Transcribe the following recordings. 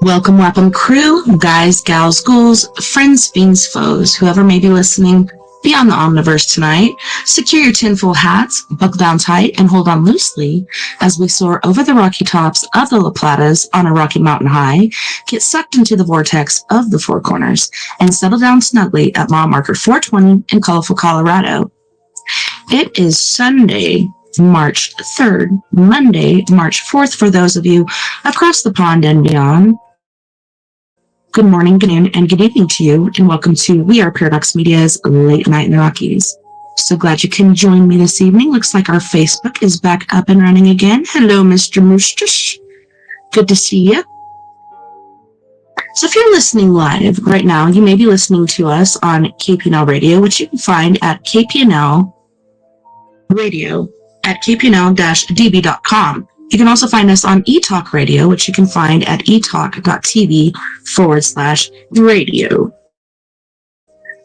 Welcome, welcome, crew, guys, gals, ghouls, friends, fiends, foes, whoever may be listening beyond the Omniverse tonight. Secure your tinfoil hats, buckle down tight, and hold on loosely as we soar over the rocky tops of the La Platas on a rocky mountain high, get sucked into the vortex of the Four Corners, and settle down snugly at mile marker 420 in colorful Colorado. It is Sunday, March 3rd, Monday, March 4th for those of you across the pond and beyond. Good morning, good noon, and good evening to you, and welcome to We Are Paradox Media's Late Night in the Rockies. So glad you can join me this evening. Looks like our Facebook is back up and running again. Hello, Mr. Moostish. Good to see you. So if you're listening live right now, you may be listening to us on KPNL Radio, which you can find at KPNL Radio at kpnl-db.com. You can also find us on eTalk Radio, which you can find at etalk.tv/radio. You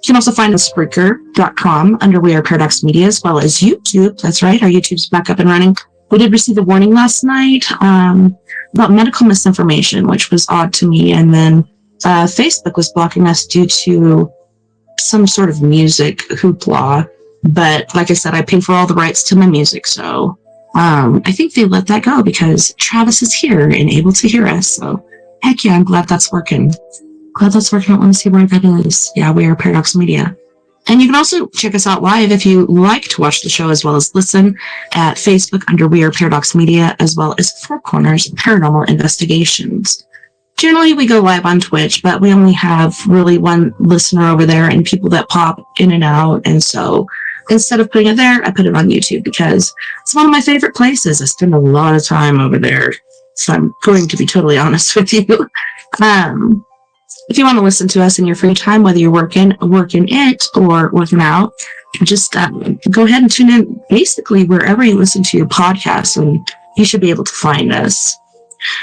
can also find us at Spreaker.com under We Are Paradox Media, as well as YouTube. That's right, our YouTube's back up and running. We did receive a warning last night about medical misinformation, which was odd to me, and then Facebook was blocking us due to some sort of music hoopla. But like I said, I pay for all the rights to my music, so I think they let that go because Travis is here and able to hear us. So heck yeah, I'm glad that's working. I want to see where that is. Yeah, We Are Paradox Media. And you can also check us out live if you like to watch the show as well as listen at Facebook under We Are Paradox Media, as well as Four Corners Paranormal Investigations. Generally, we go live on Twitch, but we only have really one listener over there and people that pop in and out. And so instead of putting it there, I put it on YouTube because it's one of my favorite places. I spend a lot of time over there, so I'm going to be totally honest with you. If you want to listen to us in your free time, whether you're working it or working out, just go ahead and tune in basically wherever you listen to your podcasts, and you should be able to find us.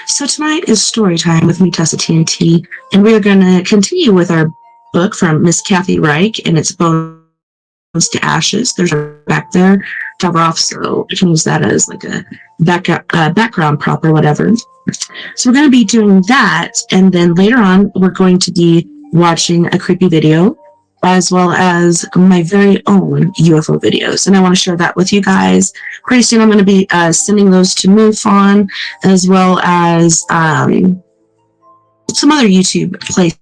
So tonight is story time with me, TessaTNT, and we are going to continue with our book from Miss Kathy Reichs, and it's Bones to Ashes. There's a back there, cover off, so I can use that as like a background prop or whatever. So we're going to be doing that, and then later on we're going to be watching a creepy video as well as my very own UFO videos, and I want to share that with you guys. Pretty soon I'm going to be sending those to MUFON as well as some other YouTube places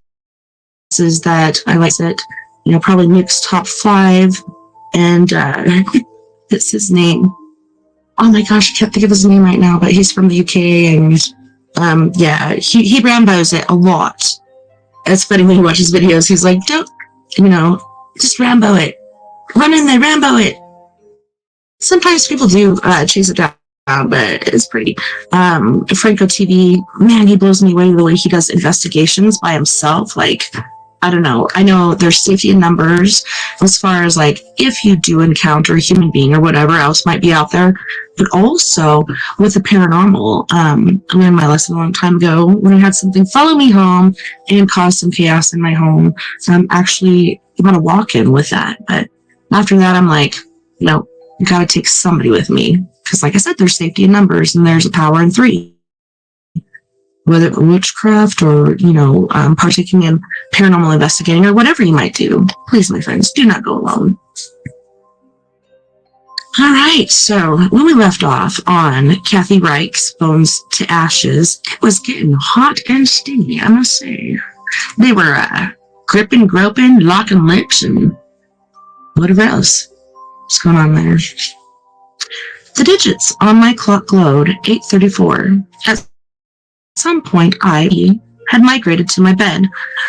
that I like it. You know, probably Nick's Top 5, and it's his name. Oh my gosh, I can't think of his name right now, but he's from the UK, and yeah, he Rambos it a lot. It's funny when you watch his videos, he's like, don't, you know, just Rambo it. Run in there, Rambo it. Sometimes people do chase it down, but it's pretty. Franco TV, man, he blows me away the way he does investigations by himself. Like, I don't know. I know there's safety in numbers as far as like if you do encounter a human being or whatever else might be out there, but also with the paranormal. I learned my lesson a long time ago when I had something follow me home and cause some chaos in my home. So I'm actually going to walk in with that. But after that, I'm like, no, you got to take somebody with me. Because like I said, there's safety in numbers and there's a power in 3. Whether witchcraft or, you know, partaking in paranormal investigating or whatever you might do. Please, my friends, do not go alone. All right, so when we left off on Kathy Reichs' Bones to Ashes, it was getting hot and steamy, I must say. They were gripping, groping, locking lips, and whatever else. What's going on there? The digits on my clock glowed 8:34. At some point, I had migrated to my bed.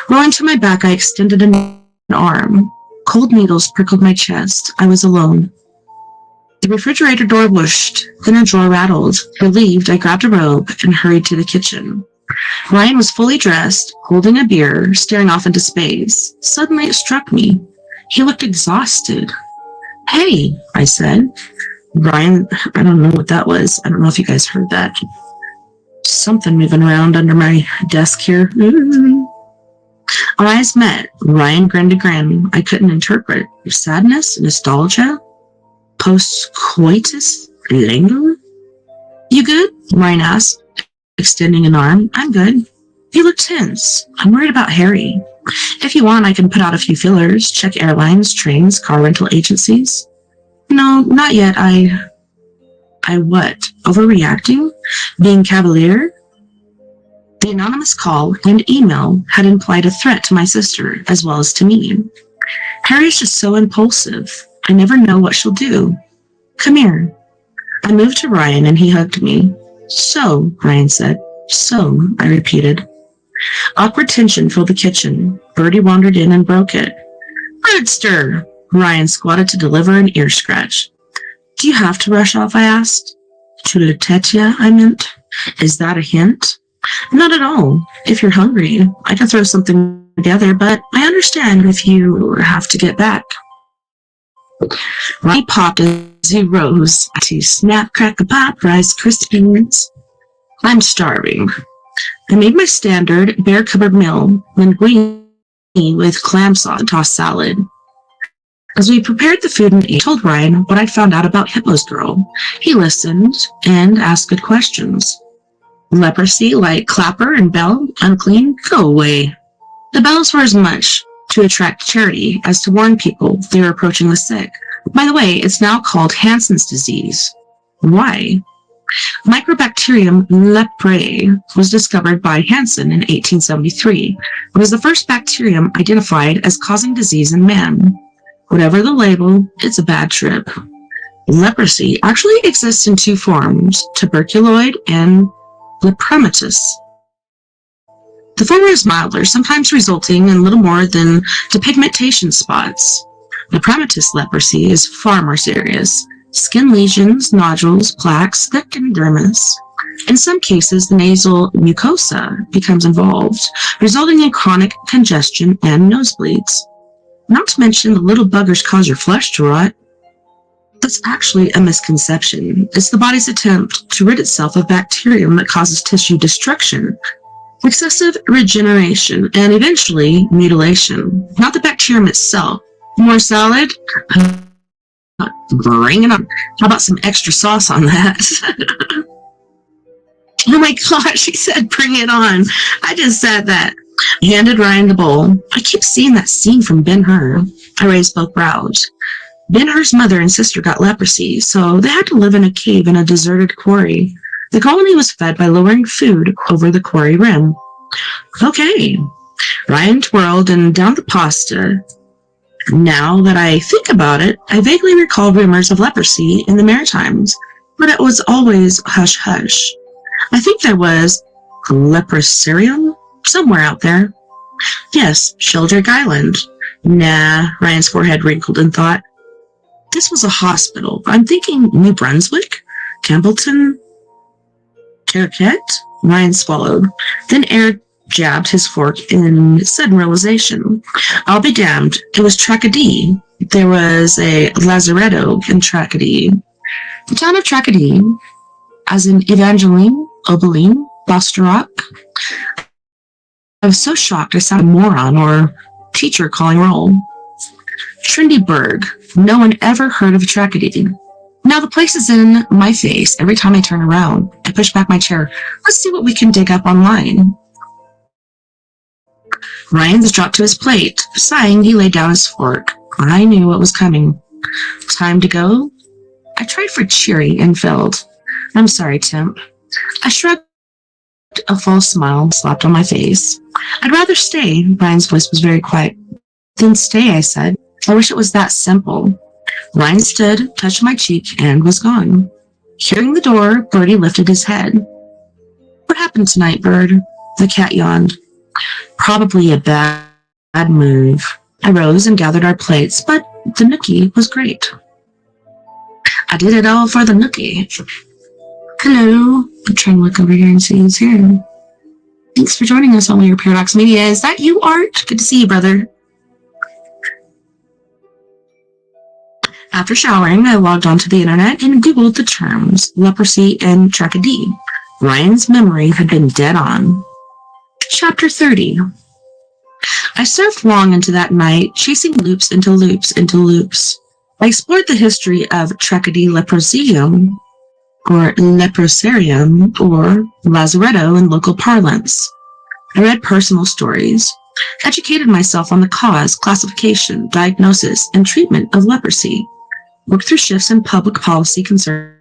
Rolling to my back, I extended an arm. Cold needles prickled my chest. I was alone. The refrigerator door whooshed, then a drawer rattled. Relieved, I grabbed a robe and hurried to the kitchen. Ryan was fully dressed, holding a beer, staring off into space. Suddenly it struck me. He looked exhausted. "Hey," I said. Ryan, I don't know what that was. I don't know if you guys heard that. Something moving around under my desk here. Our eyes met. Ryan grinned a grin I couldn't interpret. Sadness? Nostalgia? Post-coitus? Languor? "You good?" Ryan asked, extending an arm. "I'm good." He looked tense. "I'm worried about Harry. If you want, I can put out a few feelers, check airlines, trains, car rental agencies." "No, not yet. I what? Overreacting? Being cavalier?" The anonymous call and email had implied a threat to my sister, as well as to me. Harry's just so impulsive. I never know what she'll do. "Come here." I moved to Ryan and he hugged me. "So," Ryan said. "So," I repeated. Awkward tension filled the kitchen. Bertie wandered in and broke it. "Roadster!" Ryan squatted to deliver an ear scratch. "Do you have to rush off?" I asked. "Chuletetia, I meant. Is that a hint?" "Not at all. If you're hungry, I can throw something together, but I understand if you have to get back." Ryan popped as he rose. To snap, crack a pop, Rice Krispies. "I'm starving." I made my standard bare cupboard meal, linguine with clam sauce and tossed salad. As we prepared the food and ate, I told Ryan what I'd found out about Hippo's girl. He listened and asked good questions. "Leprosy like Clapper and Bell? Unclean? Go away." The bells were as much to attract charity as to warn people they were approaching the sick. By the way, it's now called Hansen's disease. Why? Microbacterium leprae was discovered by Hansen in 1873. It was the first bacterium identified as causing disease in man. Whatever the label, it's a bad trip. Leprosy actually exists in two forms, tuberculoid and lepromatous. The former is milder, sometimes resulting in little more than depigmentation spots. Lepromatous leprosy is far more serious. Skin lesions, nodules, plaques, thick dermis. In some cases, the nasal mucosa becomes involved, resulting in chronic congestion and nosebleeds. Not to mention the little buggers cause your flesh to rot. That's actually a misconception. It's the body's attempt to rid itself of bacterium that causes tissue destruction, excessive regeneration, and eventually mutilation, not the bacterium itself. More salad? Bring it on. How about some extra sauce on that? Oh my gosh, she said bring it on. I just said that. I handed Ryan the bowl. I keep seeing that scene from Ben-Hur. I raised both brows. Ben-Hur's mother and sister got leprosy, so they had to live in a cave in a deserted quarry. The colony was fed by lowering food over the quarry rim. Okay. Ryan twirled and downed the pasta. Now that I think about it, I vaguely recall rumors of leprosy in the Maritimes, but it was always hush-hush. I think there was leprosarium somewhere out there. Yes, Sheldrake Island. Nah, Ryan's forehead wrinkled in thought. This was a hospital. I'm thinking New Brunswick? Campbellton? Turquette? Ryan swallowed, then air jabbed his fork in sudden realization. I'll be damned. It was Tracadie. There was a lazaretto in Tracadie. The town of Tracadie, as in Evangeline, Obeline, Bosterock. I was so shocked I sounded moron or teacher calling roll. Trindyburg. No one ever heard of Tracadie. Now the place is in my face every time I turn around. I push back my chair. Let's see what we can dig up online. Ryan just dropped to his plate. Sighing, he laid down his fork. I knew what was coming. Time to go? I tried for cheery and failed. I'm sorry, Tim. I shrugged. A false smile slapped on my face. I'd rather stay. Ryan's voice was very quiet. Then stay, I said. I wish it was that simple. Ryan stood, touched my cheek, and was gone. Hearing the door, Bertie lifted his head. What happened tonight, Bird? The cat yawned. Probably a bad move. I rose and gathered our plates, but the nookie was great. I did it all for the nookie. Hello. I'm trying to look over here and see who's here. Thanks for joining us on Your Paradox Media. Is that you, Art? Good to see you, brother. After showering, I logged onto the internet and Googled the terms leprosy and tragedy. Ryan's memory had been dead on. Chapter 30. I surfed long into that night, chasing loops into loops into loops. I explored the history of Tragedy Leprosium, or Leprosarium, or Lazaretto in local parlance. I read personal stories, educated myself on the cause, classification, diagnosis, and treatment of leprosy, worked through shifts in public policy concerning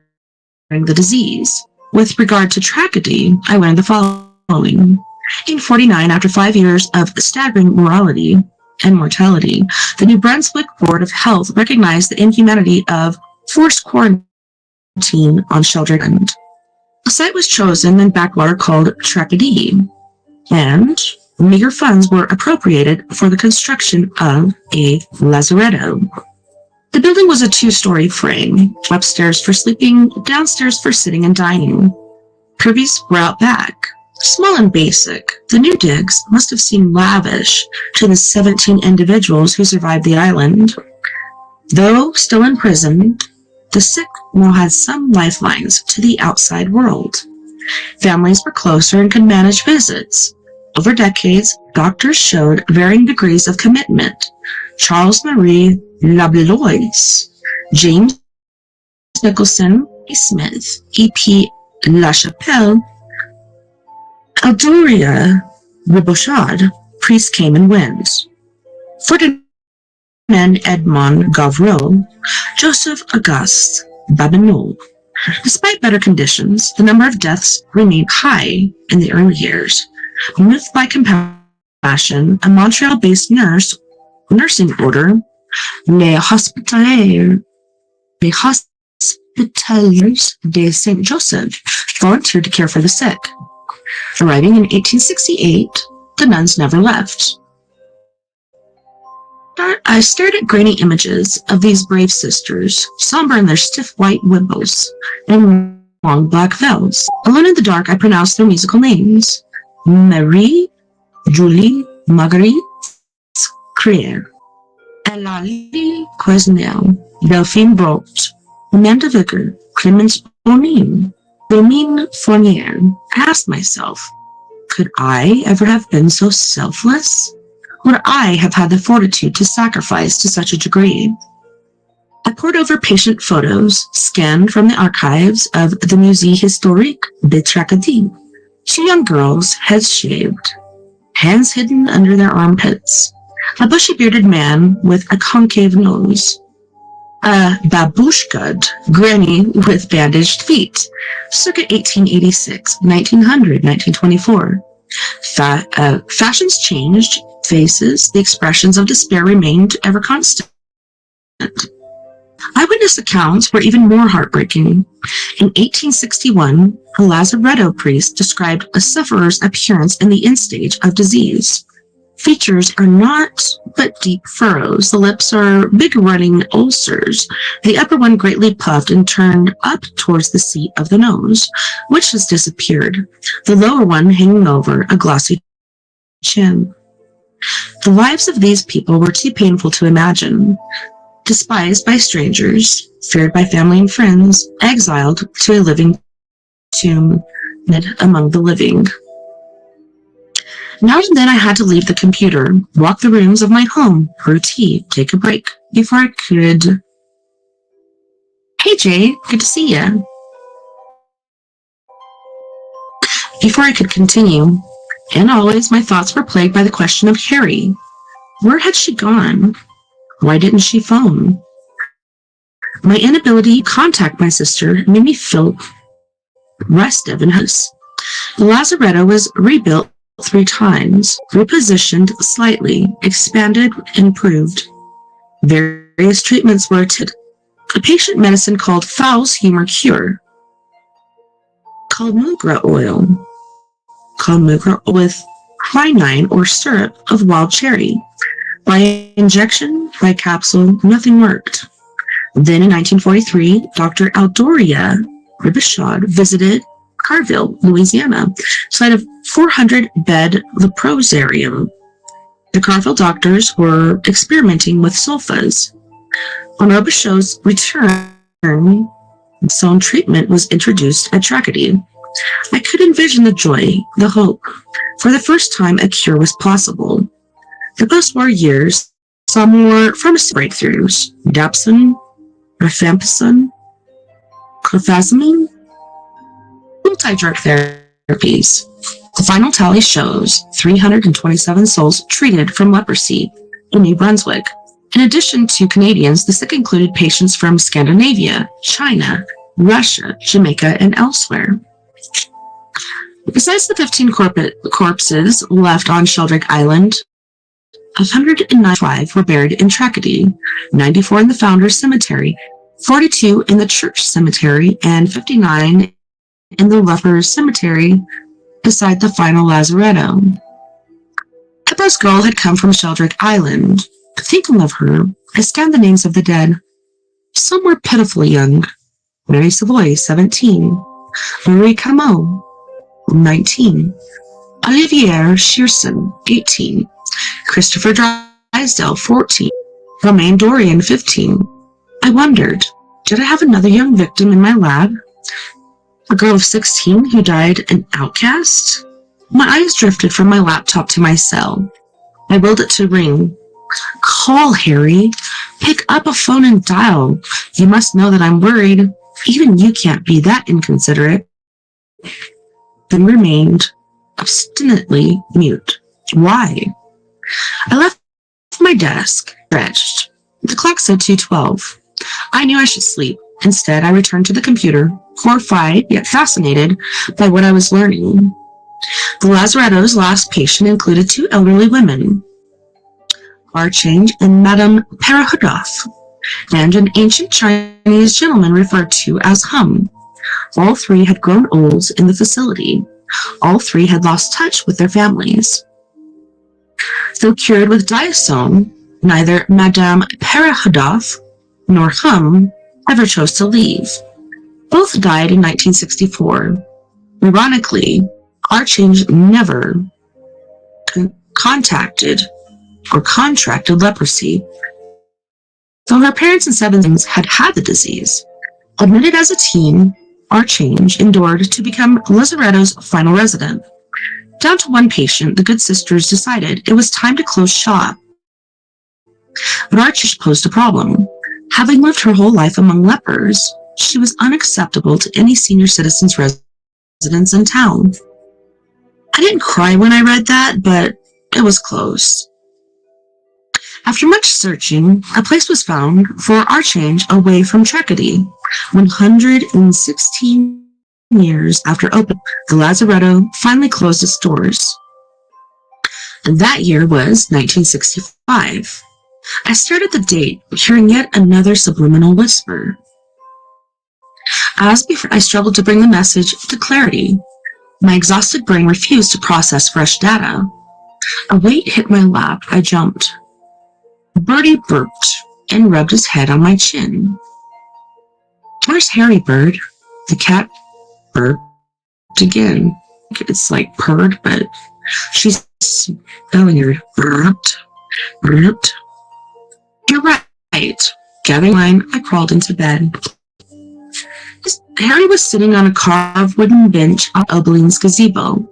the disease. With regard to tragedy, I learned the following. In 1949, after 5 years of staggering mortality, the New Brunswick Board of Health recognized the inhumanity of forced quarantine on Shelter Island. A site was chosen in backwater called Tragedy, and meager funds were appropriated for the construction of a lazaretto. The building was a 2-story frame, upstairs for sleeping, downstairs for sitting and dining. Privys were out back. Small and basic, the new digs must have seemed lavish to the 17 individuals who survived the island. Though still imprisoned, the sick now had some lifelines to the outside world. Families were closer and could manage visits. Over decades, doctors showed varying degrees of commitment. Charles Marie Labelois, James Nicholson, Smith, E.P. LaChapelle, Aldoria Ribouchard, priest came and went. Ferdinand Edmond Gavreau, Joseph Auguste Babineau. Despite better conditions, the number of deaths remained high in the early years. Moved by compassion, a Montreal-based nursing order, Les Hospitaliers de Saint Joseph, volunteered to care for the sick. Arriving in 1868, the nuns never left. I stared at grainy images of these brave sisters, somber in their stiff white wimples and long black veils. Alone in the dark, I pronounced their musical names. Marie, Julie, Marguerite, Claire, Eulalie Quesnel, Delphine Brault, Amanda Vicker, Clemence Bonin, Domine Fournier. I asked myself, could I ever have been so selfless? Would I have had the fortitude to sacrifice to such a degree? I pored over patient photos scanned from the archives of the Musée Historique de Tragédie. 2 young girls, heads shaved, hands hidden under their armpits, a bushy-bearded man with a concave nose, a babushka'd granny with bandaged feet, circa 1886, 1900, 1924. Fashions changed, faces, the expressions of despair remained ever constant. Eyewitness accounts were even more heartbreaking. In 1861, a lazaretto priest described a sufferer's appearance in the end stage of disease. Features are not but deep furrows. The lips are big running ulcers. The upper one greatly puffed and turned up towards the seat of the nose, which has disappeared. The lower one hanging over a glossy chin. The lives of these people were too painful to imagine. Despised by strangers, feared by family and friends, exiled to a living tomb among the living. Now and then I had to leave the computer, walk the rooms of my home, brew tea, take a break before I could. Hey Jay, good to see you. Before I could continue, and always my thoughts were plagued by the question of Harry. Where had she gone? Why didn't she phone? My inability to contact my sister made me feel restive and helpless. The lazaretto was rebuilt 3 times, repositioned slightly, expanded, improved. Various treatments were attempted. A patient medicine called Fowl's Humor Cure, Kalmugra oil with quinine or syrup of wild cherry. By injection, by capsule, nothing worked. Then in 1943, Dr. Aldoria Ribichaud visited Carville, Louisiana, site of 400-bed leprosarium. The Carville doctors were experimenting with sulfas. On Ribichaud's return, some treatment was introduced at Tragedy. I could envision the joy, the hope. For the first time, a cure was possible. The post-war years saw more pharmaceutical breakthroughs: dapsone, rifampicin, clofazimine, multi-drug therapies. The final tally shows 327 souls treated from leprosy in New Brunswick. In addition to Canadians, the sick included patients from Scandinavia, China, Russia, Jamaica, and elsewhere. Besides the 15 corpses left on Sheldrake Island, 195 were buried in Tragedy, 94 in the Founders Cemetery, 42 in the Church Cemetery, and 59 in the Lepers Cemetery beside the final lazaretto. Pippa's girl had come from Sheldrake Island. Thinking of her, I scanned the names of the dead. Some were pitifully young. Mary Savoy, 17. Marie Camot, 19. Olivier Shearson, 18. Christopher Drysdale, 14. Romaine Dorian, 15. I wondered, did I have another young victim in my lab? A girl of 16 who died an outcast? My eyes drifted from my laptop to my cell. I willed it to ring. Call, Harry. Pick up a phone and dial. You must know that I'm worried. Even you can't be that inconsiderate. Then remained obstinately mute. Why? I left my desk, stretched. The clock said 2:12. I knew I should sleep. Instead, I returned to the computer, horrified yet fascinated by what I was learning. The lazaretto's last patient included 2 elderly women, Archange and Madame Perahudov, and an ancient Chinese gentleman referred to as Hum. All 3 had grown old in the facility. All 3 had lost touch with their families. Though cured with diazone, neither Madame Perahudov nor Hum ever chose to leave. Both died in 1964. Ironically, Archange never contacted or contracted leprosy, though her parents and siblings had had the disease. Admitted as a teen, Archange endured to become Lazaretto's final resident. Down to 1 patient, the good sisters decided it was time to close shop. But Archange posed a problem. Having lived her whole life among lepers, she was unacceptable to any senior citizens' residence in town. I didn't cry when I read that, but it was close. After much searching, a place was found for Archange away from Tragedy. 116 years after opening, the lazaretto finally closed its doors. And that year was 1965. I stared at the date, hearing yet another subliminal whisper. As before, I struggled to bring the message to clarity. My exhausted brain refused to process fresh data. A weight hit my lap. I jumped. Birdie burped and rubbed his head on my chin. Where's Harry, Bird? The cat burped again. It's like purred, but she's spelling her. Burped. Burped. You're right. Gathering line, I crawled into bed. Harry was sitting on a carved wooden bench on Obeline's gazebo,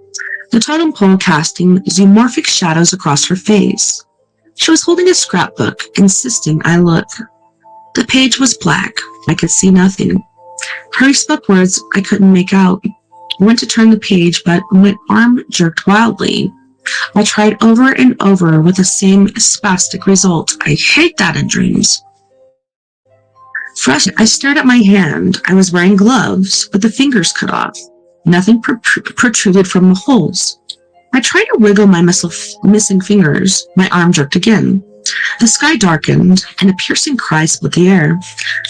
the totem pole casting zoomorphic shadows across her face. She was holding a scrapbook, insisting I look. The page was black. I could see nothing. Harry spoke words I couldn't make out. I went to turn the page, but my arm jerked wildly. I tried over and over with the same spastic result. I hate that in dreams. Frustrated, I stared at my hand. I was wearing gloves, but the fingers cut off. Nothing protruded from the holes. I tried to wiggle my missing fingers. My arm jerked again. The sky darkened, and a piercing cry split the air.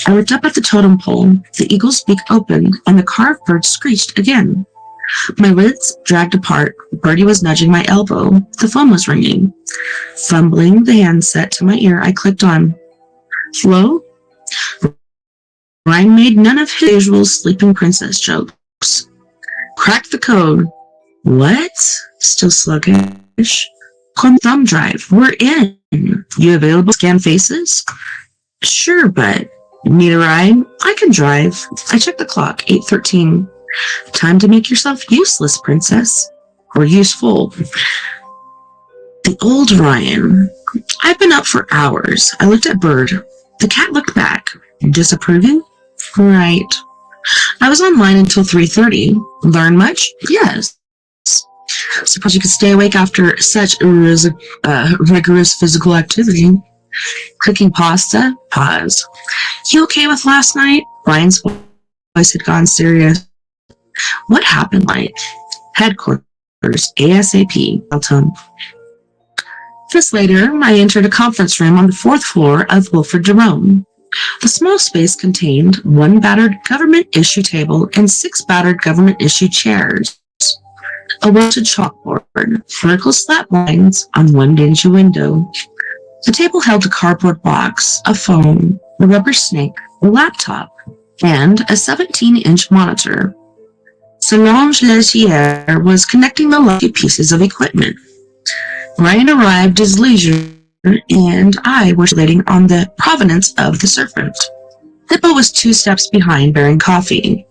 I looked up at the totem pole. The eagle's beak opened, and the carved bird screeched again. My lids dragged apart. Birdie was nudging my elbow. The phone was ringing. Fumbling the handset to my ear, I clicked on. Hello? Ryan made none of his usual sleeping princess jokes. Cracked the code. What? Still sluggish. Call me thumb drive. We're in. You available to scan faces? Sure, but need a ride? I can drive. I checked the clock. 8:13. Time to make yourself useless, princess. Or useful. The old Ryan. I've been up for hours. I looked at Bird. The cat looked back. Disapproving? Right. I was online until 3:30. Learn much? Yes. Suppose you could stay awake after such rigorous physical activity. Cooking pasta? Pause. You okay with last night? Ryan's voice had gone serious. What happened, like? Headquarters, ASAP, Elton. Just later, I entered a conference room on the 4th floor of Wilfred Jerome. The small space contained 1 battered government-issue table and 6 battered government-issue chairs. A welted chalkboard, vertical slat blinds on 1 dingy window. The table held a cardboard box, a phone, a rubber snake, a laptop, and a 17-inch monitor. Solange Legier was connecting the lucky pieces of equipment. Ryan arrived as leisure, and I were speculating on the provenance of the serpent. Hippo was 2 steps behind bearing coffee.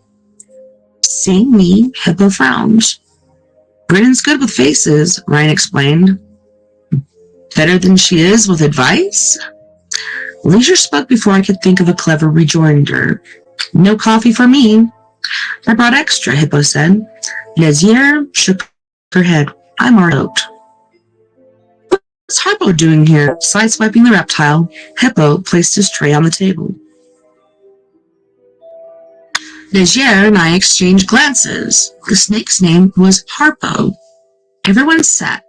Seeing me, Hippo frowned. Britain's good with faces, Ryan explained. Better than she is with advice? Leisure spoke before I could think of a clever rejoinder. No coffee for me. I brought extra, Hippo said. Lezier shook her head. I'm already out. What's Hippo doing here? Sideswiping the reptile, Hippo placed his tray on the table. Legier and I exchanged glances. The snake's name was Harpo. Everyone sat.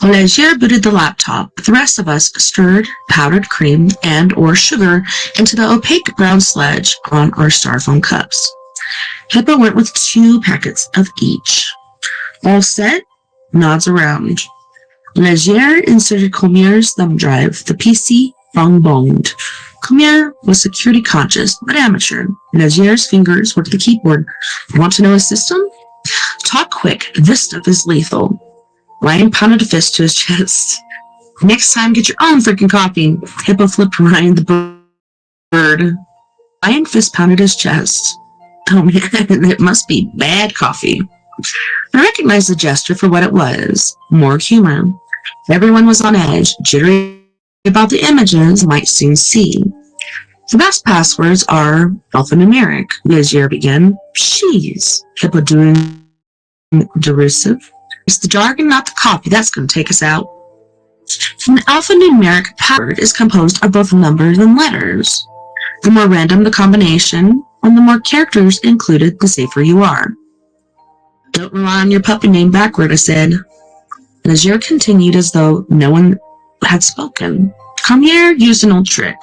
Legier booted the laptop. The rest of us stirred powdered cream and or sugar into the opaque brown sludge on our styrofoam cups. Hippo went with 2 packets of each. All set? Nods around. Legier inserted Comiere's thumb drive. The PC bong-bonged. Comiere was security conscious, but amateur. Legier's fingers worked the keyboard. Want to know his system? Talk quick. This stuff is lethal. Ryan pounded a fist to his chest. Next time, get your own freaking coffee. Hippo flipped Ryan the bird. Ryan fist pounded his chest. Oh man, it must be bad coffee. I recognized the gesture for what it was. More humor. Everyone was on edge, jittery about the images I might soon see. The best passwords are alphanumeric, Legier began. She's Hippo doing derisive. It's the jargon, not the copy, that's going to take us out. An alphanumeric password is composed of both numbers and letters. The more random the combination, and the more characters included, the safer you are. Don't rely on your puppy name backward, I said. Legier continued as though no one had spoken. Comiere used an old trick.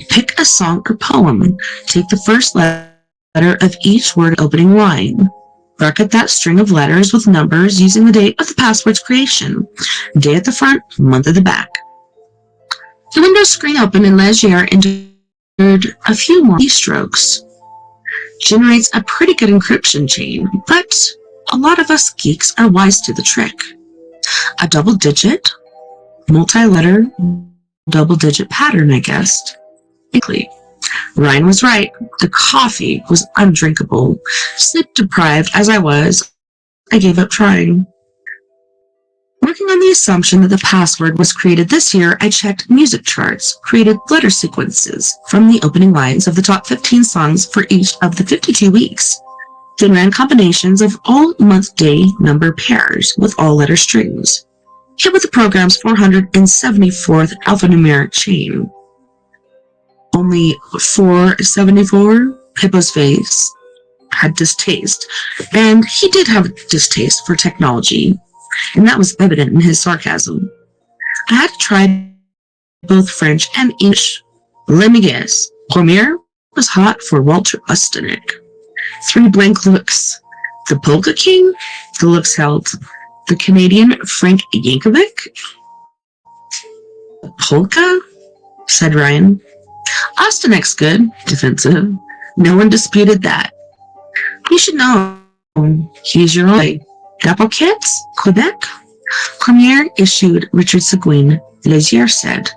Pick a song or poem. Take the first letter of each word opening line. Bracket that string of letters with numbers using the date of the password's creation. Day at the front, month at the back. The Windows screen opened and Legier entered a few more keystrokes. Generates a pretty good encryption chain, but a lot of us geeks are wise to the trick. A double-digit, multi-letter, double-digit pattern, I guessed. Ryan was right. The coffee was undrinkable. Sleep-deprived as I was, I gave up trying. Working on the assumption that the password was created this year, I checked music charts, created letter sequences from the opening lines of the top 15 songs for each of the 52 weeks, then ran combinations of all month-day number pairs with all letter strings, hit with the program's 474th alphanumeric chain. Only 474? Hippo's face had distaste, and he did have a distaste for technology, and that was evident in his sarcasm. I had to try both French and English. Let me guess. Comiere was hot for Walter Ustenik. 3 blank looks. The Polka King? The looks held. The Canadian Frank Yankovic? Polka? Said Ryan. Ostanek's good. Defensive. No one disputed that. You should know. He's your boy. Gapoket? Quebec? Cormier issued Richard Seguin. Legier said.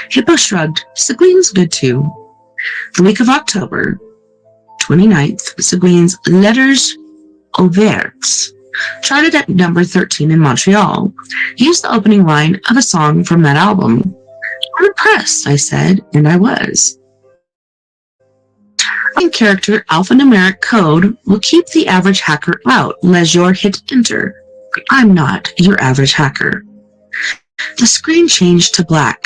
Hippo shrugged. Seguin's good too. The week of October 29th, Seguin's Letters Ouvertes charted at number 13 in Montreal. He used the opening line of a song from that album. I'm impressed, I said, and I was. In character alphanumeric code will keep the average hacker out. Legier hit enter. I'm not your average hacker. The screen changed to black.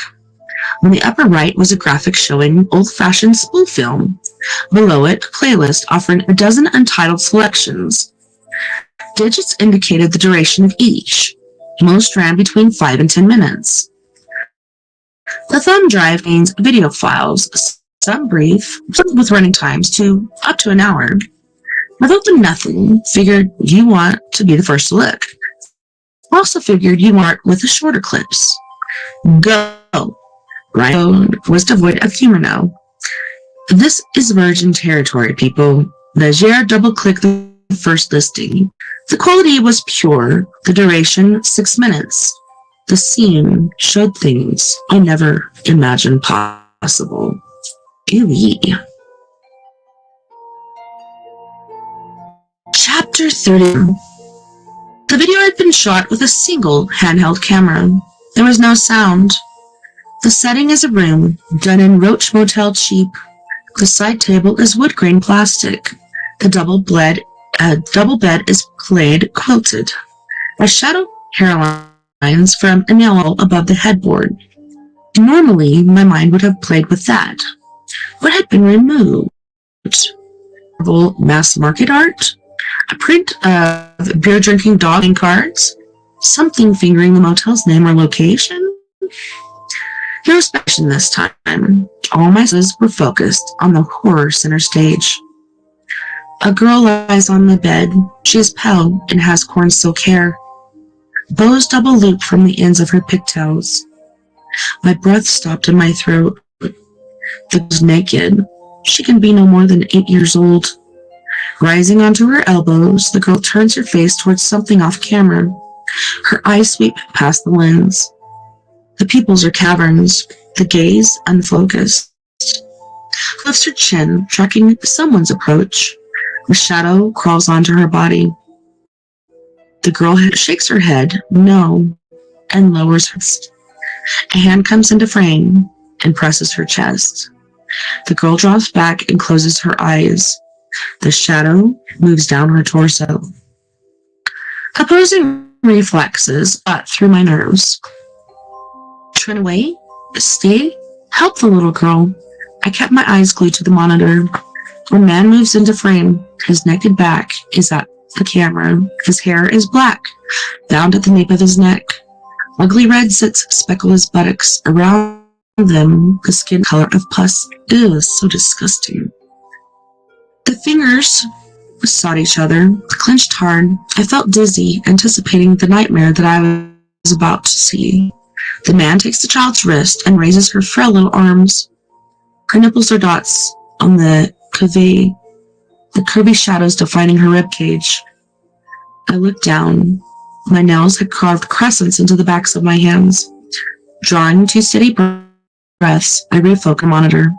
On the upper right was a graphic showing old-fashioned spool film. Below it, a playlist offering a dozen untitled selections. Digits indicated the duration of each. Most ran between 5 and 10 minutes. The thumb drive contains video files, some brief, some with running times to up to an hour. I've opened nothing, figured you want to be the first to look. I also figured you want with the shorter clips. Go. Ryan was devoid of humor now. This is virgin territory, people. Legier double-clicked the first listing. The quality was pure. The duration, 6 minutes. The scene showed things I never imagined possible. Ew. Chapter 30. The video had been shot with a single handheld camera. There was no sound. The setting is a room, done in Roach Motel cheap. The side table is wood grain plastic. The double bed is plaid quilted. A shadow hairlines from enamel above the headboard. Normally, my mind would have played with that. What had been removed? Mass market art? A print of beer-drinking dog and cards? Something fingering the motel's name or location? No special this time. All my senses were focused on the horror center stage. A girl lies on the bed. She is pale and has corn silk hair. Bows double loop from the ends of her pigtails. My breath stopped in my throat. The girl is naked. She can be no more than 8 years old. Rising onto her elbows, the girl turns her face towards something off camera. Her eyes sweep past the lens. The pupils are caverns, the gaze unfocused. Lifts her chin, tracking someone's approach. A shadow crawls onto her body. The girl shakes her head, no, and lowers her chest. A hand comes into frame and presses her chest. The girl drops back and closes her eyes. The shadow moves down her torso. Opposing reflexes got through my nerves. Turn away, stay, help the little girl. I kept my eyes glued to the monitor. A man moves into frame. His naked back is at the camera. His hair is black, bound at the nape of his neck. Ugly red zits speckle his buttocks. Around them, the skin color of pus. Ew, so disgusting. The fingers sought each other, clenched hard. I felt dizzy, anticipating the nightmare that I was about to see. The man takes the child's wrist and raises her frail little arms. Her nipples are dots on the curvy shadows defining her ribcage. I looked down. My nails had carved crescents into the backs of my hands. Drawing 2 steady breaths, I refocused the monitor.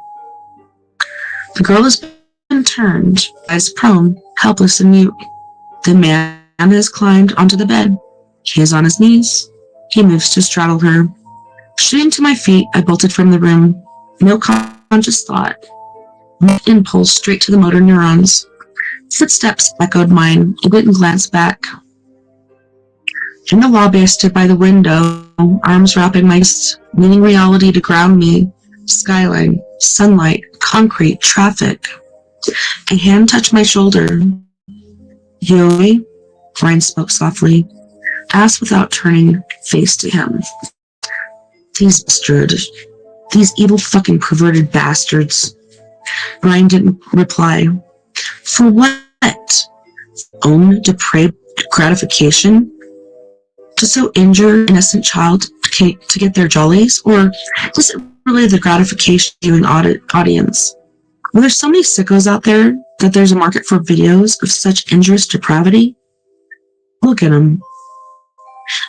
The girl has been turned, eyes prone, helpless and mute. The man has climbed onto the bed. He is on his knees. He moves to straddle her. Shooting to my feet, I bolted from the room. No conscious thought. My impulse straight to the motor neurons. Footsteps echoed mine. I didn't glance back. In the lobby, I stood by the window, arms wrapping my wrist, meaning reality to ground me. Skyline, sunlight, concrete, traffic. A hand touched my shoulder. Yoey, Ryan spoke softly. Asked without turning, face to him. These bastards. These evil fucking perverted bastards. Ryan didn't reply. For what? own depraved gratification to so injure an innocent child to get their jollies, or is it really the gratification viewing audience? Well, there's so many sickos out there that there's a market for videos of such injurious depravity. Look at them.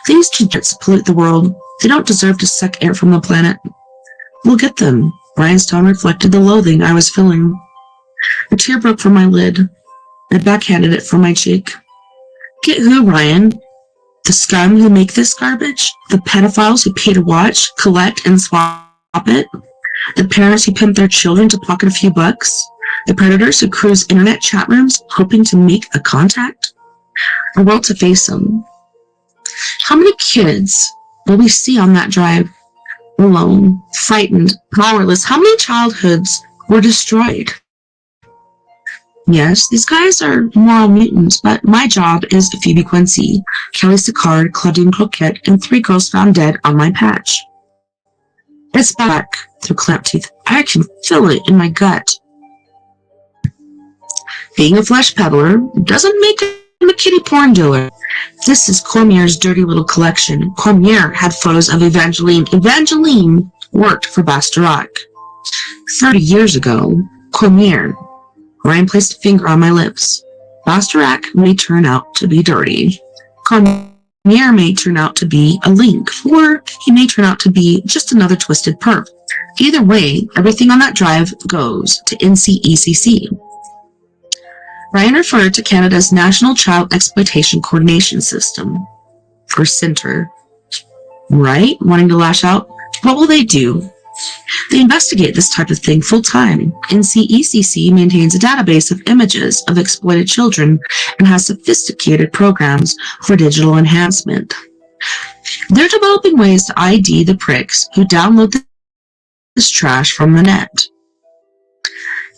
These degenerates pollute the world. They don't deserve to suck air from the planet. Look at them. Ryan's tone reflected the loathing I was feeling. A tear broke from my lid. I backhanded it from my cheek. Get who, Ryan? The scum who make this garbage? The pedophiles who pay to watch, collect, and swap it? The parents who pimp their children to pocket a few bucks? The predators who cruise internet chat rooms hoping to make a contact? I want to face them. How many kids will we see on that drive? Alone, frightened, powerless. How many childhoods were destroyed? Yes, these guys are moral mutants, but my job is Phoebe Quincy, Kelly Sicard, Claudine Croquette, and 3 girls found dead on my patch. It's back through clamped teeth. I can feel it in my gut. Being a flesh peddler doesn't make him a kitty porn dealer. This is Cormier's dirty little collection. Cormier had photos of Evangeline. Evangeline worked for Bastorac. 30 years ago, Cormier. Ryan placed a finger on my lips. Bastorac may turn out to be dirty. Cormier may turn out to be a link, or he may turn out to be just another twisted perp. Either way, everything on that drive goes to NCECC. Ryan referred to Canada's National Child Exploitation Coordination System, or CENTER. Right? Wanting to lash out? What will they do? They investigate this type of thing full-time. NCECC maintains a database of images of exploited children and has sophisticated programs for digital enhancement. They're developing ways to ID the pricks who download this trash from the net.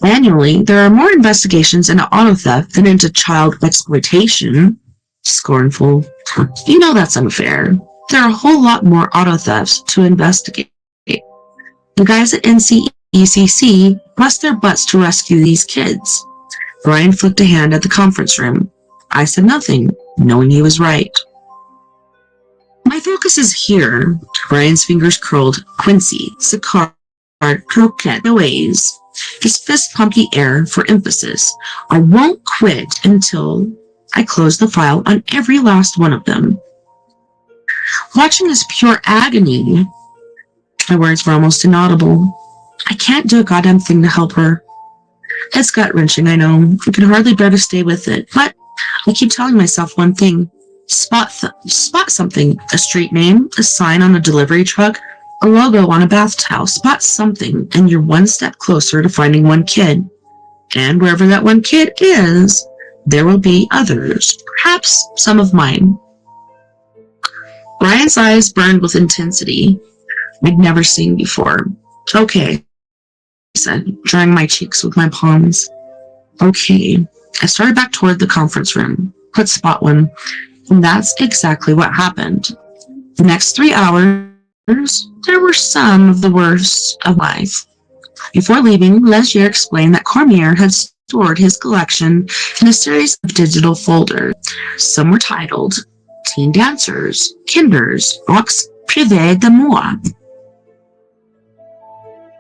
Annually, there are more investigations into auto theft than into child exploitation. Scornful. You know that's unfair. There are a whole lot more auto thefts to investigate. The guys at NCECC bust their butts to rescue these kids. Brian flicked a hand at the conference room. I said nothing, knowing he was right. My focus is here. Brian's fingers curled. Quincy, Sicard, Croquette, Noaise. His fist pumped the air for emphasis. I won't quit until I close the file on every last one of them. Watching this pure agony, my words were almost inaudible. I can't do a goddamn thing to help her. It's gut-wrenching, I know. I can hardly bear to stay with it, but I keep telling myself one thing. Spot something. A street name, a sign on a delivery truck, a logo on a bath towel. Spot something, and you're one step closer to finding one kid. And wherever that one kid is, there will be others, perhaps some of mine. Brian's eyes burned with intensity I'd never seen before. Okay, I said, drying my cheeks with my palms. Okay. I started back toward the conference room. Let's spot one. And that's exactly what happened. The next 3 hours, there were some of the worst of life. Before leaving, Legier explained that Cormier had stored his collection in a series of digital folders. Some were titled Teen Dancers, Kinders, Box Privé d'Amour.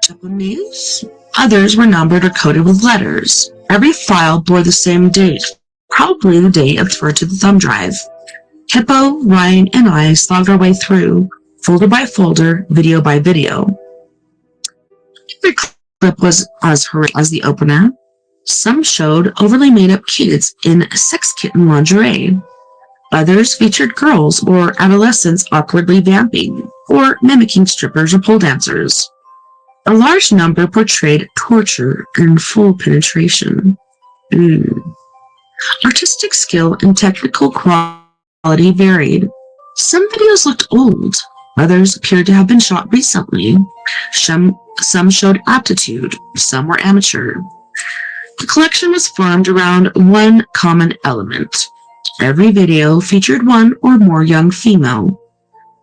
Japanese. Others were numbered or coded with letters. Every file bore the same date, probably the date observed to the thumb drive. Hippo, Ryan, and I slogged our way through, folder by folder, video by video. Every clip was as horrific as the opener. Some showed overly made-up kids in sex kitten lingerie. Others featured girls or adolescents awkwardly vamping, or mimicking strippers or pole dancers. A large number portrayed torture and full penetration. Artistic skill and technical quality varied. Some videos looked old. Others appeared to have been shot recently. Some showed aptitude. Some were amateur. The collection was formed around one common element. Every video featured one or more young female.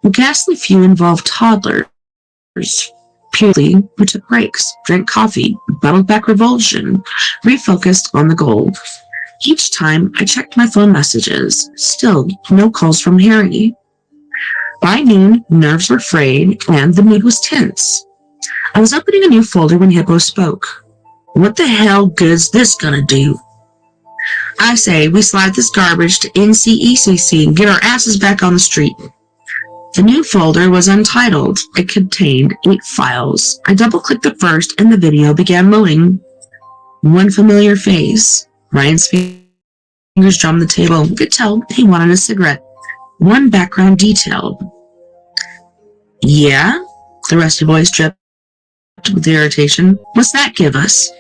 A ghastly few involved toddlers. Purely who took breaks, drank coffee, battled back revulsion, refocused on the goal. Each time I checked my phone messages, still no calls from Harry. By noon, nerves were frayed and the mood was tense. I was opening a new folder when Hippo spoke. What the hell good's this gonna do? I say we slide this garbage to NCECC and get our asses back on the street. The new folder was untitled. It contained 8 files. I double-clicked the first and the video began loading. One familiar face. Ryan's fingers drummed the table. You could tell he wanted a cigarette. One background detail. Yeah? The rusty voice dripped with irritation. What's that give us?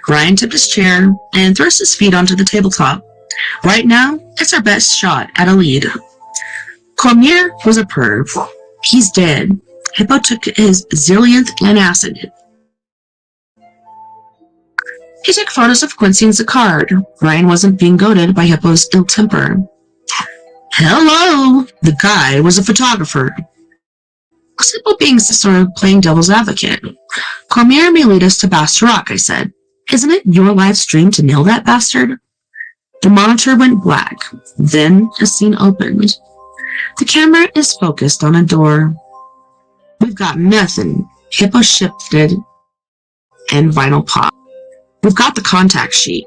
Ryan tipped his chair and thrust his feet onto the tabletop. Right now, it's our best shot at a lead. Cormier was a perv. He's dead. Hippo took his zillionth antacid. He took photos of Quincy and Zacard. Ryan wasn't being goaded by Hippo's ill temper. Hello! The guy was a photographer. Was Hippo being sort of playing devil's advocate? Cormier may lead us to Bastarak, I said. Isn't it your live stream to nail that bastard? The monitor went black. Then a scene opened. The camera is focused on a door. We've got nothing. Hippo shifted and vinyl pop. We've got the contact sheet.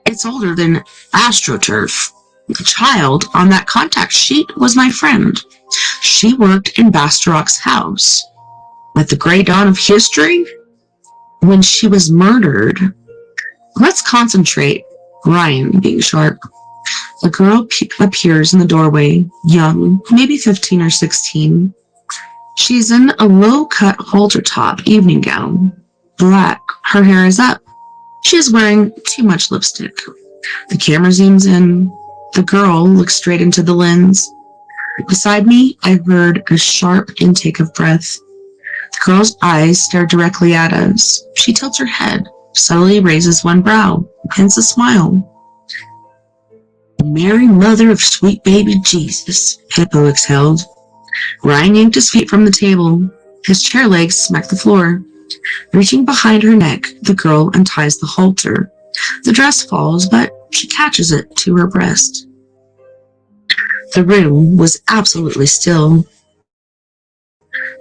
It's older than AstroTurf. The child on that contact sheet was my friend. She worked in Bastarak's house. At the gray dawn of history? When she was murdered. Let's concentrate. Ryan, being sharp. A girl appears in the doorway, young, maybe 15 or 16. She's in a low-cut halter-top evening gown, black. Her hair is up. She is wearing too much lipstick. The camera zooms in. The girl looks straight into the lens. Beside me, I heard a sharp intake of breath. The girl's eyes stare directly at us. She tilts her head, subtly raises one brow, hence a smile. Mary, mother of sweet baby Jesus, Hippo exhaled. Ryan yanked his feet from the table. His chair legs smacked the floor. Reaching behind her neck, the girl unties the halter. The dress falls, but she catches it to her breast. The room was absolutely still.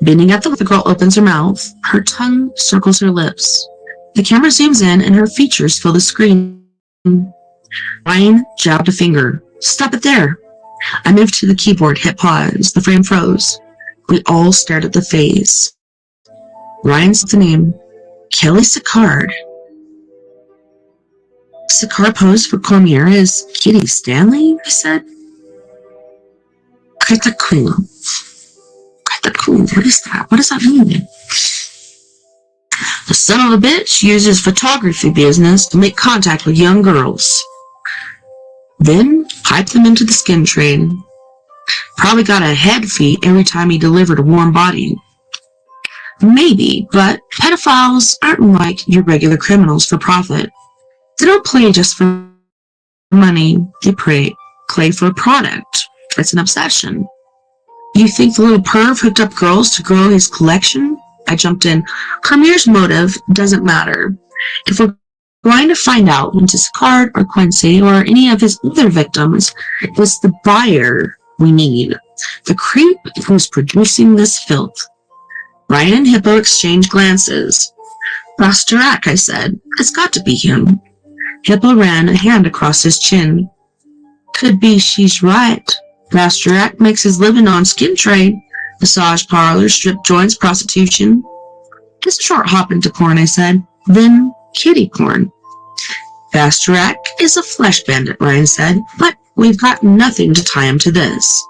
Bending at the girl opens her mouth. Her tongue circles her lips. The camera zooms in and her features fill the screen. Ryan jabbed a finger. Stop it there. I moved to the keyboard, hit pause. The frame froze. We all stared at the face. Ryan said the name. Kelly Sicard. Sicard posed for Cormier as Kitty Stanley, I said. Critical. What is that? What does that mean? The son of a bitch uses photography business to make contact with young girls. Then pipe them into the skin train. Probably got a head fee every time he delivered a warm body. Maybe, but pedophiles aren't like your regular criminals for profit. They don't play just for money. They play for a product. It's an obsession. You think the little perv hooked up girls to grow his collection? I jumped in. Cormier's motive doesn't matter. If we're going to find out when Sicard or Quincy or any of his other victims, it's the buyer we need. The creep who's producing this filth. Ryan and Hippo exchanged glances. Bastarak, I said. It's got to be him. Hippo ran a hand across his chin. Could be she's right. Bastarak makes his living on skin trade, massage parlors, strip joints, prostitution. Just a short hop into porn, I said. Then kitty porn. Bastarak is a flesh bandit, Ryan said, but we've got nothing to tie him to this.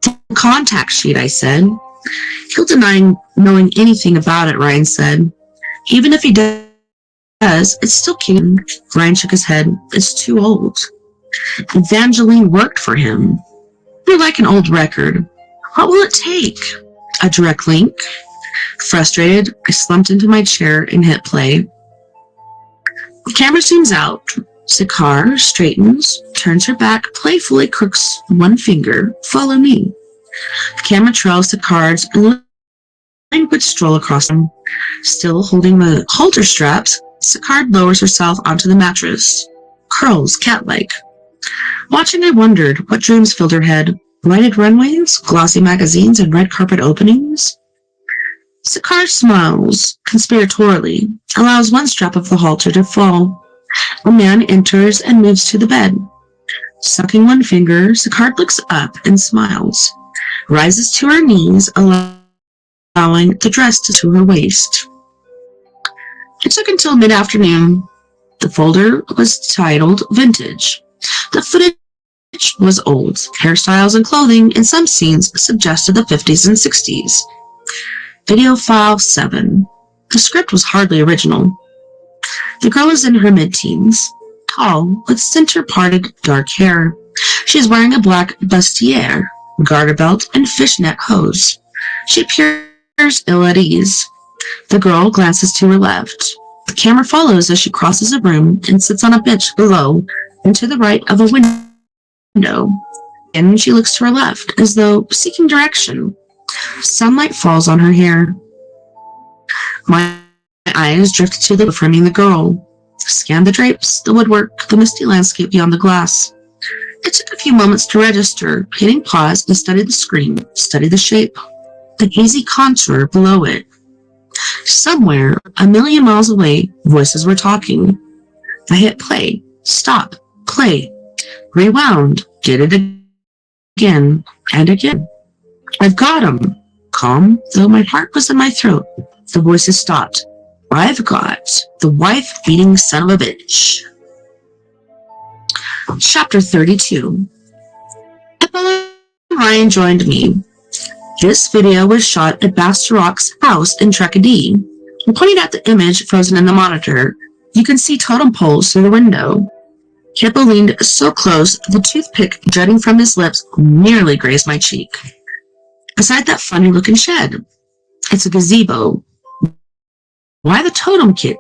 The contact sheet, I said. He'll deny knowing anything about it, Ryan said. Even if he does, it's still King. Ryan shook his head. It's too old. Evangeline worked for him. You're like an old record. What will it take? A direct link? Frustrated, I slumped into my chair and hit play. The camera zooms out. Sicard straightens, turns her back, playfully crooks one finger. Follow me. The camera trails Sicard's languid stroll across them. Still holding the halter straps, Sicard lowers herself onto the mattress. curls cat-like. Watching, I wondered what dreams filled her head. Lighted runways, glossy magazines, and red carpet openings? Sakar smiles conspiratorially, allows one strap of the halter to fall. A man enters and moves to the bed. Sucking one finger, Sakar looks up and smiles, rises to her knees, allowing the dress to her waist. It took until mid-afternoon. The folder was titled Vintage. The footage was old. Hairstyles and clothing in some scenes suggested the 50s and 60s. Video file 7. The script was hardly original. The girl is in her mid-teens, tall, with center-parted dark hair. She is wearing a black bustier, garter belt, and fishnet hose. She appears ill at ease. The girl glances to her left. The camera follows as she crosses a room and sits on a bench below and to the right of a window. And she looks to her left, as though seeking direction. Sunlight falls on her hair. My eyes drift to the framing the girl. Scan the drapes, the woodwork, the misty landscape beyond the glass. It took a few moments to register, hitting pause and study the screen, study the shape, the hazy contour below it. Somewhere, a million miles away, voices were talking. I hit play, stop, play, rewound, did it again and again. I've got him. Calm, though my heart was in my throat. The voices stopped. I've got the wife-beating son of a bitch. Chapter 32. Epilla and Ryan joined me. This video was shot at Bastarok's house in Tracadie. I'm pointing at the image frozen in the monitor. You can see totem poles through the window. Hippo leaned so close, the toothpick jutting from his lips nearly grazed my cheek. Beside that funny-looking shed, it's a gazebo. Why the totem kit?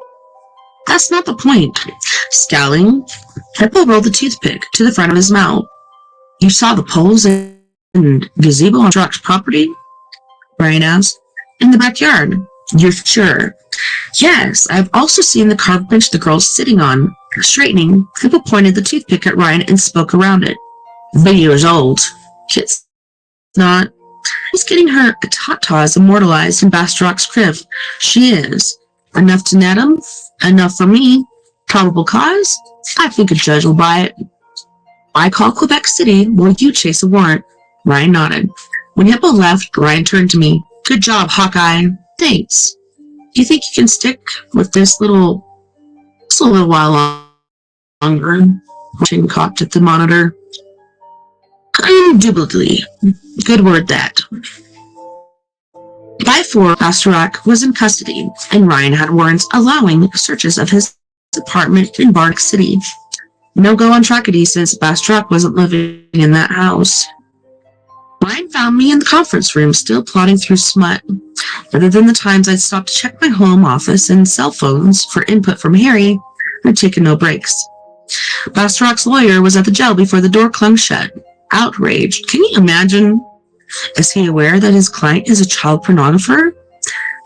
That's not the point. Scowling, Hippo rolled the toothpick to the front of his mouth. You saw the poles and gazebo on Rock's property? Brian asked. In the backyard. You're sure? Yes, I've also seen the carved bench the girl's sitting on. Straightening, Hippo pointed the toothpick at Ryan and spoke around it. The video is old. Kit's not. He's getting her tatas immortalized in Bastarok's crib. She is. Enough to net him? Enough for me. Probable cause? I think a judge will buy it. I call Quebec City while you chase a warrant. Ryan nodded. When Hippo left, Ryan turned to me. Good job, Hawkeye. Thanks. Do you think you can stick with this little while longer? Chin cocked at the monitor. Indubitably. Good word, that. By 4, Bastarok was in custody, and Ryan had warrants allowing searches of his apartment in Bardic City. No go on Tracadie since Bastarok wasn't living in that house. Ryan found me in the conference room, still plodding through smut. Other than the times I'd stopped to check my home office and cell phones for input from Harry, I'd taken no breaks. Bastarok's lawyer was at the jail before the door clung shut. Outraged. Can you imagine? Is he aware that his client is a child pornographer?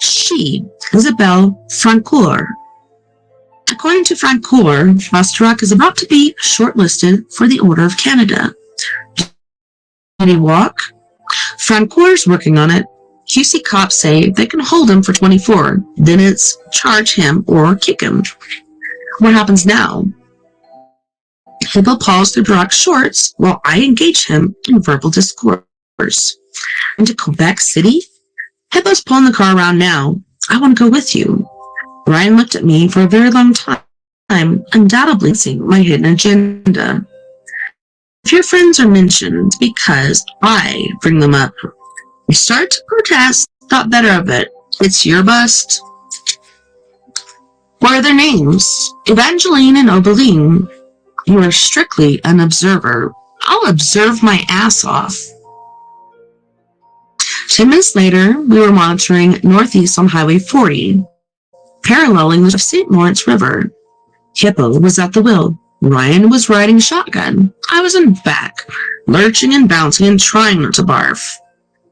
She, Isabelle Francoeur. According to Francoeur, Bastarok is about to be shortlisted for the Order of Canada. Did he walk? Francoeur's working on it. QC cops say they can hold him for 24. Then it's charge him or kick him. What happens now? Hippo paws through Brock's shorts while I engage him in verbal discourse. Into Quebec City? Hippo's pulling the car around now. I want to go with you. Ryan looked at me for a very long time, undoubtedly seeing my hidden agenda. If your friends are mentioned because I bring them up, you start to protest, thought better of it. It's your bust. What are their names? Evangeline and Obeline. You are strictly an observer. I'll observe my ass off. 10 minutes later, we were monitoring northeast on Highway 40, paralleling the St. Lawrence River. Hippo was at the wheel. Ryan was riding shotgun. I was in back, lurching and bouncing and trying not to barf.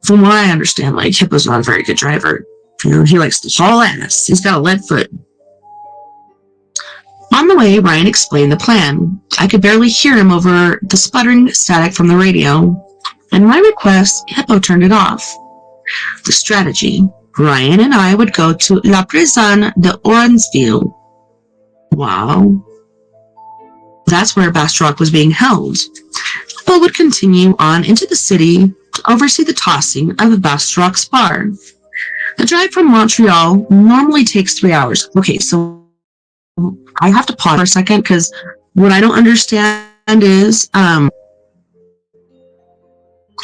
From what I understand, Hippo's not a very good driver. He likes to haul ass. He's got a lead foot. On the way, Ryan explained the plan. I could barely hear him over the sputtering static from the radio. And my request, Hippo turned it off. The strategy. Ryan and I would go to La Prison de Orangeville. Wow. That's where Bastrop was being held. Hippo would continue on into the city to oversee the tossing of the Bastrop's bar. The drive from Montreal normally takes 3 hours. Okay, so I have to pause for a second because what I don't understand is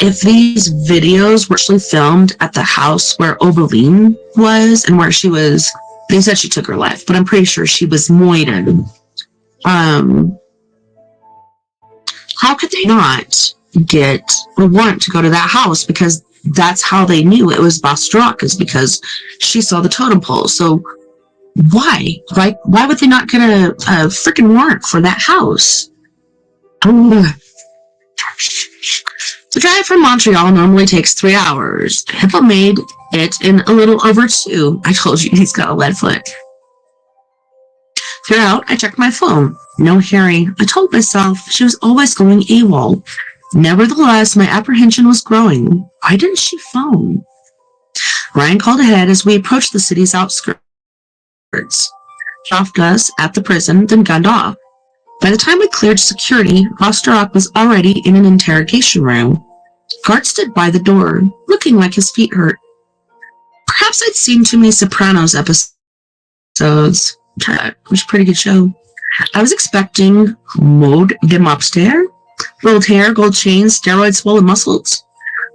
if these videos were actually filmed at the house where Oberlin was and where she was, they said she took her life, but I'm pretty sure she was moited. How could they not get a warrant to go to that house? Because that's how they knew it was Bastrop, is because she saw the totem pole. So why? Why would they not get a freaking warrant for that house? The drive from Montreal normally takes 3 hours. Hippo made it in a little over 2. I told you he's got a lead foot. Throughout, I checked my phone. No Harry. I told myself she was always going AWOL. Nevertheless, my apprehension was growing. Why didn't she phone? Ryan called ahead as we approached the city's outskirts. Dropped us at the prison, then gunned off. By the time we cleared security, Bastrop was already in an interrogation room. Guard stood by the door, looking like his feet hurt. Perhaps I'd seen too many Sopranos episodes, which is a pretty good show. I was expecting mode de mobster, gold hair, gold chains, steroid swollen muscles.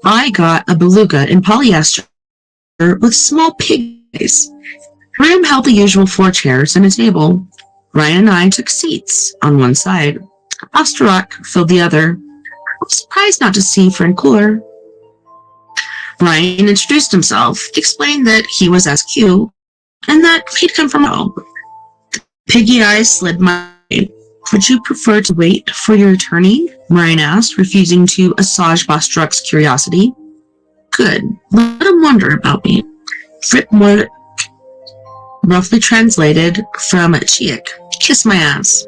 I got a beluga in polyester with small pig eyes. The room held the usual 4 chairs and a table. Ryan and I took seats on one side. Bastrop filled the other. I was surprised not to see friend cooler. Ryan introduced himself, explained that he was SQ, and that he'd come from home. The piggy eyes slid my way. Would you prefer to wait for your attorney? Ryan asked, refusing to assuage Bastrop's curiosity. Good. Let him wonder about me. Frip more roughly translated from Chick. Kiss my ass.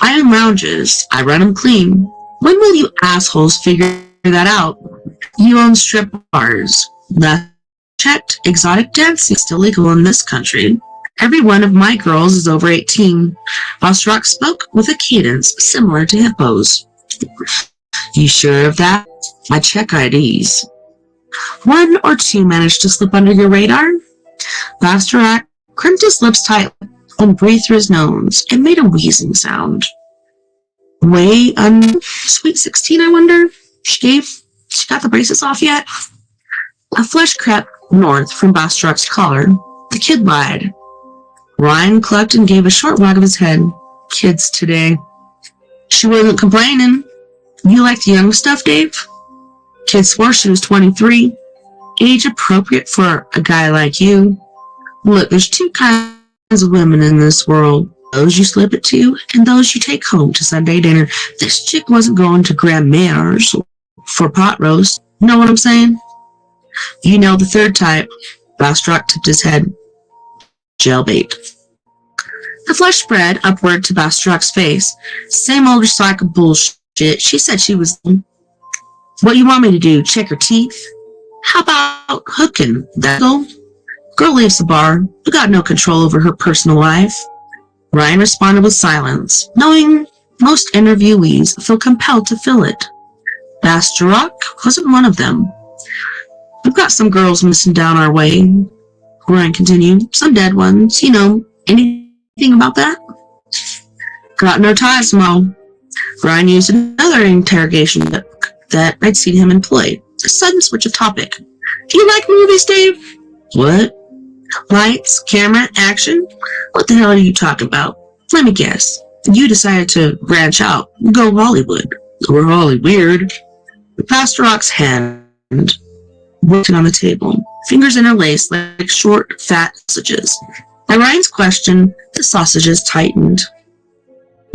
I am lounges. I run them clean. When will you assholes figure that out? You own strip bars. Left checked. Exotic dancing is still legal in this country. Every one of my girls is over 18. Bastrop spoke with a cadence similar to Hippo's. You sure of that? I check IDs. 1 or 2 managed to slip under your radar? Bastrop crimped his lips tight and breathed through his nose. It made a wheezing sound. Way sweet 16, I wonder? She got the braces off yet? A flush crept north from Bastrop's collar. The kid lied. Ryan clucked and gave a short wag of his head. Kids today. She wasn't complaining. You like the young stuff, Dave? Kid swore she was 23. Age appropriate for a guy like you. Look, there's 2 kinds of women in this world. Those you slip it to, and those you take home to Sunday dinner. This chick wasn't going to Grandma's for pot roast. Know what I'm saying? You know the third type. Bastrop tipped his head. Jailbait. The flush spread upward to Bastrop's face. Same old recycled bullshit. She said she was... What you want me to do? Check her teeth? How about hooking? That go? Girl leaves the bar. You got no control over her personal life. Ryan responded with silence, knowing most interviewees feel compelled to fill it. Bastrop wasn't one of them. We've got some girls missing down our way, Ryan continued. Some dead ones, you know. Anything about that? Got no ties, Mo. Ryan used another interrogation that I'd seen him employ. A sudden switch of topic. Do you like movies, Dave? What? Lights, camera, action? What the hell are you talking about? Let me guess. You decided to branch out, go Hollywood. We're Holly weird. Bastrop's hand worked on the table, fingers interlaced like short, fat sausages. At Ryan's question, the sausages tightened.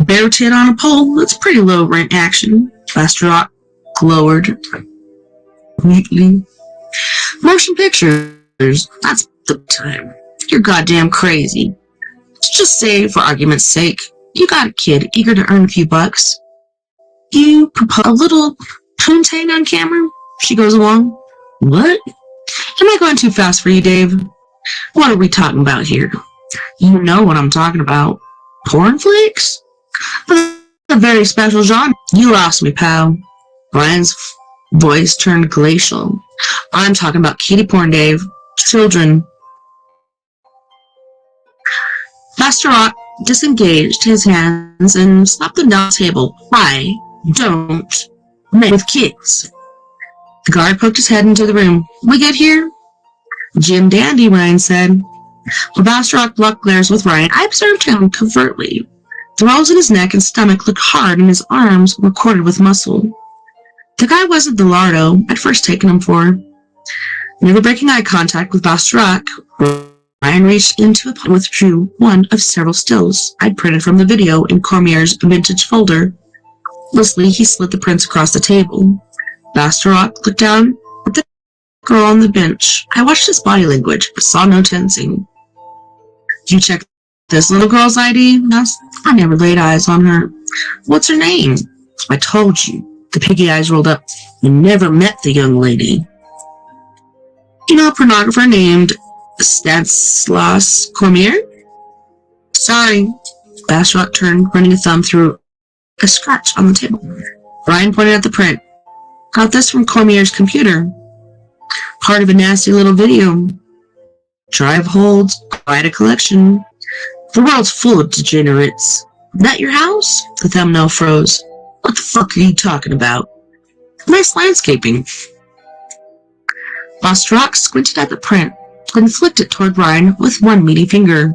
Bare tit on a pole, that's pretty low rent action. Bastrop glowered. Neatly. Motion pictures, that's the time. You're goddamn crazy. Let's just say, for argument's sake, you got a kid eager to earn a few bucks. You propose a little poontang on camera. She goes along. What? Am I going too fast for you, Dave? What are we talking about here? You know what I'm talking about. Porn flicks? A very special genre. You lost me, pal. Brian's voice turned glacial. I'm talking about kiddie porn, Dave. Children. Master Rock disengaged his hands and slapped them down the table. I don't mess with kids. The guard poked his head into the room. We get here? Jim Dandy, Ryan said. While Master Rock locked glares with Ryan, I observed him covertly. The rolls in his neck and stomach looked hard, and his arms were corded with muscle. The guy wasn't the lardo I'd first taken him for. Never breaking eye contact with Master Rock, Ryan reached into a pocket and withdrew one of several stills I'd printed from the video in Cormier's vintage folder. Listlessly, he slid the prints across the table. Master Rock looked down at the girl on the bench. I watched his body language, but saw no tensing. You check this little girl's ID? I never laid eyes on her. What's her name? I told you. The piggy eyes rolled up. You never met the young lady. You know a pornographer named Stanislaus Cormier? Sorry. Master Rock turned, running a thumb through a scratch on the table. Brian pointed at the print. Got this from Cormier's computer. Part of a nasty little video. Drive holds quite a collection. The world's full of degenerates. That your house? The thumbnail froze. What the fuck are you talking about? Nice landscaping. Master Rock squinted at the print and flicked it toward Ryan with one meaty finger.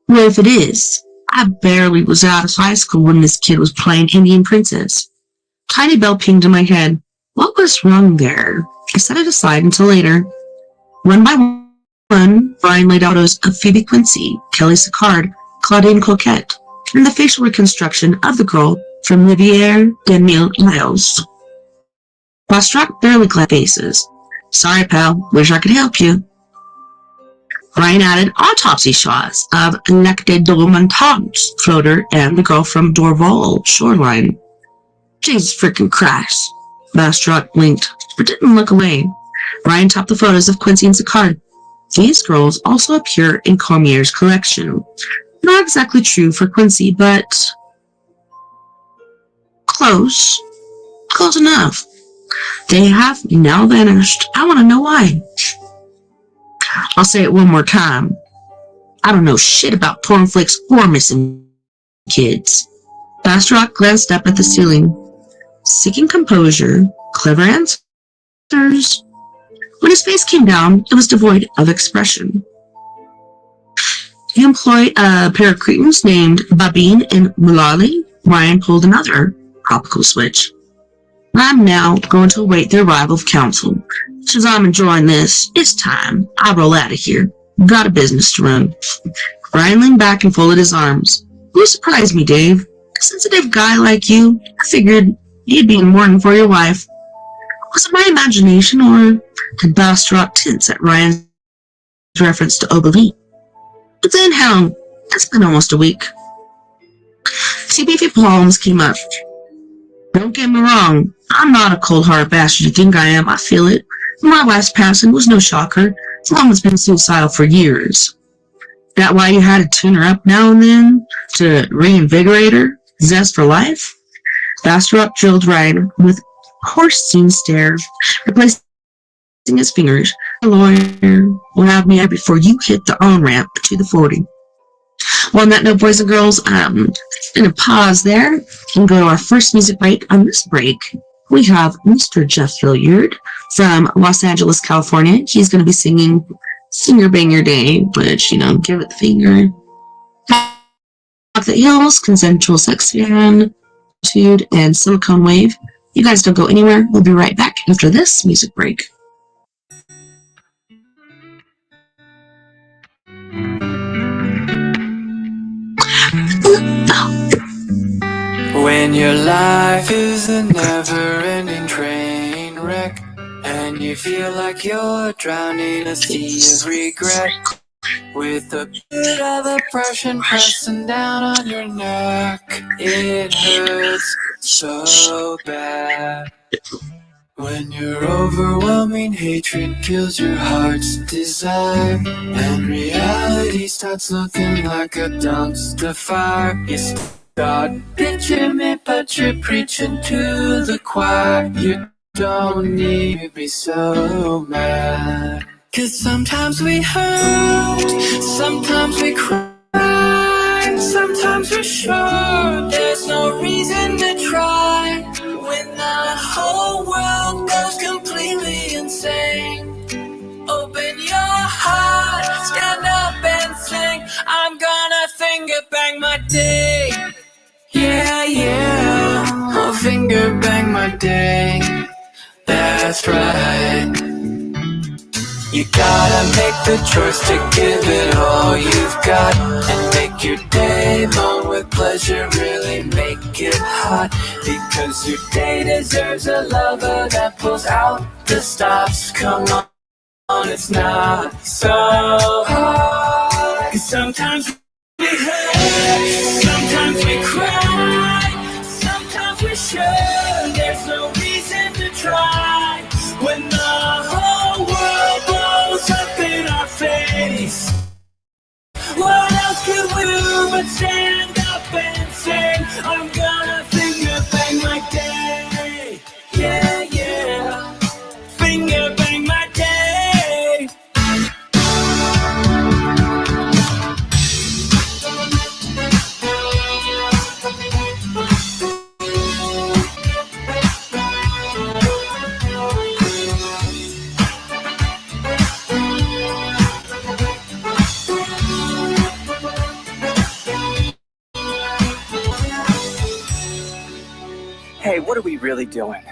Well, if it is, I barely was out of high school when this kid was playing Indian Princess. Tiny bell pinged in my head. What was wrong there? I set it aside until later. One by one, Brian laid out photos of Phoebe Quincy, Kelly Sicard, Claudine Coquette, and the facial reconstruction of the girl from Riviere des Mille Isles. Master Rock barely clapped faces. Sorry, pal. Wish I could help you. Brian added autopsy shots of Lac de Montagne floater and the girl from Dorval shoreline. Jesus freaking Christ. Master Rock blinked, but didn't look away. Brian topped the photos of Quincy and Sicard. These girls also appear in Cormier's collection. Not exactly true for Quincy, but close. Close enough. They have now vanished. I want to know why. I'll say it one more time. I don't know shit about porn flicks or missing kids. Master Rock glanced up at the ceiling, seeking composure, clever answers. When his face came down, it was devoid of expression. He employed a pair of cretins named Babine and Mulali. Ryan pulled another tropical switch. I'm now going to await the arrival of counsel. Since I'm enjoying this, it's time I roll out of here. Got a business to run. Ryan leaned back and folded his arms. You surprised me, Dave. A sensitive guy like you, I figured you'd be in mourning for your wife. Was it my imagination, or did Master Rock tense at Ryan's reference to Oberlin? But then, hell, it's been almost a week. Two beefy palms came up. Don't get me wrong, I'm not a cold-hearted bastard you think I am. I feel it. My wife's passing was no shocker. Mama's been suicidal for years. That why you had to tune her up now and then to reinvigorate her? Zest for life? Master Rock drilled Ryan with horse-scene stare, replacing his fingers. The lawyer will have me out before you hit the on-ramp to the 40. Well, on that note, boys and girls, I'm going to pause there and go to our first music break. On this break, we have Mr. Jeff Hilliard from Los Angeles, California. He's going to be singing Singer Banger Day, which, give it the finger. Talk the Hills, Consensual Sex Fan, and Silicone Wave. You guys don't go anywhere. We'll be right back after this music break. When your life is a never-ending train wreck and you feel like you're drowning in a sea of regret, with a bit of oppression pressing down on your neck. It hurts so bad when your overwhelming hatred kills your heart's desire, and reality starts looking like a dumpster fire. You start bitching me, but you're preaching to the choir. You don't need to be so mad. 'Cause sometimes we hurt, sometimes we cry, sometimes we're sure there's no reason to try. When the whole world goes completely insane, open your heart, stand up and sing. I'm gonna finger bang my day. Yeah, yeah, I'll finger bang my day. That's right. You gotta make the choice to give it all you've got, and make your day long with pleasure, really make it hot. Because your day deserves a lover that pulls out the stops. Come on, it's not so hard. 'Cause sometimes we hurt, sometimes we cry, sometimes we're sure there's no reason to try. When the whole world blows up in our face, what else could we do but stand up and sing? I'm gonna finger bang my day. Yeah, yeah, finger bang my day. Hey, what are we really doing?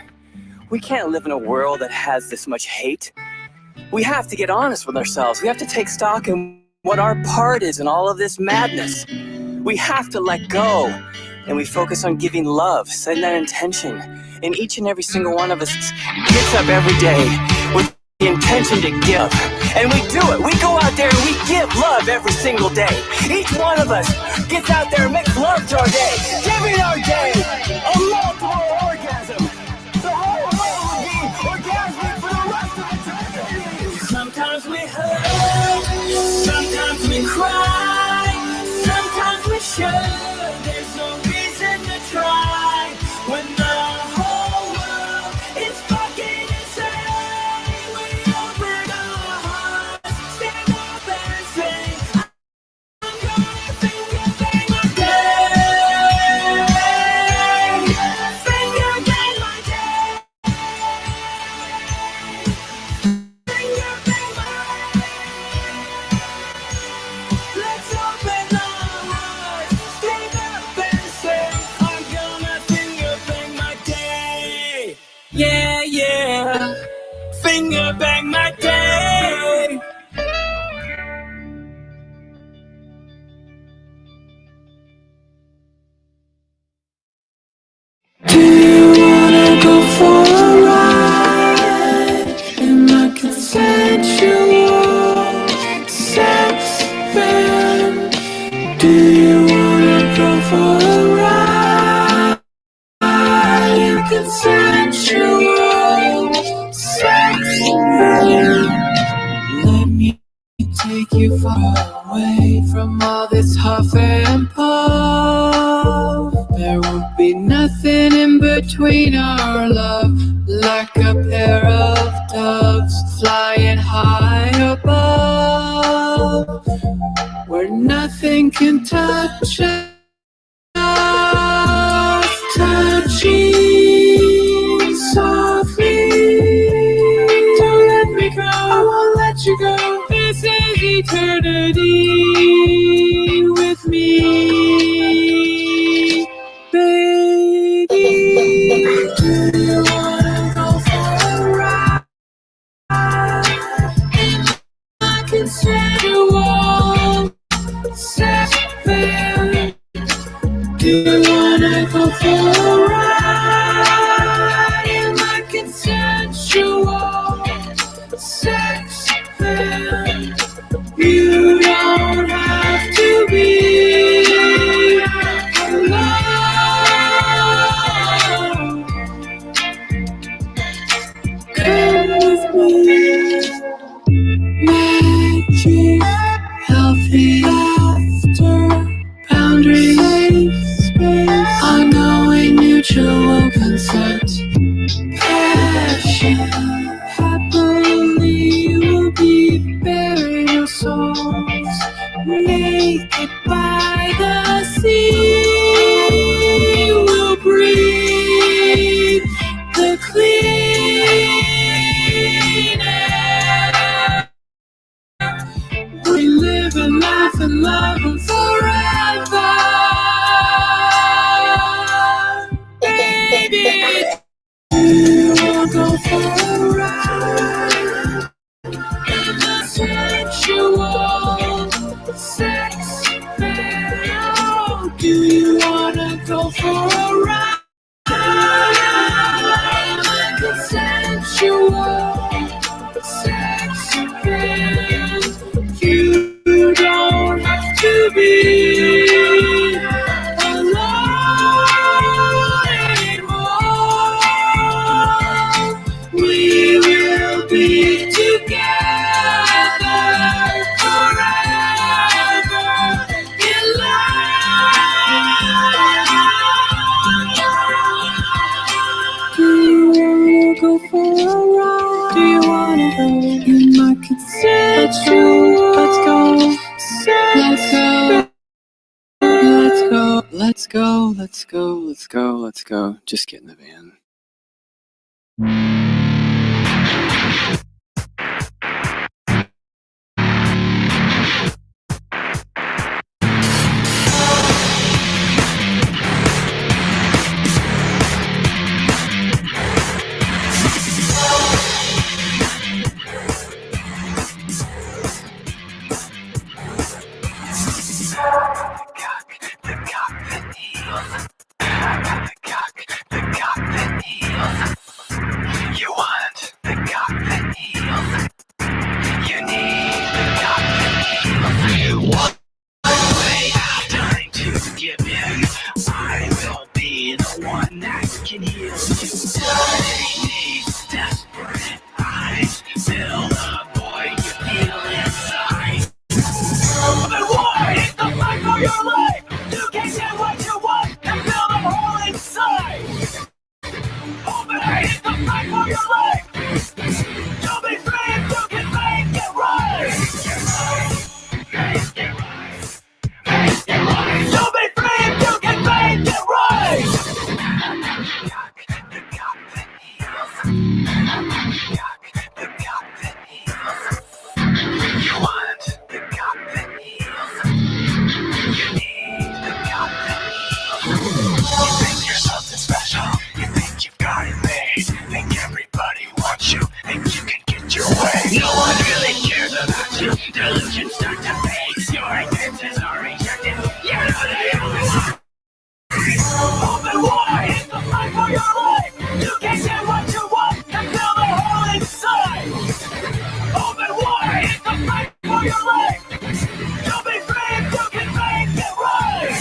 We can't live in a world that has this much hate. We have to get honest with ourselves. We have to take stock in what our part is in all of this madness. We have to let go, and we focus on giving love, setting that intention. And each and every single one of us gets up every day with the intention to give. And we do it. We go out there and we give love every single day. Each one of us gets out there and makes love to our day. Giving our day a multiple orgasm. The whole world will be orgasmic for the rest of eternity. Sometimes we hurt, sometimes we cry, sometimes we show there's no reason to try. When the whole world is fucking insane, we open our hearts, stand up and sing. I'm gonna finger bang my day. Finger bang my day. Finger bang my day. Let's open our hearts, stand up and sing. I'm gonna finger bang my day. Yeah, yeah, finger bang my day. Do you wanna go for a ride in my consensual sex van? Do you wanna go for a ride in consensual sex van? Let me take you far away from all this huff and puff. There won't be nothing in between our love, like a pair of doves flying high above, where nothing can touch us. Touching softly, don't let me go, I won't let you go. This is eternity with me, baby. Do you wanna go for a ride? I can send you all sex van. Do you wanna go for a ride in my consensual sex van? You don't live and laugh and love them forever. Baby, you wanna go for a ride in the sensual sex video? Do you wanna go for a ride in the sensual sex video? You don't have to be alone anymore. We will be together forever in love. Do you wanna go for a ride? Do you wanna go in my consensual? Let's go. Let's go. Let's go. Let's go. Let's go. Let's go. Just get in the van. You want the cock that heals. You need the cock that heals. You want way out time to give in. I will be the one that can heal you. Dirty knees, desperate eyes. Fill the void you feel inside. Open wide, it's the fight for your life. You can get what you want and fill the hole inside. Open it, it's the fight for your life. You'll be free if you can make it right. Make it right. Make it right. You'll be free if you can make it right. The cock that heals. The cock that heals. You want the cock that heals. You need the cock that heals. You think you're something special. You think you've got it made. Think everybody wants you. Think you can get your way. No one really cares about you. Delusions start to fade. Your intentions are rejected. You know they only want. Open wide, it's the fight for your life. You can get what you want and fill the hole inside. Open wide, it's the fight for your life. You'll be free if you can make it right.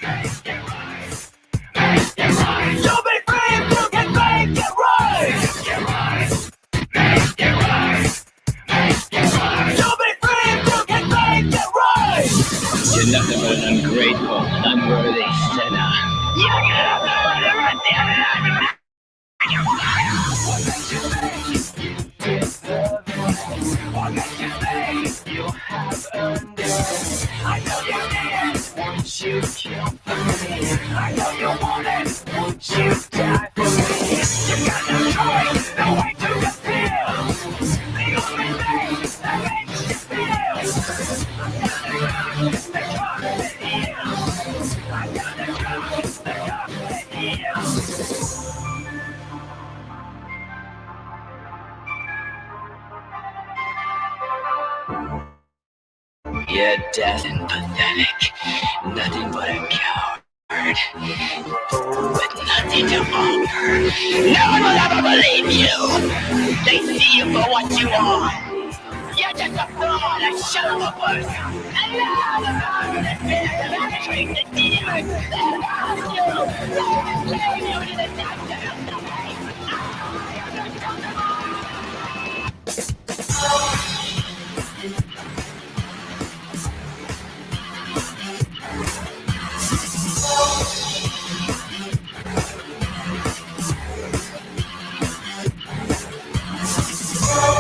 Make it right. Make it right. You'll be free if you can make it right. Make it right. Make it right. Make it right. You'll be free if you can make it right. You're nothing but an ungrateful, unworthy sinner. You get up there and you're right there. What makes you think you deserve it? What makes you think you have earned it? I know you need it. Won't you kill for me? I know you want it. Won't you die for me? You got no choice, no way to appeal. The only thing that makes you feel. The cock that heals. I got the cock that heals. You're deaf and pathetic, nothing but a coward, fool with nothing to offer. No one will ever believe you. They see you for what you are. You're just a fraud, a shell of a person. And now the mountain is filled to penetrate the demons that around you. They enslave you to the doctor of the way. I am the Thunderbolt.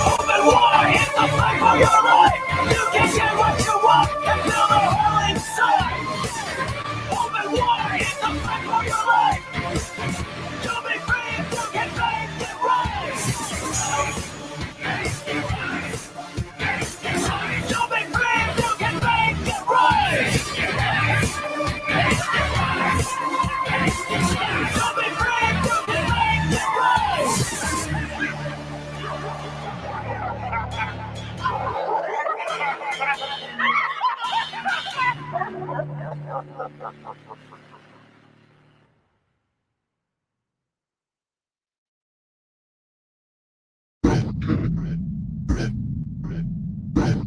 Open wide, it's the fight for your life. You can get what you want and fill the hole inside. Open wide, it's the fight for your life. You'll be free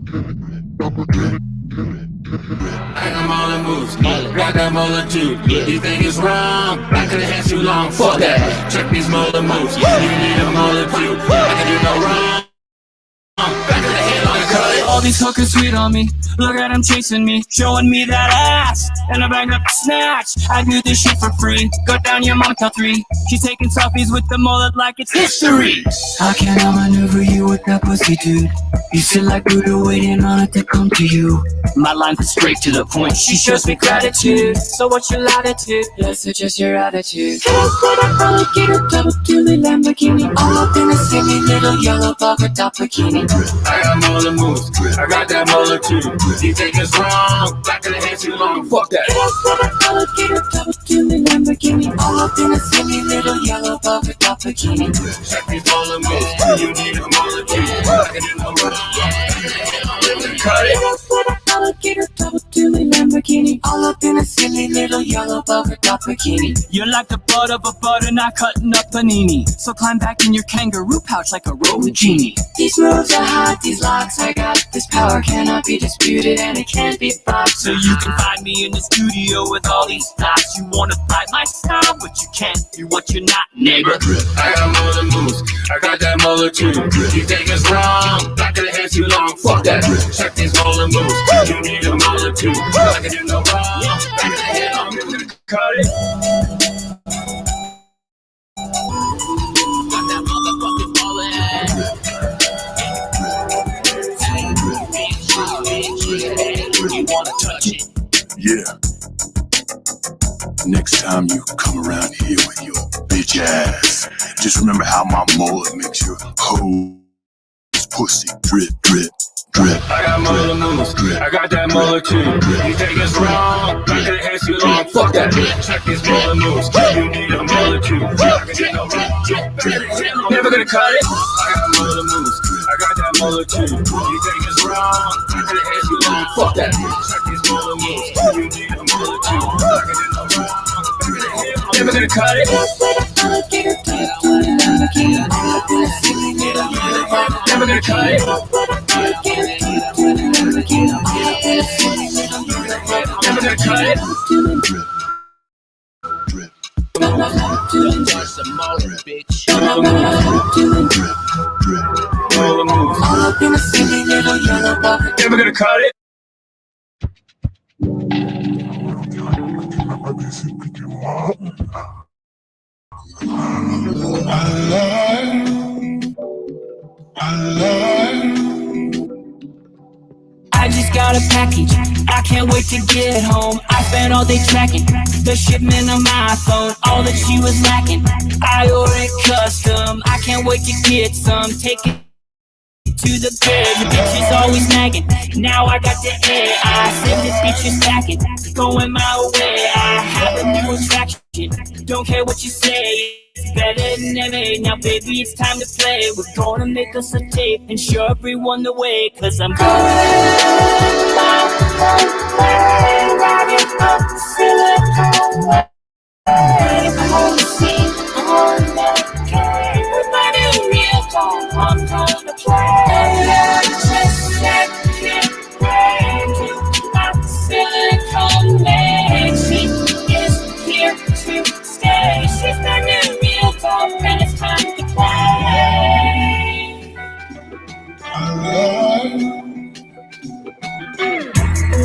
I got all the moves, got that molar too. You think it's wrong? I could've had too long. Fuck that. Check these molar moves. You need a molar too. I can do no wrong. Back of the head on the cut. All these hookers sweet on me. Look at them chasing me, showing me that ass. And I bang up the snatch. I do this shit for free. Go down your mama count 3. She's taking selfies with the mullet like it's history. How can I maneuver you with that pussy, dude? You feel like Buddha waiting on it to come to you. My line was straight to the point. She shows me gratitude. So what's your latitude? Let's suggest your attitude. Alligator, double dually Lamborghini, all up in a silly little yellow bugger top bikini. I got molar moves, I got that molar too. You think it's wrong? Back of the head too long. Fuck that. Alligator, double dually Lamborghini, all up in a silly little yellow bugger top bikini. Check these molar moves. You need a molar too. I can do no wrong. Cut it. Alligator, double dually Lamborghini, all up in a silly little yellow bugger top bikini. You're like the butt of a butternut cutting up panini. So climb back in your kangaroo pouch like a rolling genie. These moves are hot, these locks I got. This power cannot be disputed and it can't be bought. So you can find me in the studio with all these thoughts. You wanna fight my style, but you can't do what you're not, neighbor. I got molar moves, I got that molar too. You think it's wrong? Back of the head too long. Fuck that. Check these molar moves. You need a molar too. I can do no wrong. Back of the head, I'm gonna cut it. Got that motherfucking bullet. You wanna touch it? Yeah. Next time you come around here with your bitch ass, just remember how my molar makes your whole pussy drip, drip, drip. I got molar moves, I got that molar too. You think it's wrong? Back of the head too long. Fuck that. Check these molar moves. You need a molar too. I can do no wrong. Never gonna cut it. I got molar moves, I got that molar too. You think it's wrong? Back of the head too long. Fuck that. Check these molar moves. You need a molar too. I can do no wrong. Never gonna cut it. Never gonna cut it. Never gonna cut it. Never gonna cut it. I just got a package, I can't wait to get home. I spent all day tracking the shipment of my phone, all that she was lacking. I ordered custom, I can't wait to get some. Take it to the bed, the bitch is always nagging. Now I got the air, I said this bitch is packing, going my way. I have a new attraction, don't care what you say. It's better than ever. Now baby, it's time to play. We're gonna make us a tape and show everyone the way. Cause I'm going riding up the Silicon Way. I'm on the scene, I'm on the game. With my new real phone, I'm gonna play. Just like it rain to my Silicon Way. She is here to stay. She's my new real phone, and it's time to play.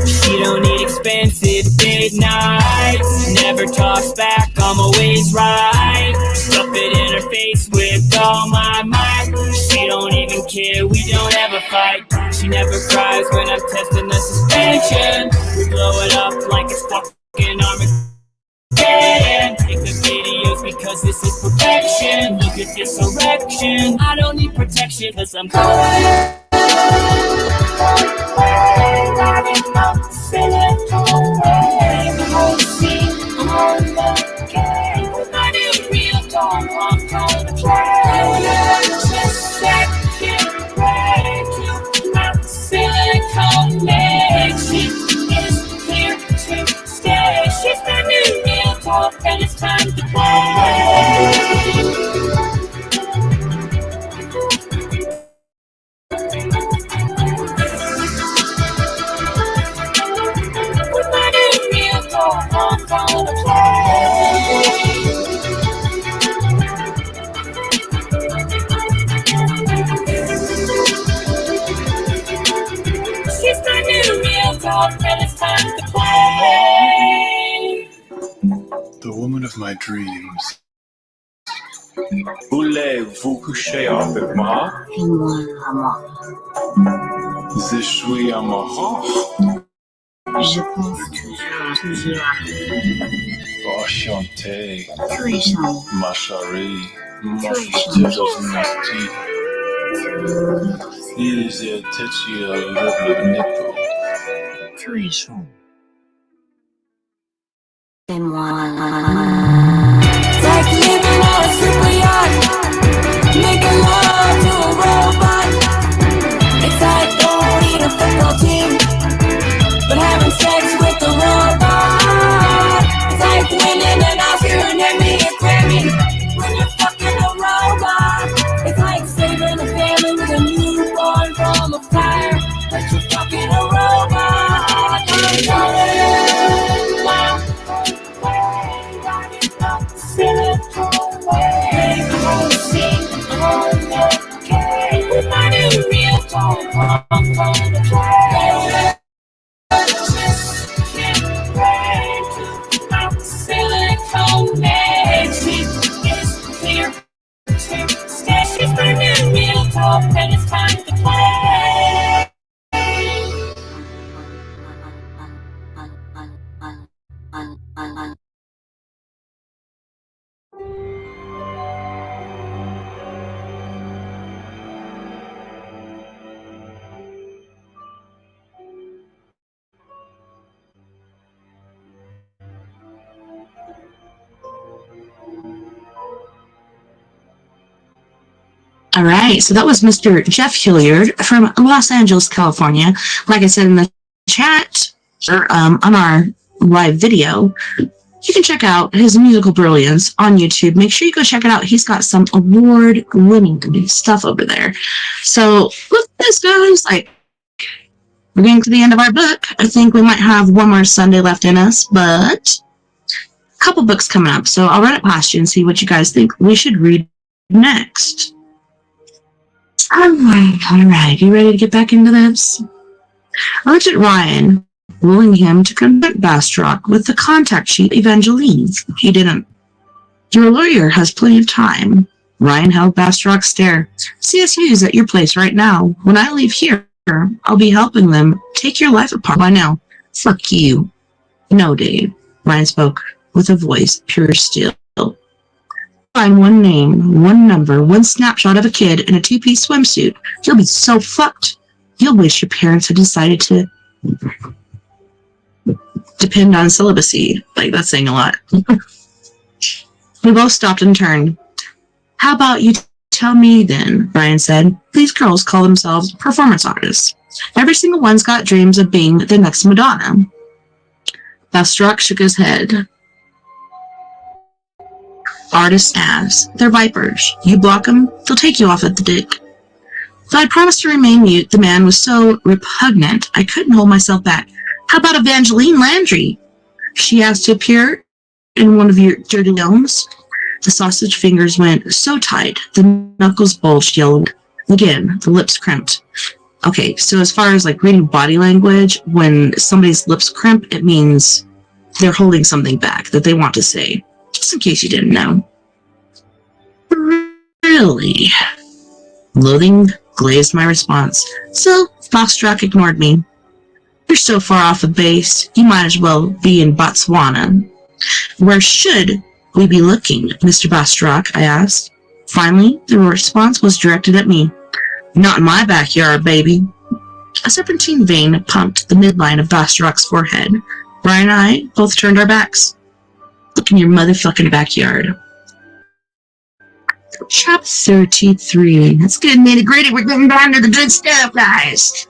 She don't need expensive date nights. Never talks back, I'm always right. Stuff it in her face with all my might. She don't even care, we don't ever fight. She never cries when I'm testing the suspension. We blow it up like it's fucking Armageddon. Take the videos because this is perfection. Look at this erection. I don't need protection cause I'm going. Riding up the Silicon Way. The whole scene, I'm on the game. With my new real dog, I'm gonna play. Just like it rain to my Silicon Way. She is here to stay. She's my new real dog, and it's time to play. talk and it's time to play. The woman of my dreams. Voulez-vous coucher avec moi? Je suis amoureux. Je pense toujours. Enchanté, Tu es charmant. ma chérie, mon Tu es futur charmant. domestique. Ils étaient sur le nipple. Tu es chaud. C'est moi. It's like living on a super yacht, making love to a robot. It's like don't need a football team, but having sex with a robot. It's like winning an Oscar and Emmy or Grammy when you're fucking a robot. It's like saving a family with a newborn from a fire, but you're fucking a robot. And it's time to play. All right, so that was Mr. Jeff Hilliard from Los Angeles, California. Like I said in the chat, or on our live video, you can check out his musical brilliance on YouTube. Make sure you go check it out. He's got some award-winning stuff over there. So look at this, guys. Like, we're getting to the end of our book. I think we might have one more Sunday left in us, but a couple books coming up. So I'll run it past you and see what you guys think we should read next. All right. You ready to get back into this? Urgent Ryan, willing him to confront Bastrop with the contact sheet Evangeline. He didn't. Your lawyer has plenty of time. Ryan held Bastrop's stare. CSU's at your place right now. When I leave here, I'll be helping them take your life apart by now. Fuck you. No, Dave. Ryan spoke with a voice pure steel. Find one name, one number, one snapshot of a kid in a two-piece swimsuit. You'll be so fucked. You'll wish your parents had decided to depend on celibacy. Like, that's saying a lot. We both stopped and turned. How about you tell me then, Brian said. These girls call themselves performance artists. Every single one's got dreams of being the next Madonna. Bastrop shook his head. Artists as. They're vipers. You block them, they'll take you off at the dick. Though I promised to remain mute, the man was so repugnant, I couldn't hold myself back. How about Evangeline Landry? She asked to appear in one of your dirty gnomes. The sausage fingers went so tight, the knuckles bulged yellow. Again, the lips crimped. Okay, so as far as like reading body language, when somebody's lips crimp, it means they're holding something back that they want to say. Just in case you didn't know. Really? Loathing glazed my response. So, Bastrop ignored me. You're so far off the base, you might as well be in Botswana. Where should we be looking, Mr. Bastrop? I asked. Finally, the response was directed at me. Not in my backyard, baby. A serpentine vein pumped the midline of Bastrop's forehead. Brian and I both turned our backs. Look in your motherfucking backyard. Chapter 33. That's good, nitty-gritty. We're getting down to the good stuff, guys.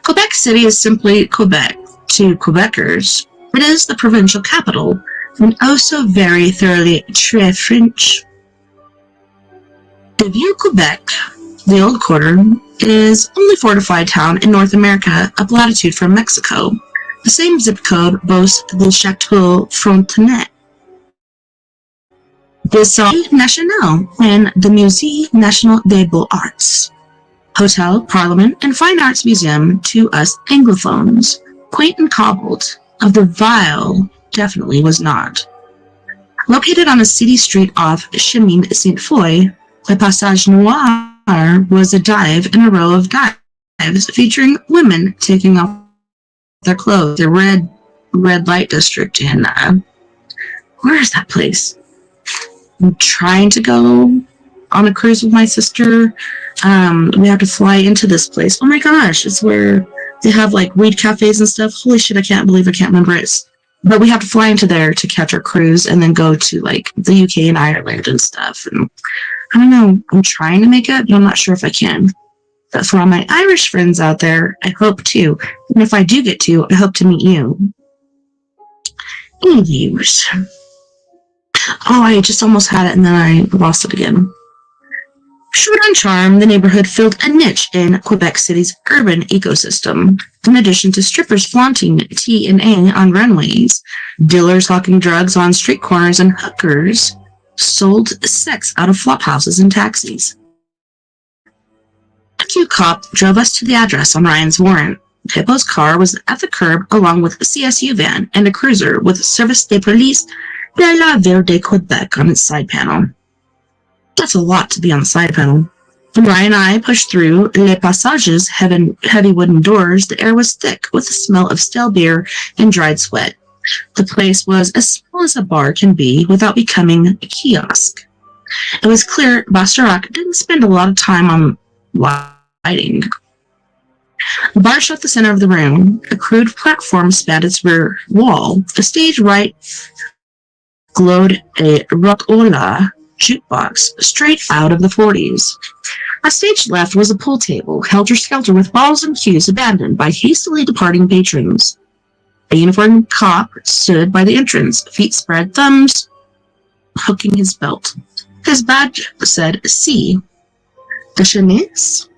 Quebec City is simply Quebec to Quebecers. It is the provincial capital, and oh so very thoroughly très French. The Vieux Quebec, the old quarter, is only fortified town in North America, up latitude from Mexico. The same zip code boasts the Chateau Frontenac, the Centre National, and the Musée National des Beaux-Arts. Hotel, Parliament, and Fine Arts Museum to us Anglophones. Quaint and cobbled, of the vile definitely was not. Located on a city street off Chemin Saint-Foy, Le Passage Noir was a dive in a row of dives featuring women taking off their clothes. The red light district in, where is that place? I'm trying to go on a cruise with my sister. We have to fly into this place. Oh my gosh, it's where they have like weed cafes and stuff. Holy shit, I can't believe I can't remember it. But we have to fly into there to catch our cruise and then go to like the UK and Ireland and stuff. And I don't know, I'm trying to make it, but I'm not sure if I can. But for all my Irish friends out there, I hope to. And if I do get to, I hope to meet you. Anyways. Oh, I just almost had it and then I lost it again. Short on charm, the neighborhood filled a niche in Quebec City's urban ecosystem. In addition to strippers flaunting T&A on runways, dealers hawking drugs on street corners, and hookers sold sex out of flop houses and taxis. A cute cop drove us to the address on Ryan's warrant. Hippo's car was at the curb along with a CSU van and a cruiser with Service de Police de la Ville de Quebec on its side panel. That's a lot to be on the side panel. When Ryan and I pushed through Les Passages' heavy wooden doors, the air was thick with the smell of stale beer and dried sweat. The place was as small as a bar can be without becoming a kiosk. It was clear Bastarac didn't spend a lot of time on lighting. The bar shut the center of the room. A crude platform spanned its rear wall. The stage right glowed a rock-ola jukebox straight out of the 40s. On stage left was a pool table, helter-skelter with balls and cues abandoned by hastily departing patrons. A uniformed cop stood by the entrance, feet spread, thumbs hooking his belt. His badge said C. The chemise?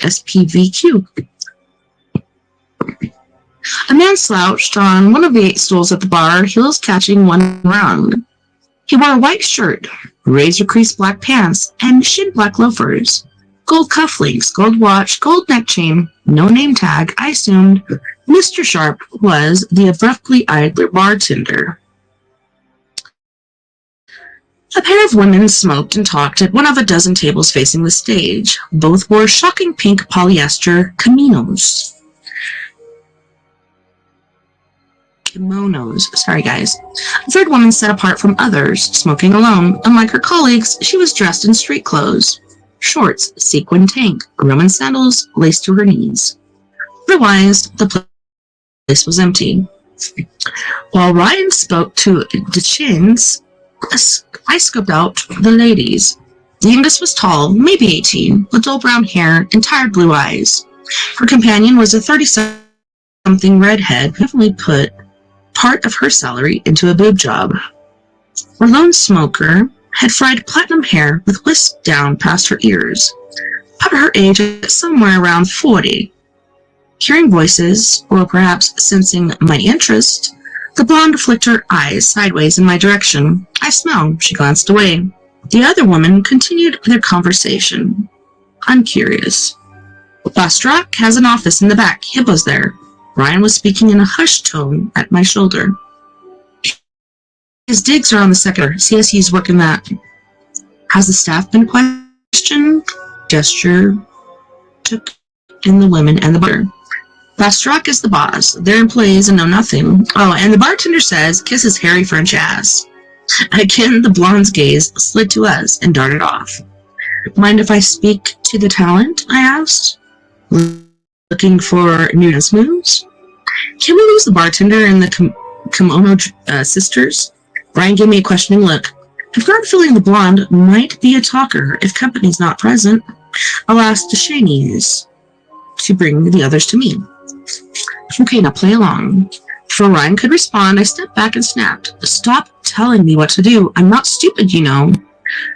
SPVQ. A man slouched on one of the 8 stools at the bar, heels catching one rung. He wore a white shirt, razor-creased black pants, and shin-black loafers. Gold cufflinks, gold watch, gold neck chain, no name tag. I assumed Mr. Sharp was the abruptly idler bartender. A pair of women smoked and talked at one of a dozen tables facing the stage. Both wore shocking pink polyester kimonos. Sorry, guys. A third woman sat apart from others, smoking alone. Unlike her colleagues, she was dressed in street clothes. Shorts, sequin tank, Roman sandals laced to her knees. Otherwise, the place was empty. While Ryan spoke to the chins, I scoped out the ladies. The youngest was tall, maybe 18, with dull brown hair and tired blue eyes. Her companion was a 30-something redhead who definitely put part of her salary into a boob job. The lone smoker had fried platinum hair with whisked down past her ears, put her age at somewhere around 40. Hearing voices, or perhaps sensing my interest, the blonde flicked her eyes sideways in my direction. I smelled. She glanced away. The other woman continued their conversation. I'm curious. Bastrak has an office in the back. Hippo's there. Ryan was speaking in a hushed tone at my shoulder. His digs are on the second. CSU's working that. Has the staff been questioned? Gesture took in the women and the bar. Bastrak is the boss. They're employees and know nothing. Oh, and the bartender says, kiss his hairy French ass. Again, the blonde's gaze slid to us and darted off. Mind if I speak to the talent? I asked. Looking for new dance moves? Can we lose the bartender and the kimono sisters? Ryan gave me a questioning look. I've got a feeling the blonde might be a talker if company's not present. I'll ask the Shanies to bring the others to me. Okay, now play along. Before Ryan could respond, I stepped back and snapped. Stop telling me what to do. I'm not stupid, you know.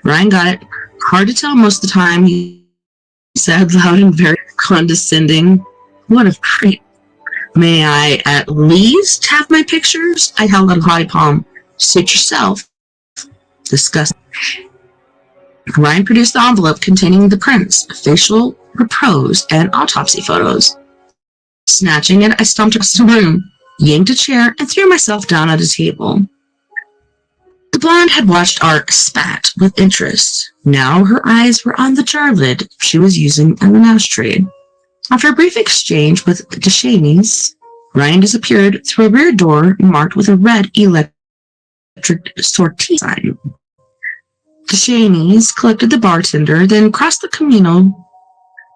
Ryan got it. Hard to tell most of the time, he said, loud and very condescending. What a creep. May I at least have my pictures? I held out a high palm. Suit yourself. Disgusting. Ryan produced the envelope containing the prints, facial, repose, and autopsy photos. Snatching it, I stomped across the room, yanked a chair, and threw myself down at a table. The blonde had watched Art spat with interest. Now her eyes were on the jar lid she was using as an ashtray. After a brief exchange with DeShaney's, Ryan disappeared through a rear door marked with a red electric sortie sign. DeShaney's collected the bartender, then crossed the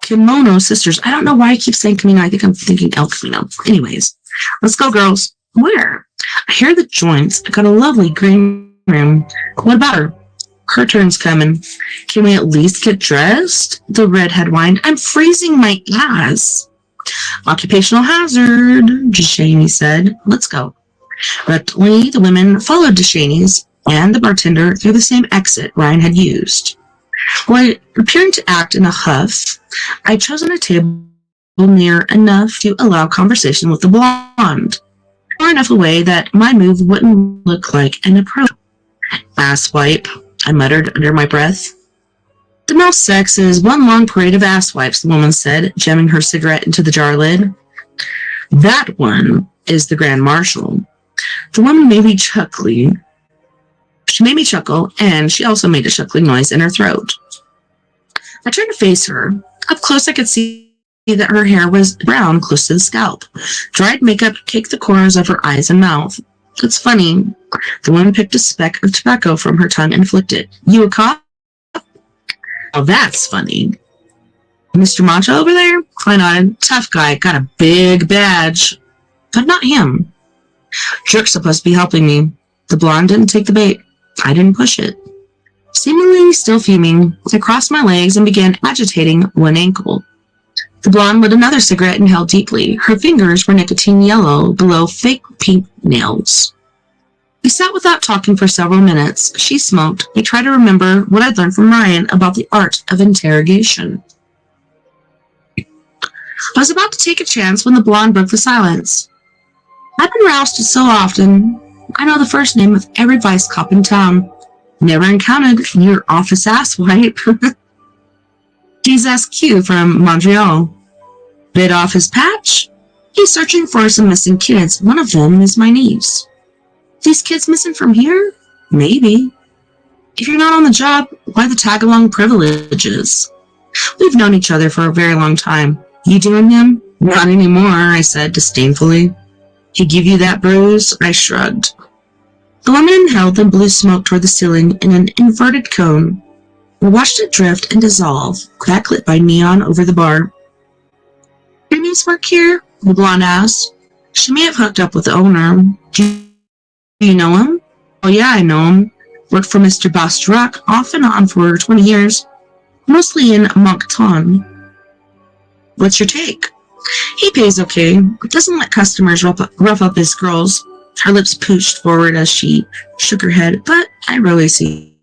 Kimono Sisters. I don't know why I keep saying Camino. I think I'm thinking El Camino. Anyways, let's go, girls. Where? I hear the joints. I got a lovely green room. What about her? Her turn's coming. Can we at least get dressed? The redhead whined. I'm freezing my ass. Occupational hazard, DeShaney said. Let's go. Reluctantly, the women followed DeShaney's and the bartender through the same exit Ryan had used. While appearing to act in a huff, I'd chosen a table near enough to allow conversation with the blonde, far enough away that my move wouldn't look like an approach. Asswipe, I muttered under my breath. The male sex is one long parade of asswipes, the woman said, jamming her cigarette into the jar lid. That one is the Grand Marshal. The woman made me chuckling. She made me chuckle, and she also made a chuckling noise in her throat. I turned to face her. Up close, I could see that her hair was brown close to the scalp. Dried makeup caked the corners of her eyes and mouth. It's funny. The woman picked a speck of tobacco from her tongue and flicked it. You a cop? Oh, that's funny. Mr. Macho over there? I nodded. Tough guy, got a big badge. But not him. Jerk's supposed to be helping me. The blonde didn't take the bait. I didn't push it. Seemingly still fuming, I crossed my legs and began agitating one ankle. The blonde lit another cigarette and held deeply. Her fingers were nicotine yellow below fake pink nails. We sat without talking for several minutes. She smoked. I tried to remember what I'd learned from Ryan about the art of interrogation. I was about to take a chance when the blonde broke the silence. I've been rousted so often. I know the first name of every vice cop in town. Never encountered your office asswipe. He's SQ from Montreal. Bit off his patch? He's searching for some missing kids. One of them is my niece. These kids missing from here? Maybe. If you're not on the job, why the tag-along privileges? We've known each other for a very long time. You doing him? Not anymore, I said disdainfully. He give you that bruise? I shrugged. The woman inhaled and blew smoke toward the ceiling in an inverted cone. We watched it drift and dissolve, backlit by neon over the bar. Your niece work here? The blonde asked. She may have hooked up with the owner. Do you know him? Oh yeah, I know him. Worked for Mr. Bastruck off and on for 20 years. Mostly in Moncton. What's your take? He pays okay. Doesn't let customers rough up his girls. Her lips pooched forward as she shook her head, but I rarely see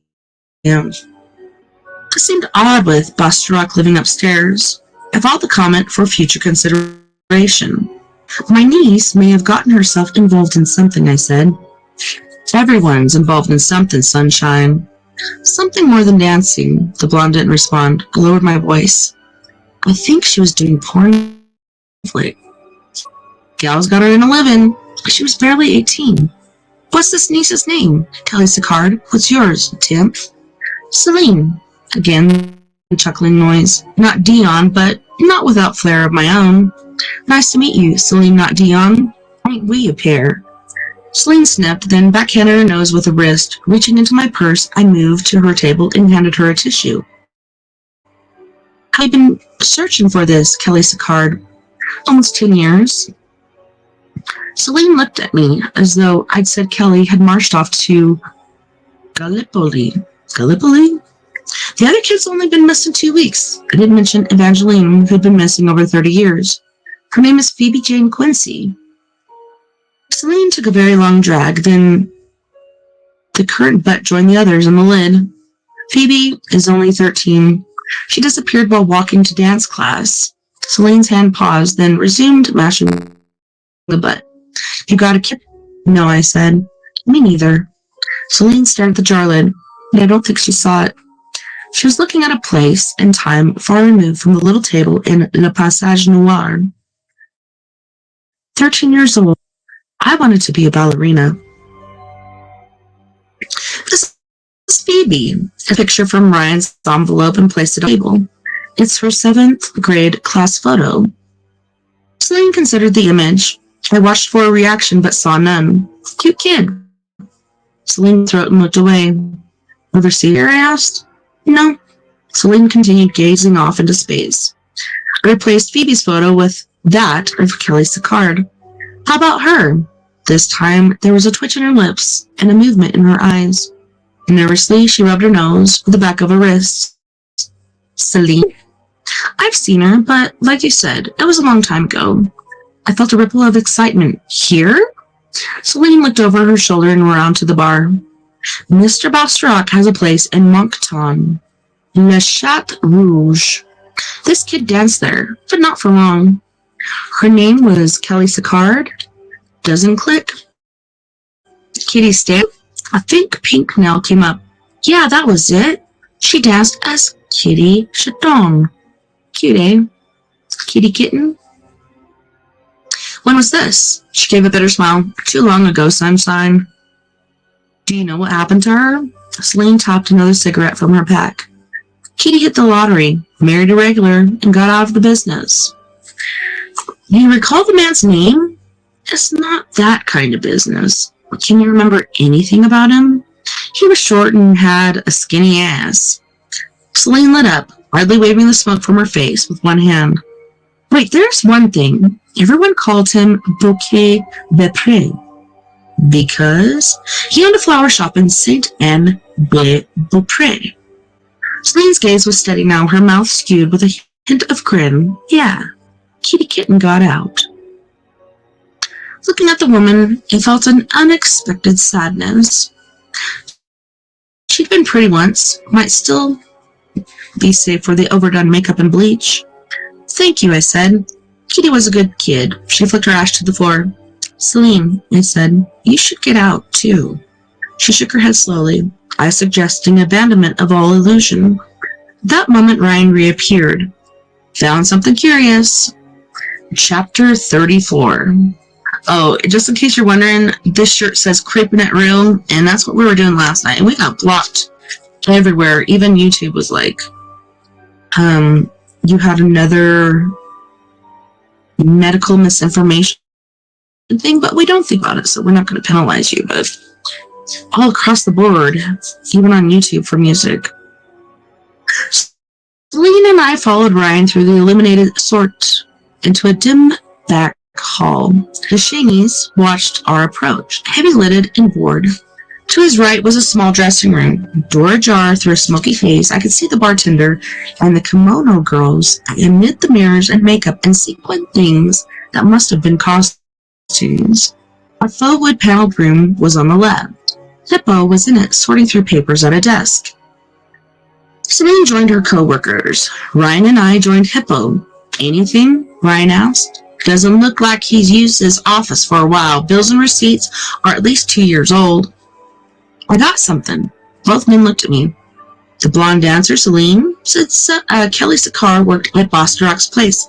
him. It seemed odd with Bastruck living upstairs. I filed the comment for future consideration. My niece may have gotten herself involved in something, I said. Everyone's involved in something, sunshine. Something more than dancing. The blonde didn't respond. I lowered my voice. I think she was doing porn. Gal's got her in 11. She was barely 18. What's this niece's name? Kelly Sicard. What's yours, Tim? Celine. Again, a chuckling noise. Not Dion, but not without flair of my own. Nice to meet you, Celine, not Dion. Ain't we a pair? Celine sniffed, then backhanded her nose with a wrist. Reaching into my purse, I moved to her table and handed her a tissue. I've been searching for this, Kelly Sicard. Almost 10 years. Celine looked at me as though I'd said Kelly had marched off to Gallipoli. Gallipoli? The other kid's only been missing 2 weeks. I didn't mention Evangeline, who'd been missing over 30 years. Her name is Phoebe Jane Quincy. Celine took a very long drag, then the current butt joined the others on the lid. Phoebe is only 13. She disappeared while walking to dance class. Celine's hand paused, then resumed mashing the butt. You got a kid? No, I said. Me neither. Celine stared at the jar lid, but I don't think she saw it. She was looking at a place and time far removed from the little table in Le Passage Noir. 13 years old, I wanted to be a ballerina. This is Phoebe, a picture from Ryan's envelope and placed it on the table. It's her 7th grade class photo. Celine considered the image. I watched for a reaction but saw none. Cute kid. Celine throat and looked away. Ever see her? I asked. No. Celine continued gazing off into space. I replaced Phoebe's photo with that of Kelly Sicard. How about her? This time there was a twitch in her lips and a movement in her eyes. Nervously, she rubbed her nose with the back of her wrist. Celine? I've seen her, but like you said, it was a long time ago. I felt a ripple of excitement. Here? Celine looked over her shoulder and around to the bar. Mr. Bostrock has a place in Moncton. Le Chat Rouge. This kid danced there, but not for long. Her name was Kelly Sicard. Doesn't click. Kitty Stamp. A thick pink nail came up. Yeah, that was it. She danced as Kitty Chaton. Cute, eh? Kitty kitten? When was this? She gave a bitter smile. Too long ago, sunshine. Do you know what happened to her? Celine topped another cigarette from her pack. Kitty hit the lottery, married a regular, and got out of the business. Do you recall the man's name? It's not that kind of business. Can you remember anything about him? He was short and had a skinny ass. Celine lit up, widely waving the smoke from her face with one hand. Wait, there's one thing. Everyone called him Bouquet Beaupré because he owned a flower shop in Saint-Anne-de-Beaupré. Celine's gaze was steady now, her mouth skewed with a hint of grin. Yeah, Kitty Kitten got out. Looking at the woman, I felt an unexpected sadness. She'd been pretty once, might still be safe for the overdone makeup and bleach. Thank you, I said. Kitty was a good kid. She flicked her ash to the floor. Celine, I said, you should get out, too. She shook her head slowly, I suggesting abandonment of all illusion. At that moment, Ryan reappeared. Found something curious. Chapter 34. Oh, just in case you're wondering, this shirt says Creeping It Real, and that's what we were doing last night, and we got blocked everywhere. Even YouTube was like, you had another medical misinformation thing, but we don't think about it, so we're not going to penalize you. But all across the board, even on YouTube for music. Celine and I followed Ryan through the illuminated sort into a dim back hall. The Shanies watched our approach, heavy-lidded and bored. To his right was a small dressing room, door ajar through a smoky haze. I could see the bartender and the kimono girls amid the mirrors and makeup and sequin things that must have been costumes. A faux wood paneled room was on the left. Hippo was in it, sorting through papers at a desk. Celine joined her co-workers. Ryan and I joined Hippo. Anything? Ryan asked. Doesn't look like he's used his office for a while. Bills and receipts are at least 2 years old. I got something. Both men looked at me. The blonde dancer, Celine, said Kelly Sicard worked at Bostrock's place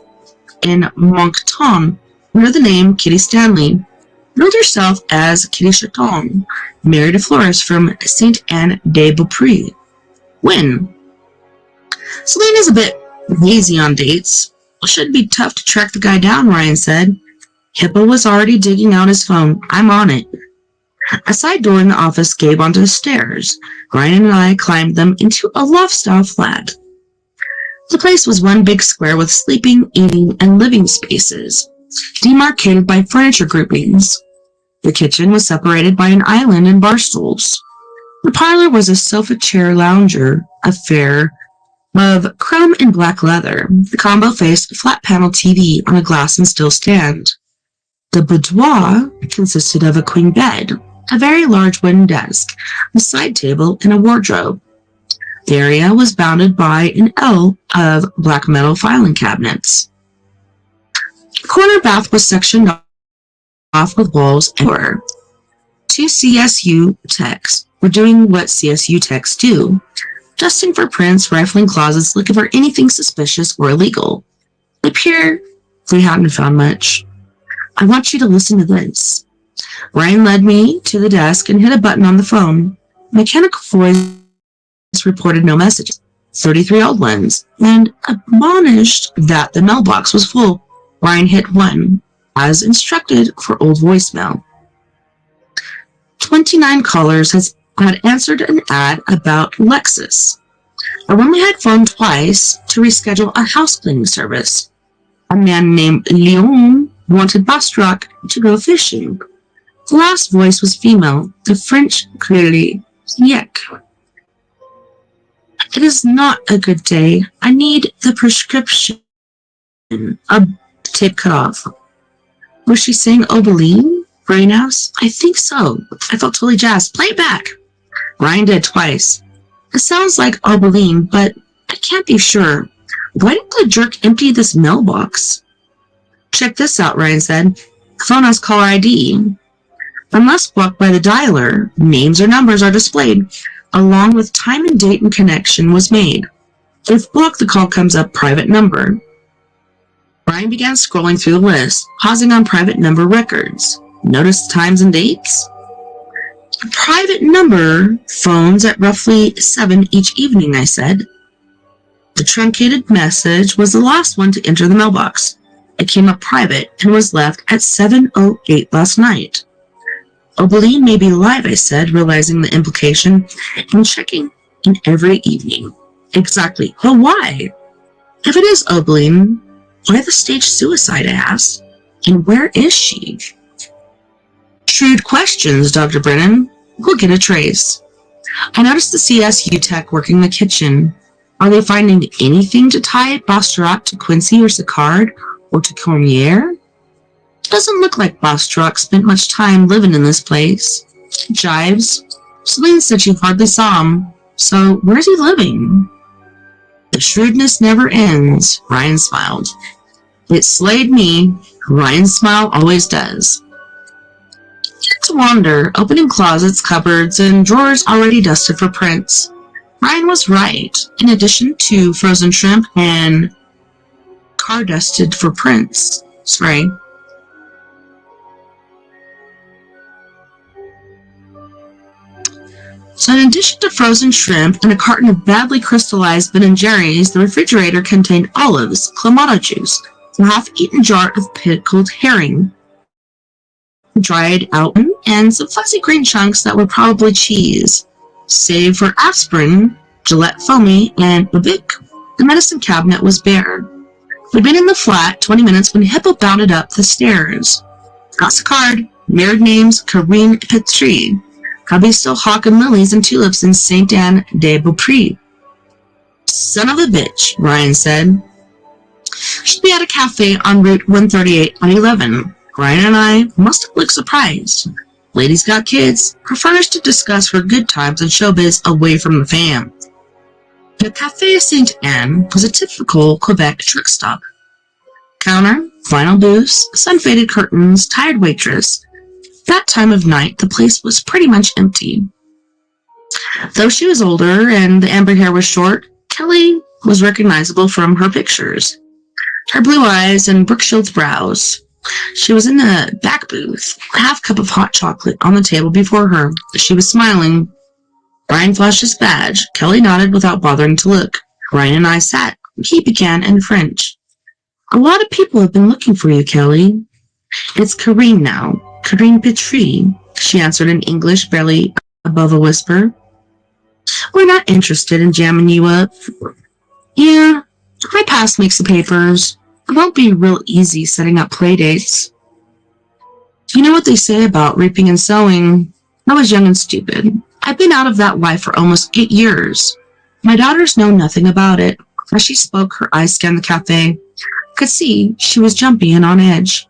in Moncton under the name Kitty Stanley. Billed herself as Kitty Chaton, married a florist from Saint-Anne-de-Beaupré. When? Celine is a bit hazy on dates. It should be tough to track the guy down, Ryan said. Hippo was already digging out his phone. I'm on it. A side door in the office gave onto the stairs. Ryan and I climbed them into a loft-style flat. The place was one big square with sleeping, eating, and living spaces, demarcated by furniture groupings. The kitchen was separated by an island and bar stools. The parlor was a sofa chair lounger affair of chrome and black leather. The combo faced a flat-panel TV on a glass and steel stand. The boudoir consisted of a queen bed, a very large wooden desk, a side table, and a wardrobe. The area was bounded by an L of black metal filing cabinets. The corner bath was sectioned off with walls and door. 2 CSU techs were doing what CSU techs do. dusting for prints, rifling closets, looking for anything suspicious or illegal. It appeared they hadn't found much. I want you to listen to this. Ryan led me to the desk and hit a button on the phone. Mechanical voice reported no messages. 33 old ones, and admonished that the mailbox was full. Ryan hit 1, as instructed for old voicemail. 29 callers had answered an ad about Lexus. A woman had phoned twice to reschedule a house cleaning service. A man named Leon wanted Bastrop to go fishing. The last voice was female, the French clearly Yek. It is not a good day. I need the prescription. A tape cut off. Was she saying Obeline? Ryan asked. I think so. I felt totally jazzed. Play it back. Ryan did twice. It sounds like Obeline, but I can't be sure. Why did the jerk empty this mailbox? Check this out, Ryan said. The phone has caller ID. Unless blocked by the dialer, names or numbers are displayed, along with time and date and connection was made. If blocked, the call comes up private number. Ryan began scrolling through the list, pausing on private number records. Notice times and dates? Private number phones at roughly 7 each evening, I said. The truncated message was the last one to enter the mailbox. It came up private and was left at 7:08 last night. Obeline may be alive, I said, realizing the implication, and checking in every evening. Exactly. But why? If it is Obeline, why the staged suicide, I asked? And where is she? Shrewd questions, Dr. Brennan. We'll get a trace. I noticed the CSU tech working the kitchen. Are they finding anything to tie Bastrop to Quincy or Sicard or to Cormier? Doesn't look like Bastrop spent much time living in this place. Jives. Celine said she hardly saw him. So where's he living? The shrewdness never ends, Ryan smiled. It slayed me. Ryan's smile always does. To wander, opening closets, cupboards, and drawers already dusted for prints. Ryan was right. In addition to frozen shrimp and car dusted for prints. Sorry. So in addition to frozen shrimp and a carton of badly crystallized Ben & Jerry's, the refrigerator contained olives, clamato juice, a half-eaten jar of pickled herring, dried out, and some fuzzy green chunks that were probably cheese. Save for aspirin, Gillette foamy, and a Bic, the medicine cabinet was bare. We'd been in the flat 20 minutes when Hippo bounded up the stairs. Got a card, married names, Corinne Petrie. Hubby's still hawking lilies and tulips in Saint Anne de Beaupré. Son of a bitch, Ryan said. She'd be at a cafe on Route 138 on 11. Ryan and I must have looked surprised. Lady's got kids, are furnished to discuss her good times and showbiz away from the fam. The Café Saint Anne was a typical Quebec truck stop. Counter, vinyl booths, sun-faded curtains, tired waitress. That time of night, the place was pretty much empty. Though she was older and the amber hair was short, Kelly was recognizable from her pictures. Her blue eyes and Brookshield's brows. She was in the back booth, a half cup of hot chocolate on the table before her. She was smiling. Ryan flashed his badge. Kelly nodded without bothering to look. Ryan and I sat. He began in French. A lot of people have been looking for you, Kelly. It's Corinne now. Corinne Petrie, she answered in English, barely above a whisper. We're not interested in jamming you up. Yeah, my past makes the papers. It won't be real easy setting up play dates. You know what they say about reaping and sowing? I was young and stupid. I've been out of that life for almost 8 years. My daughters know nothing about it. As she spoke, her eyes scanned the cafe. I could see she was jumpy and on edge.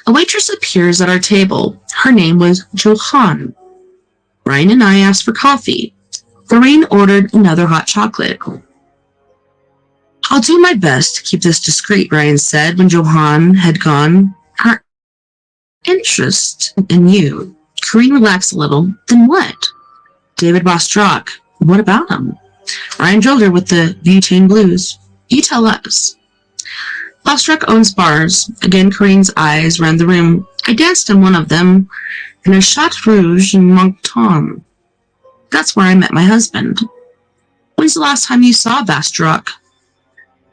A waitress appears at our table. Her name was Johan. Ryan and I asked for coffee. Lorraine ordered another hot chocolate. I'll do my best to keep this discreet, Ryan said when Johan had gone. Our interest in you. Corinne relaxed a little. Then what? David Bastrop. What about him? Ryan drilled her with the butane blues. You tell us. Bostruck owns bars. Again, Corinne's eyes ran the room. I danced in one of them, in a Chat Rouge in Moncton. That's where I met my husband. When's the last time you saw Bostruck?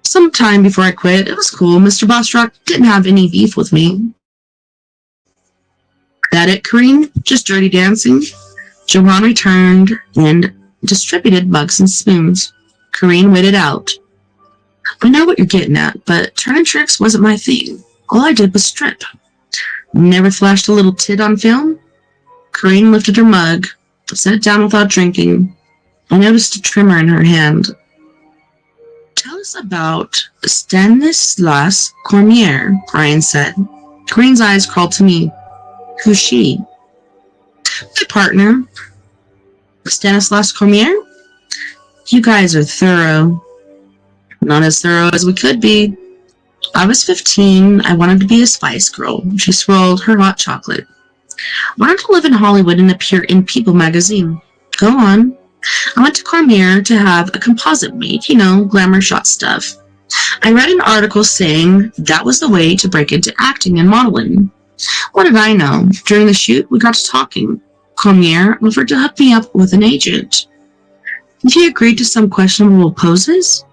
Sometime before I quit. It was cool. Mr. Bostruck didn't have any beef with me. That it, Corinne? Just dirty dancing? Johan returned and distributed mugs and spoons. Corinne waited out. I know what you're getting at, but turning tricks wasn't my thing. All I did was strip. Never flashed a little tit on film? Corinne lifted her mug, set it down without drinking. I noticed a tremor in her hand. Tell us about Stanislas Cormier, Ryan said. Corinne's eyes crawled to me. Who's she? My partner. Stanislas Cormier? You guys are thorough. Not as thorough as we could be. I was 15. I wanted to be a Spice Girl. She swirled her hot chocolate. Wanted to live in Hollywood and appear in People magazine. Go on. I went to Cormier to have a composite made, glamour shot stuff. I read an article saying that was the way to break into acting and modeling. What did I know? During the shoot, we got to talking. Cormier offered to hook me up with an agent. He agreed to some questionable poses?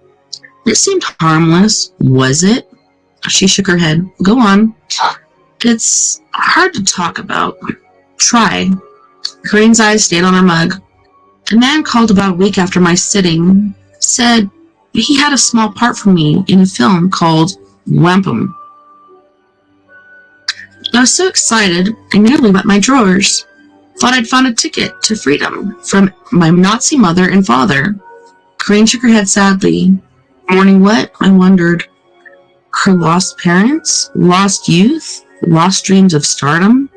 It seemed harmless. Was it? She shook her head. Go on. It's hard to talk about. Try. Corinne's eyes stayed on her mug. A man called about a week after my sitting. Said he had a small part for me in a film called Wampum. I was so excited, I nearly wet my drawers. Thought I'd found a ticket to freedom from my Nazi mother and father. Corinne shook her head sadly. Mourning what? I wondered. Her lost parents? Lost youth? Lost dreams of stardom?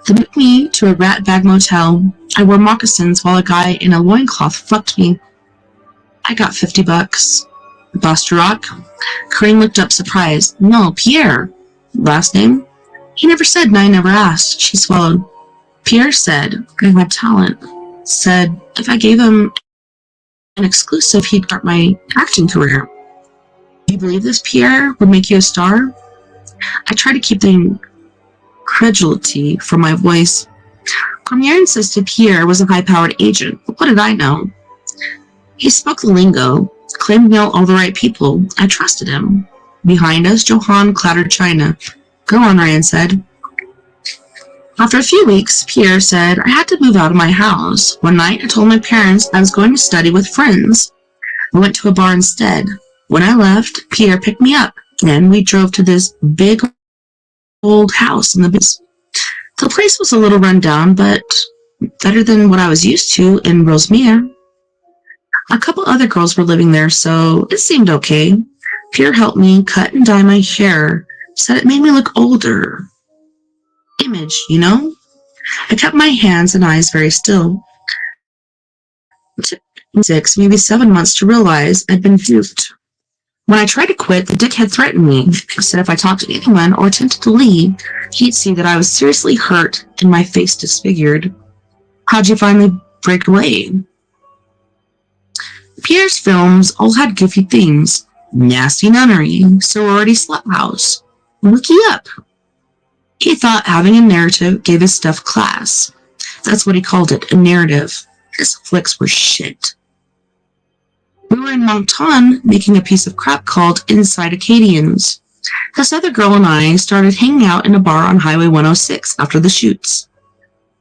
They took me to a rat bag motel. I wore moccasins while a guy in a loincloth fucked me. I got $50. Bostruck? Corinne looked up surprised. No, Pierre. Last name? He never said and I never asked. She swallowed. Pierre said I had talent. Said if I gave him an exclusive, he'd start my acting career. Do you believe this, Pierre, would make you a star? I tried to keep the incredulity from my voice. Cormier insisted Pierre was a high-powered agent. But what did I know? He spoke the lingo, claimed to know all the right people. I trusted him. Behind us, Johan clattered china. Go on, Ryan said. After a few weeks, Pierre said I had to move out of my house. One night, I told my parents I was going to study with friends. I went to a bar instead. When I left, Pierre picked me up, and we drove to this big old house in the business. The place was a little run down, but better than what I was used to in Rosemere. A couple other girls were living there, so it seemed okay. Pierre helped me cut and dye my hair, said it made me look older. Image, I kept my hands and eyes very still. It took me 6, maybe 7 months to realize I'd been duped. When I tried to quit, the dickhead threatened me. He said if I talked to anyone or attempted to leave, he'd see that I was seriously hurt and my face disfigured. How'd you finally break away? Pierre's films all had goofy themes. Nasty nunnery, sorority slut house. Looky up. He thought having a narrative gave his stuff class. That's what he called it, a narrative. His flicks were shit. We were in Moncton making a piece of crap called Inside Acadians. This other girl and I started hanging out in a bar on Highway 106 after the shoots.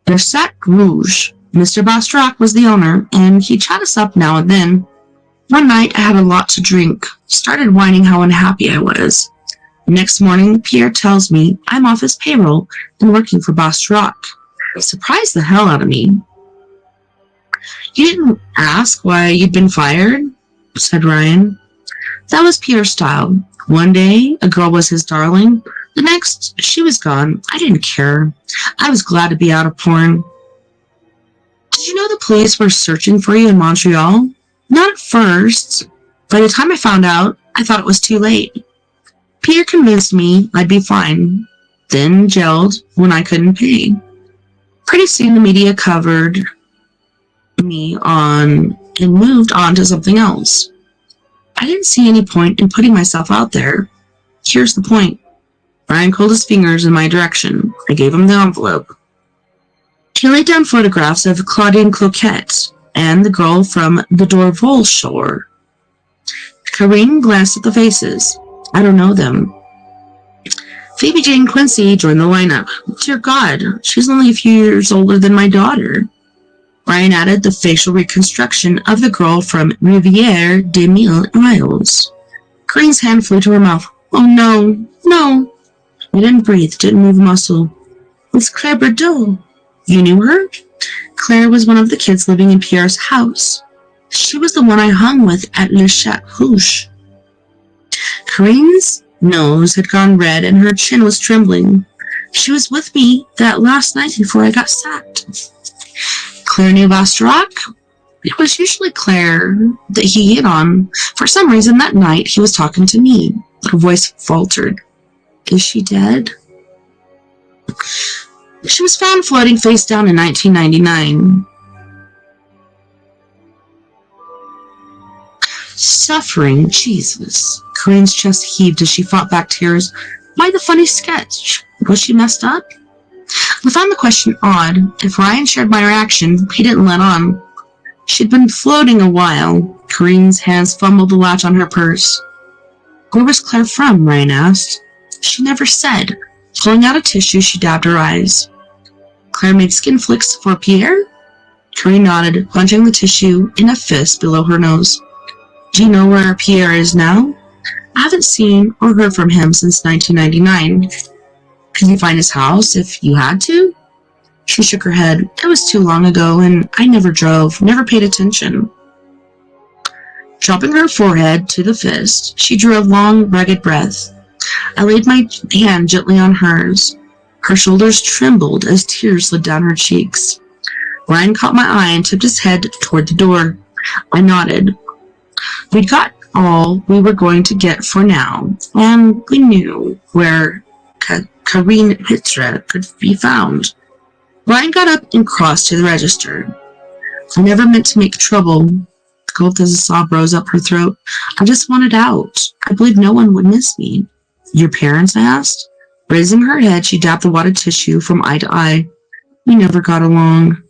Le Chat Rouge. Mr. Bostruck was the owner, and he'd chat us up now and then. One night, I had a lot to drink. Started whining how unhappy I was. Next morning, Pierre tells me I'm off his payroll and working for Bostruck. It surprised the hell out of me. You didn't ask why you'd been fired? Said Ryan. That was Pierre's style. One day, a girl was his darling. The next, she was gone. I didn't care. I was glad to be out of porn. Did you know the police were searching for you in Montreal? Not at first. By the time I found out, I thought it was too late. Pierre convinced me I'd be fine, then jailed when I couldn't pay. Pretty soon the media covered me on and moved on to something else. I didn't see any point in putting myself out there. Here's the point. Ryan curled his fingers in my direction. I gave him the envelope. He laid down photographs of Claudine Cloquet and the girl from the Dorval shore. Karine glanced at the faces. I don't know them. Phoebe Jane Quincy joined the lineup. Dear God, she's only a few years older than my daughter. Ryan added the facial reconstruction of the girl from Riviere des Mille Isles. Karine's hand flew to her mouth. Oh no, no. I didn't breathe, didn't move a muscle. It's Claire Bordeaux. You knew her? Claire was one of the kids living in Pierre's house. She was the one I hung with at Le Chat Rouge. Karine's nose had gone red and her chin was trembling. She was with me that last night before I got sacked. Claire knew Bastorac? It was usually Claire that he hit on. For some reason that night he was talking to me. Her voice faltered. Is she dead? She was found floating face down in 1999. Suffering, Jesus. Karine's chest heaved as she fought back tears. Why the funny sketch? Was she messed up? I found the question odd. If Ryan shared my reaction, he didn't let on. She'd been floating a while. Karine's hands fumbled the latch on her purse. Where was Claire from? Ryan asked. She never said. Pulling out a tissue, she dabbed her eyes. Claire made skin flicks for Pierre? Karine nodded, punching the tissue in a fist below her nose. Do you know where Pierre is now? I haven't seen or heard from him since 1999. Could you find his house if you had to? She shook her head. It was too long ago, and I never drove, never paid attention. Dropping her forehead to the fist, she drew a long, rugged breath. I laid my hand gently on hers. Her shoulders trembled as tears slid down her cheeks. Ryan caught my eye and tipped his head toward the door. I nodded. We'd got all we were going to get for now, and we knew where Karine Pitre could be found. Ryan got up and crossed to the register. I never meant to make trouble. Gulped as a sob rose up her throat. I just wanted out. I believed no one would miss me. Your parents? I asked. Raising her head, she dabbed the wadded tissue from eye to eye. We never got along.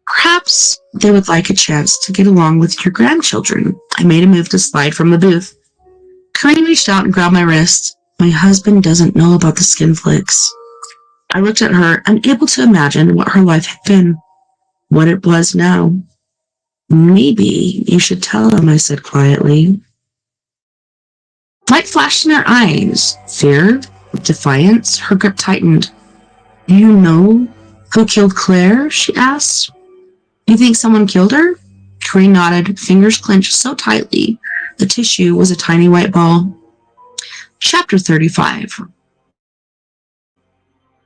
Perhaps they would like a chance to get along with your grandchildren. I made a move to slide from the booth. Karine reached out and grabbed my wrist. My husband doesn't know about the skin flicks. I looked at her, unable to imagine what her life had been, what it was now. Maybe you should tell him, I said quietly. Light flashed in her eyes. Fear, defiance, her grip tightened. Do you know who killed Claire? She asked. You think someone killed her? Karine nodded, fingers clenched so tightly the tissue was a tiny white ball. Chapter 35.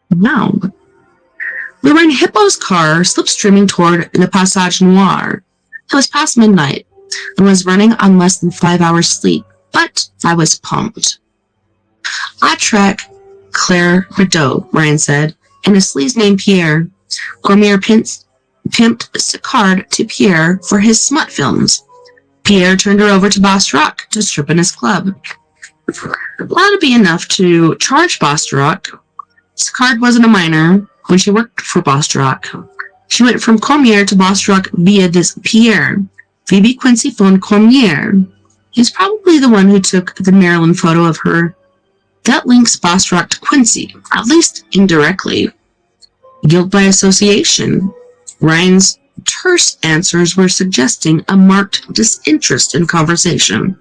Now, we were in Hippo's car, slipstreaming toward Le Passage Noir. It was past midnight and was running on less than 5 hours sleep, but I was pumped. I track Claire Bordeaux, Ryan said, and a sleaze named Pierre. Cormier pimped Sicard to Pierre for his smut films. Pierre turned her over to Bastorac to strip in his club. That'd be enough to charge Bastorac. Sicard wasn't a minor when she worked for Bastorac. She went from Cormier to Bastorac via this Pierre. Phoebe Quincy phoned Cormier. He's probably the one who took the Marilyn photo of her. That links Bastorac to Quincy, at least indirectly. Guilt by association. Ryan's terse answers were suggesting a marked disinterest in conversation.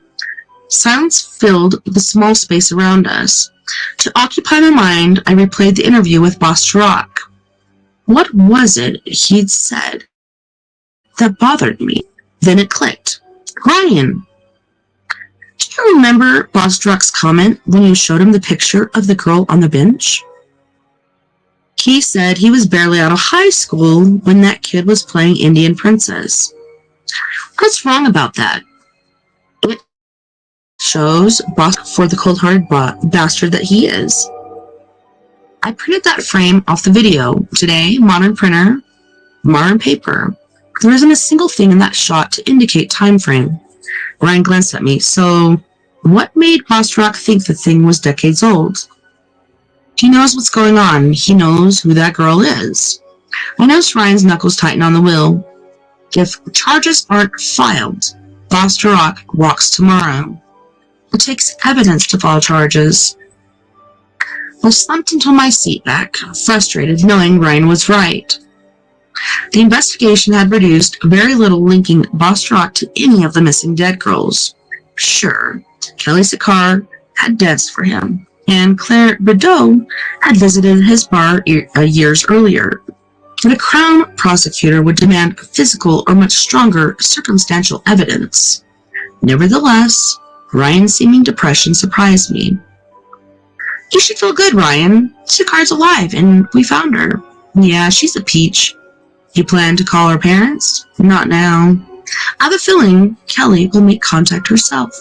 Silence filled the small space around us. To occupy my mind, I replayed the interview with Bastorac. What was it he'd said that bothered me? Then it clicked. Ryan, do you remember Bastrac's comment when you showed him the picture of the girl on the bench? He said he was barely out of high school when that kid was playing Indian Princess. What's wrong about that? It shows Bastorac for the cold-hearted bastard that he is. I printed that frame off the video. Today, modern printer, modern paper. There isn't a single thing in that shot to indicate time frame. Ryan glanced at me. So, what made Bostock think the thing was decades old? He knows what's going on. He knows who that girl is. I noticed Ryan's knuckles tighten on the wheel. If charges aren't filed, Bostock walks tomorrow. It takes evidence to file charges. I slumped into my seat back, frustrated, knowing Ryan was right. The investigation had produced very little linking Bostock to any of the missing dead girls. Sure, Kelly Sicard had danced for him, and Claire Bedeau had visited his bar years earlier. But a Crown prosecutor would demand physical or much stronger circumstantial evidence. Nevertheless, Ryan's seeming depression surprised me. You should feel good, Ryan. Sicard's alive, and we found her. Yeah, she's a peach. You plan to call her parents? Not now. I have a feeling Kelly will make contact herself.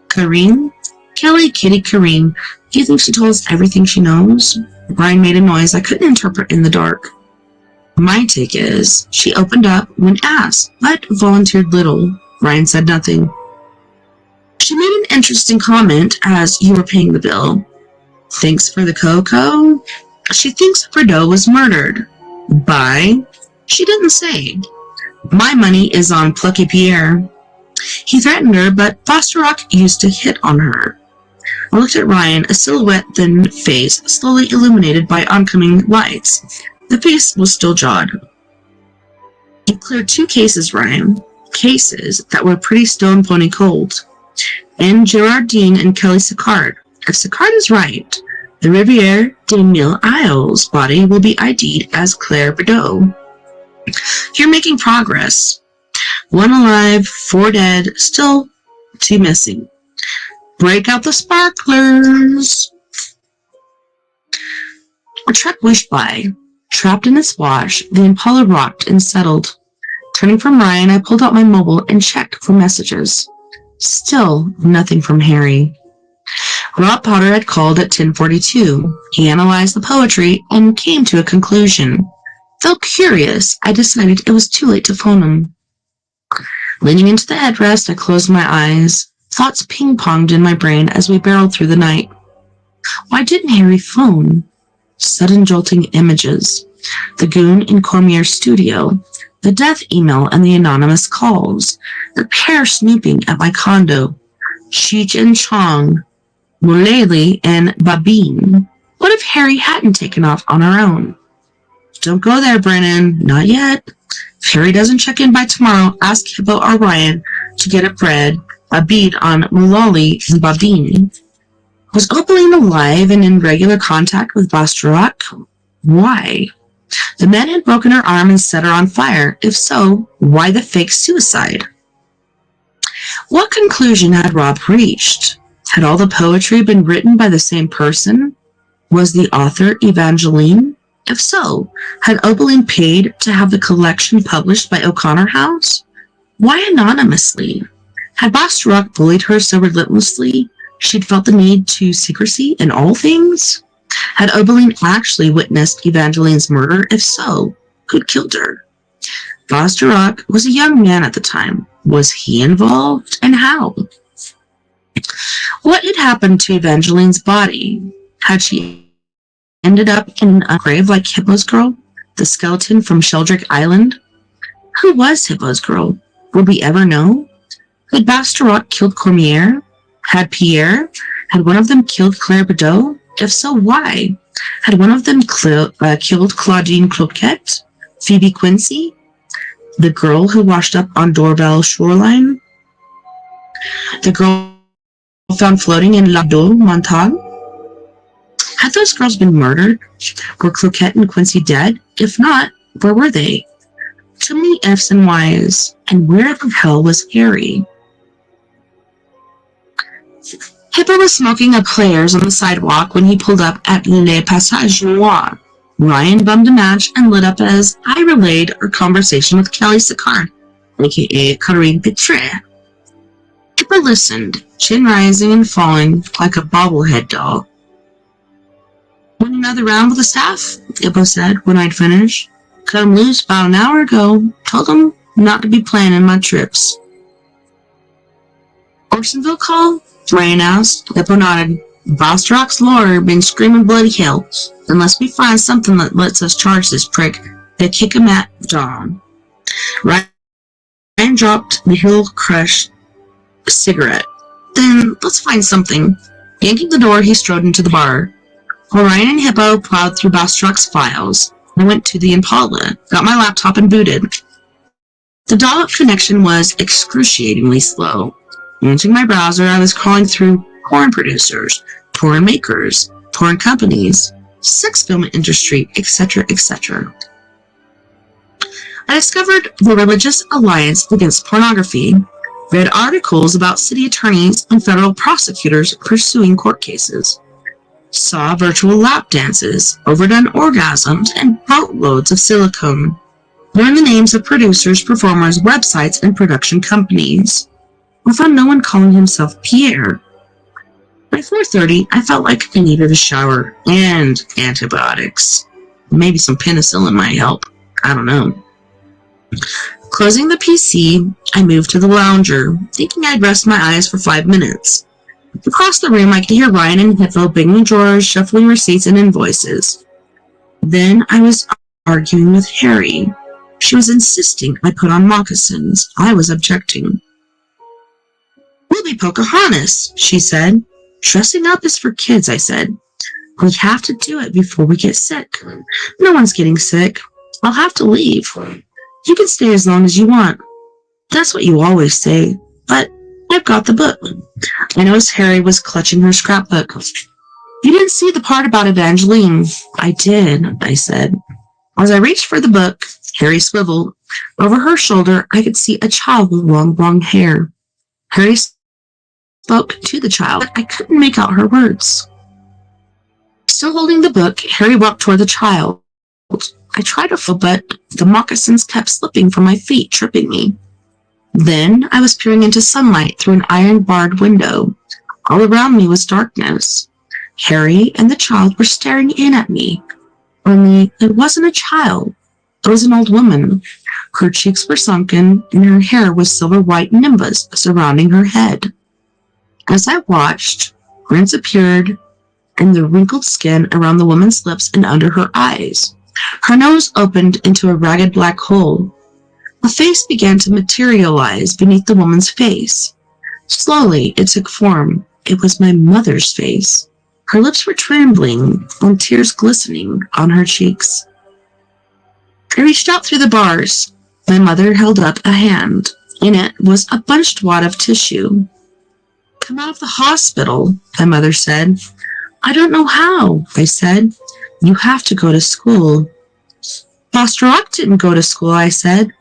Kareem? Kelly, Kitty, Kareem. Do you think she told us everything she knows? Ryan made a noise I couldn't interpret in the dark. My take is, she opened up when asked, but volunteered little. Ryan said nothing. She made an interesting comment as you were paying the bill. Thanks for the cocoa? She thinks Bordeaux was murdered. By? She didn't say. My money is on Plucky Pierre. He threatened her, but Bostock used to hit on her. I looked at Ryan, a silhouette thin face slowly illuminated by oncoming lights. The face was still jawed. You cleared 2 cases, Ryan. Cases that were pretty stone pony cold. And Gerardine and Kelly Sicard. If Sicard is right, the Riviere des Mille Isles body will be ID'd as Claire Bedeau. You're making progress. 1 alive, 4 dead, still 2 missing. Break out the sparklers. A truck whooshed by. Trapped in its wash, the Impala rocked and settled. Turning from Ryan, I pulled out my mobile and checked for messages. Still nothing from Harry. Rob Potter had called at 10:42. He analyzed the poetry and came to a conclusion. Though curious, I decided it was too late to phone him. Leaning into the headrest, I closed my eyes. Thoughts ping-ponged in my brain as we barreled through the night. Why didn't Harry phone? Sudden jolting images. The goon in Cormier's studio. The death email and the anonymous calls. The pair snooping at my condo. Cheech and Chong. Mulele and Babine. What if Harry hadn't taken off on her own? Don't go there, Brennan. Not yet. If Harry doesn't check in by tomorrow, ask Hippo or Ryan to get a bead on Mulele and Babine. Was Opaline alive and in regular contact with Bostock? Why? The men had broken her arm and set her on fire. If so, why the fake suicide? What conclusion had Rob reached? Had all the poetry been written by the same person? Was the author Evangeline? If so, had Opaline paid to have the collection published by O'Connor House? Why anonymously? Had Bostock bullied her so relentlessly she'd felt the need to secrecy in all things? Had Opaline actually witnessed Evangeline's murder? If so, who'd killed her? Bostock was a young man at the time. Was he involved, and how? What had happened to Evangeline's body? Had she ended up in a grave like Hippo's girl, the skeleton from Sheldrick Island? Who was Hippo's girl? Would we ever know? Had Bostock killed Cormier? Had one of them killed Claire Bedeau? If so, why? Had one of them killed Claudine Cloquet? Phoebe Quincy? The girl who washed up on Dorval Shoreline? The girl found floating in La Dole, Montagne? Had those girls been murdered? Were Cloquet and Quincy dead? If not, where were they? Too many ifs and whys. And where the hell was Harry? Hippo was smoking a Players on the sidewalk when he pulled up at Le Passage Noir. Ryan bummed a match and lit up as I relayed our conversation with Kelly Sicard, aka Corinne Petre. Hippo listened, chin rising and falling like a bobblehead doll. Want another round with the staff? Hippo said when I'd finished. Cut him loose about an hour ago. Told him not to be planning my trips. Orsonville call? Ryan asked. Hippo nodded. Vostok's lawyer been screaming bloody hell. Unless we find something that lets us charge this prick, they kick him at dawn. Ryan dropped the Hill Crush cigarette. Then let's find something. Yanking the door, he strode into the bar. While Ryan and Hippo plowed through Vostok's files, I went to the Impala, got my laptop and booted. The dial-up connection was excruciatingly slow. Launching my browser, I was crawling through porn producers, porn makers, porn companies, sex film industry, etc., etc. I discovered the Religious Alliance Against Pornography, read articles about city attorneys and federal prosecutors pursuing court cases, saw virtual lap dances, overdone orgasms, and boatloads of silicone, learned the names of producers, performers, websites, and production companies. I found no one calling himself Pierre. By 4:30, I felt like I needed a shower and antibiotics. Maybe some penicillin might help. I don't know. Closing the PC, I moved to the lounger, thinking I'd rest my eyes for 5 minutes. Across the room, I could hear Ryan and Hippo banging drawers, shuffling receipts and invoices. Then I was arguing with Harry. She was insisting I put on moccasins. I was objecting. We'll be Pocahontas, she said. Dressing up is for kids, I said. We have to do it before we get sick. No one's getting sick. I'll have to leave. You can stay as long as you want. That's what you always say, but I've got the book. I noticed Harry was clutching her scrapbook. You didn't see the part about Evangeline. I did, I said. As I reached for the book, Harry swiveled. Over her shoulder, I could see a child with long blonde hair. Harry spoke to the child, but I couldn't make out her words. Still holding the book, Harry walked toward the child. I tried to fall, but the moccasins kept slipping from my feet, tripping me. Then I was peering into sunlight through an iron-barred window. All around me was darkness. Harry and the child were staring in at me. Only it wasn't a child. It was an old woman. Her cheeks were sunken, and her hair was silver-white nimbus surrounding her head. As I watched, grins appeared in the wrinkled skin around the woman's lips and under her eyes. Her nose opened into a ragged black hole. A face began to materialize beneath the woman's face. Slowly, it took form. It was my mother's face. Her lips were trembling, and tears glistening on her cheeks. I reached out through the bars. My mother held up a hand. In it was a bunched wad of tissue. Come out of the hospital, my mother said. I don't know how, I said. You have to go to school. Vostok didn't go to school, I said.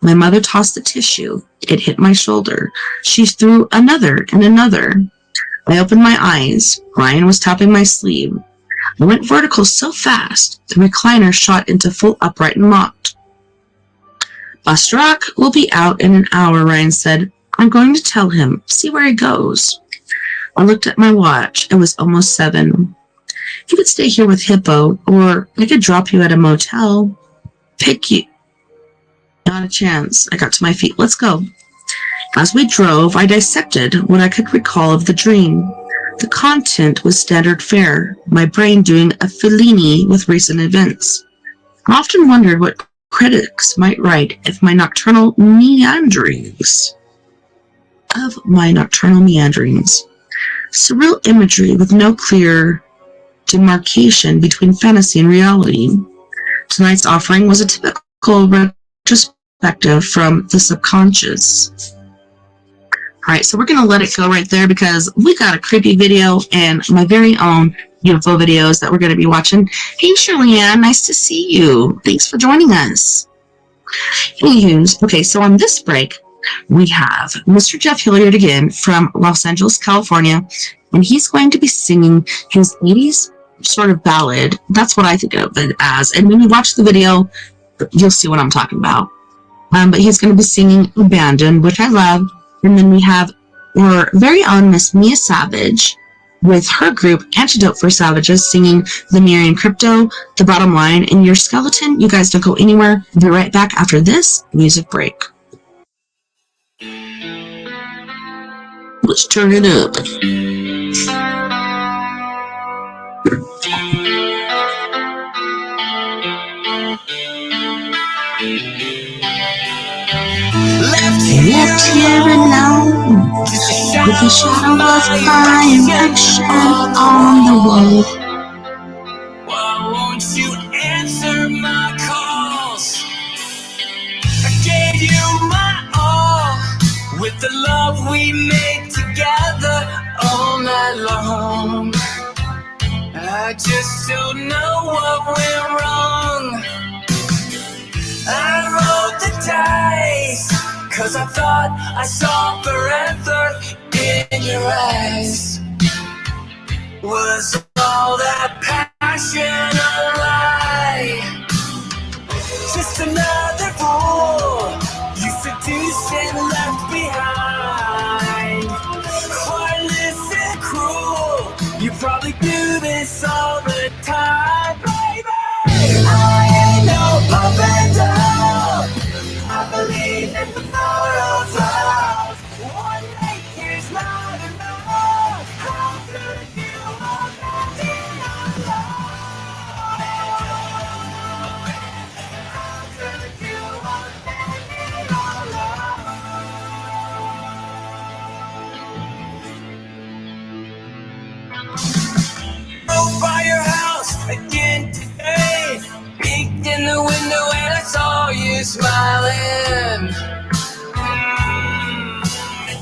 My mother tossed the tissue. It hit my shoulder. She threw another and another. I opened my eyes. Ryan was tapping my sleeve. I went vertical so fast, the recliner shot into full upright and locked. Vostok will be out in an hour, Ryan said. I'm going to tell him. See where he goes. I looked at my watch. It was almost 7. You could stay here with Hippo, or I could drop you at a motel. Pick you. Not a chance. I got to my feet. Let's go. As we drove, I dissected what I could recall of the dream. The content was standard fare, my brain doing a Fellini with recent events. I often wondered what critics might write if my nocturnal meanderings. Surreal imagery with no clear demarcation between fantasy and reality. Tonight's offering was a typical retrospective from the subconscious. Alright, so we're going to let it go right there because we got a creepy video and my very own UFO videos that we're going to be watching. Hey, Shirley-Ann, nice to see you. Thanks for joining us. Anywho, okay, so on this break, we have Mr. Jeff Hilliard again from Los Angeles, California, and he's going to be singing his 80s sort of ballad. That's what I think of it as. And when you watch the video, you'll see what I'm talking about. But he's going to be singing Abandoned, which I love. And then we have our very own Miss Mia Savage with her group Antidote for Savages singing Lemurian Crypto, The Bottom Line, and Your Skeleton. You guys don't go anywhere. We'll be right back after this music break. Let's turn it up. Left here alone with the shadow of my erection on the wall. Why won't you answer my calls? I gave you my all with the love we made together all night long. I just don't know what went wrong. I rolled the dice, 'cause I thought I saw forever in your eyes. Was all that passion a lie? Just another fool you seduced and left behind. Heartless and cruel, you probably do this all the time, baby. I ain't no puppet dog. I believe in the power of love. One night here's not enough. How could you abandon our love? How could you abandon our love? Drove by your house again today. Peeked in the window and I saw you smiling.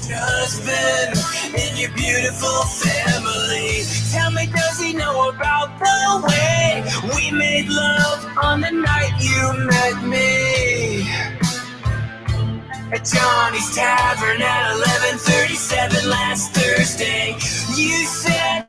Your husband and your beautiful family. Tell me, does he know about the way we made love on the night you met me? At Johnny's Tavern at 11:37 last Thursday. You said,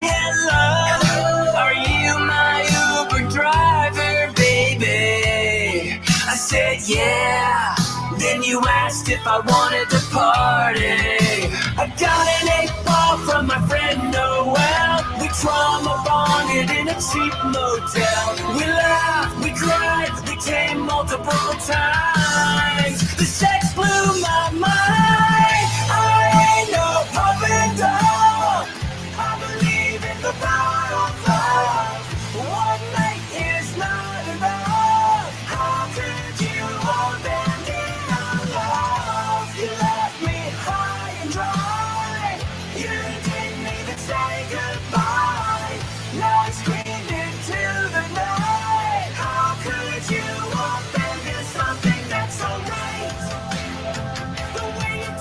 hello, are you my Uber driver, baby? I said, yeah. Then you asked if I wanted to party. I got an 8-ball from my friend Noel. We trauma bonded in a cheap motel. We laughed, we cried, we came multiple times. The sex blew my mind. I ain't no puppet dog. I believe in the power of love. One night is not enough. How could you abandon our love? You left me high and dry. You didn't even say goodbye. Now I screamed into the night. How could you abandon something that's so right? The way you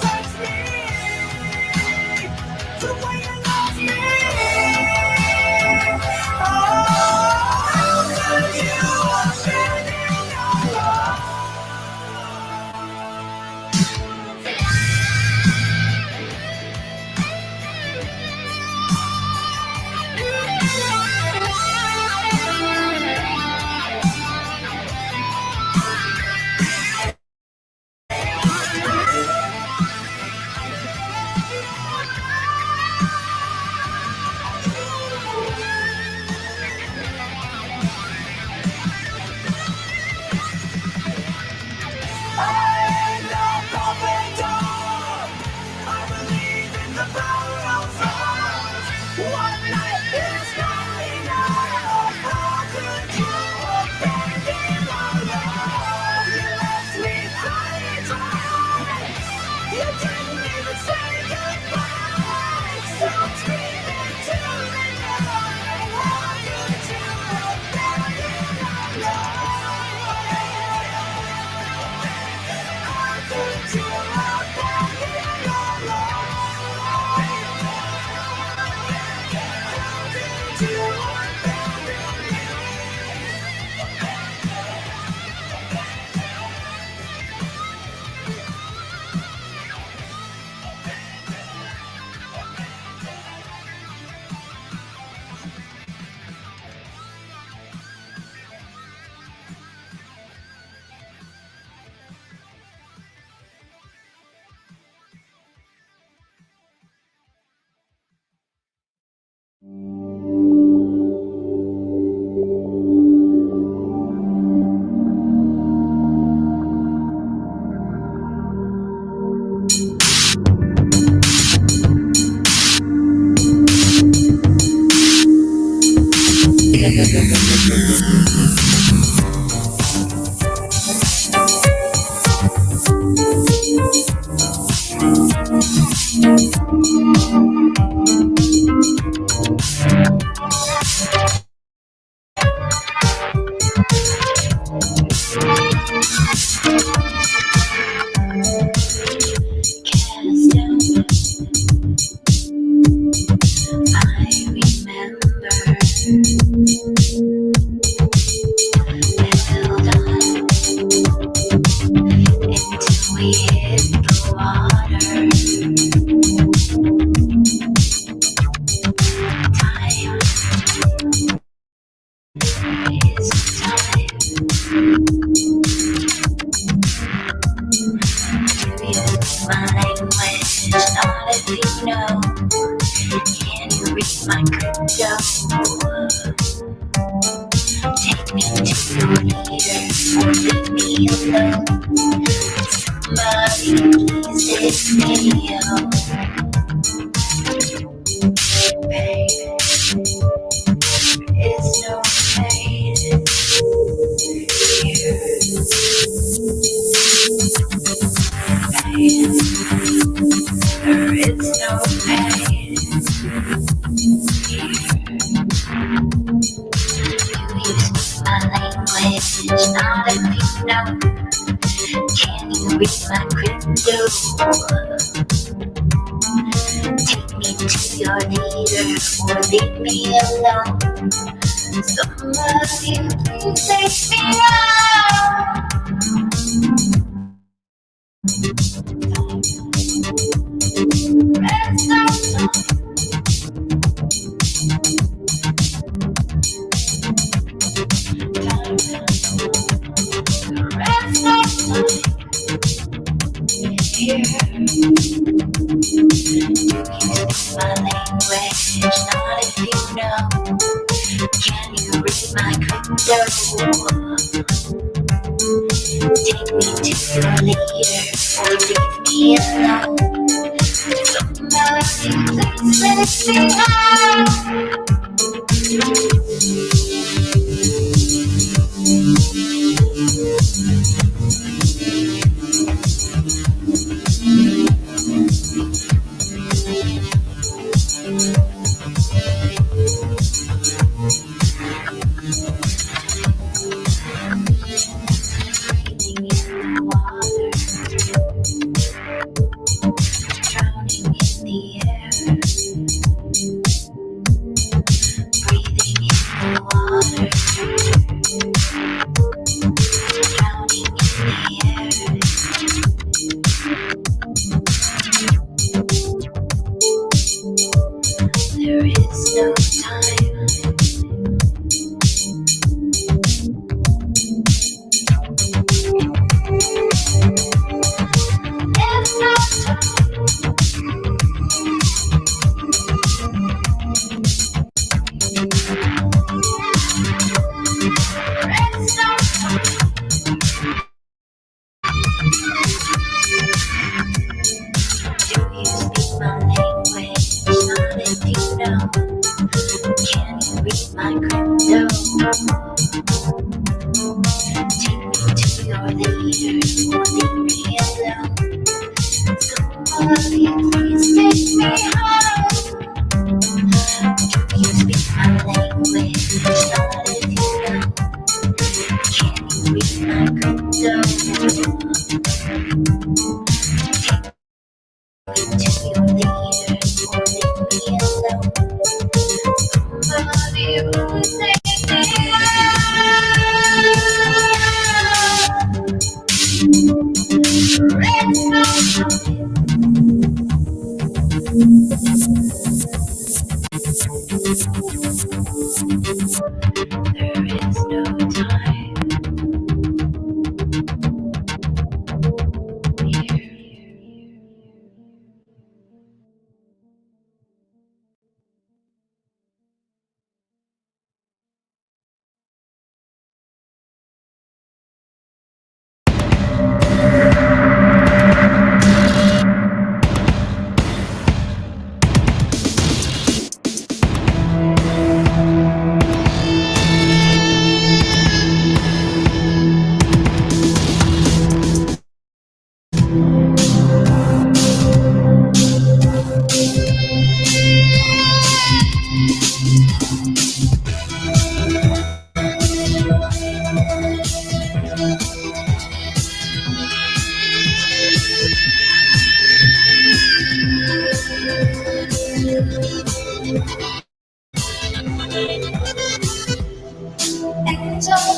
Angel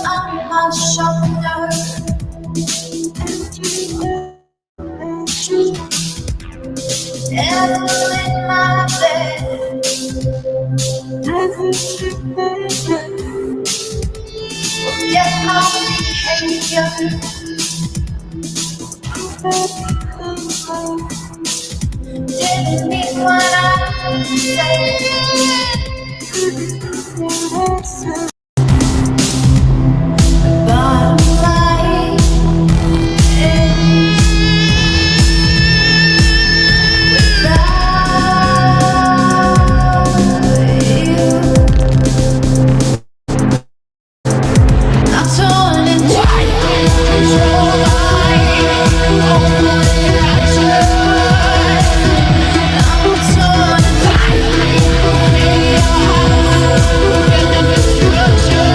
on my shoulder. Devil in my bed. Forget my behavior. Didn't mean what I said. Bottom line is without you, I'm torn and tied. Control my own reaction. I'm torn and tied. In your heart, in the destruction.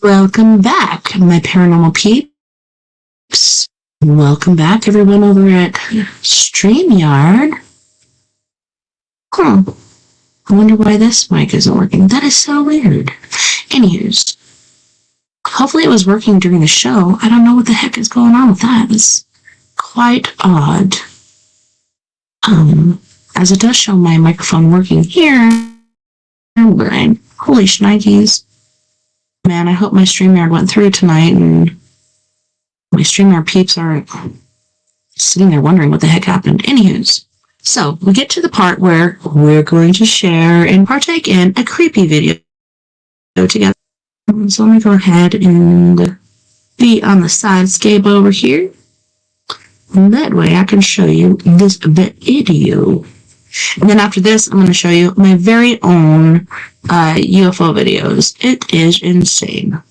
Welcome back, my paranormal peeps. Welcome back, everyone over at StreamYard. I wonder why this mic isn't working. That is so weird. Anyways, hopefully it was working during the show. I don't know what the heck is going on with that. It's quite odd. As it does show my microphone working here. Holy shnikes. Man, I hope my StreamYard went through tonight and my StreamYard peeps are sitting there wondering what the heck happened. Anywho's, so we get to the part where we're going to share and partake in a creepy video together. So let me go ahead and be on the sidescape over here. And that way I can show you this video. And then after this, I'm going to show you my very own UFO videos. It is insane.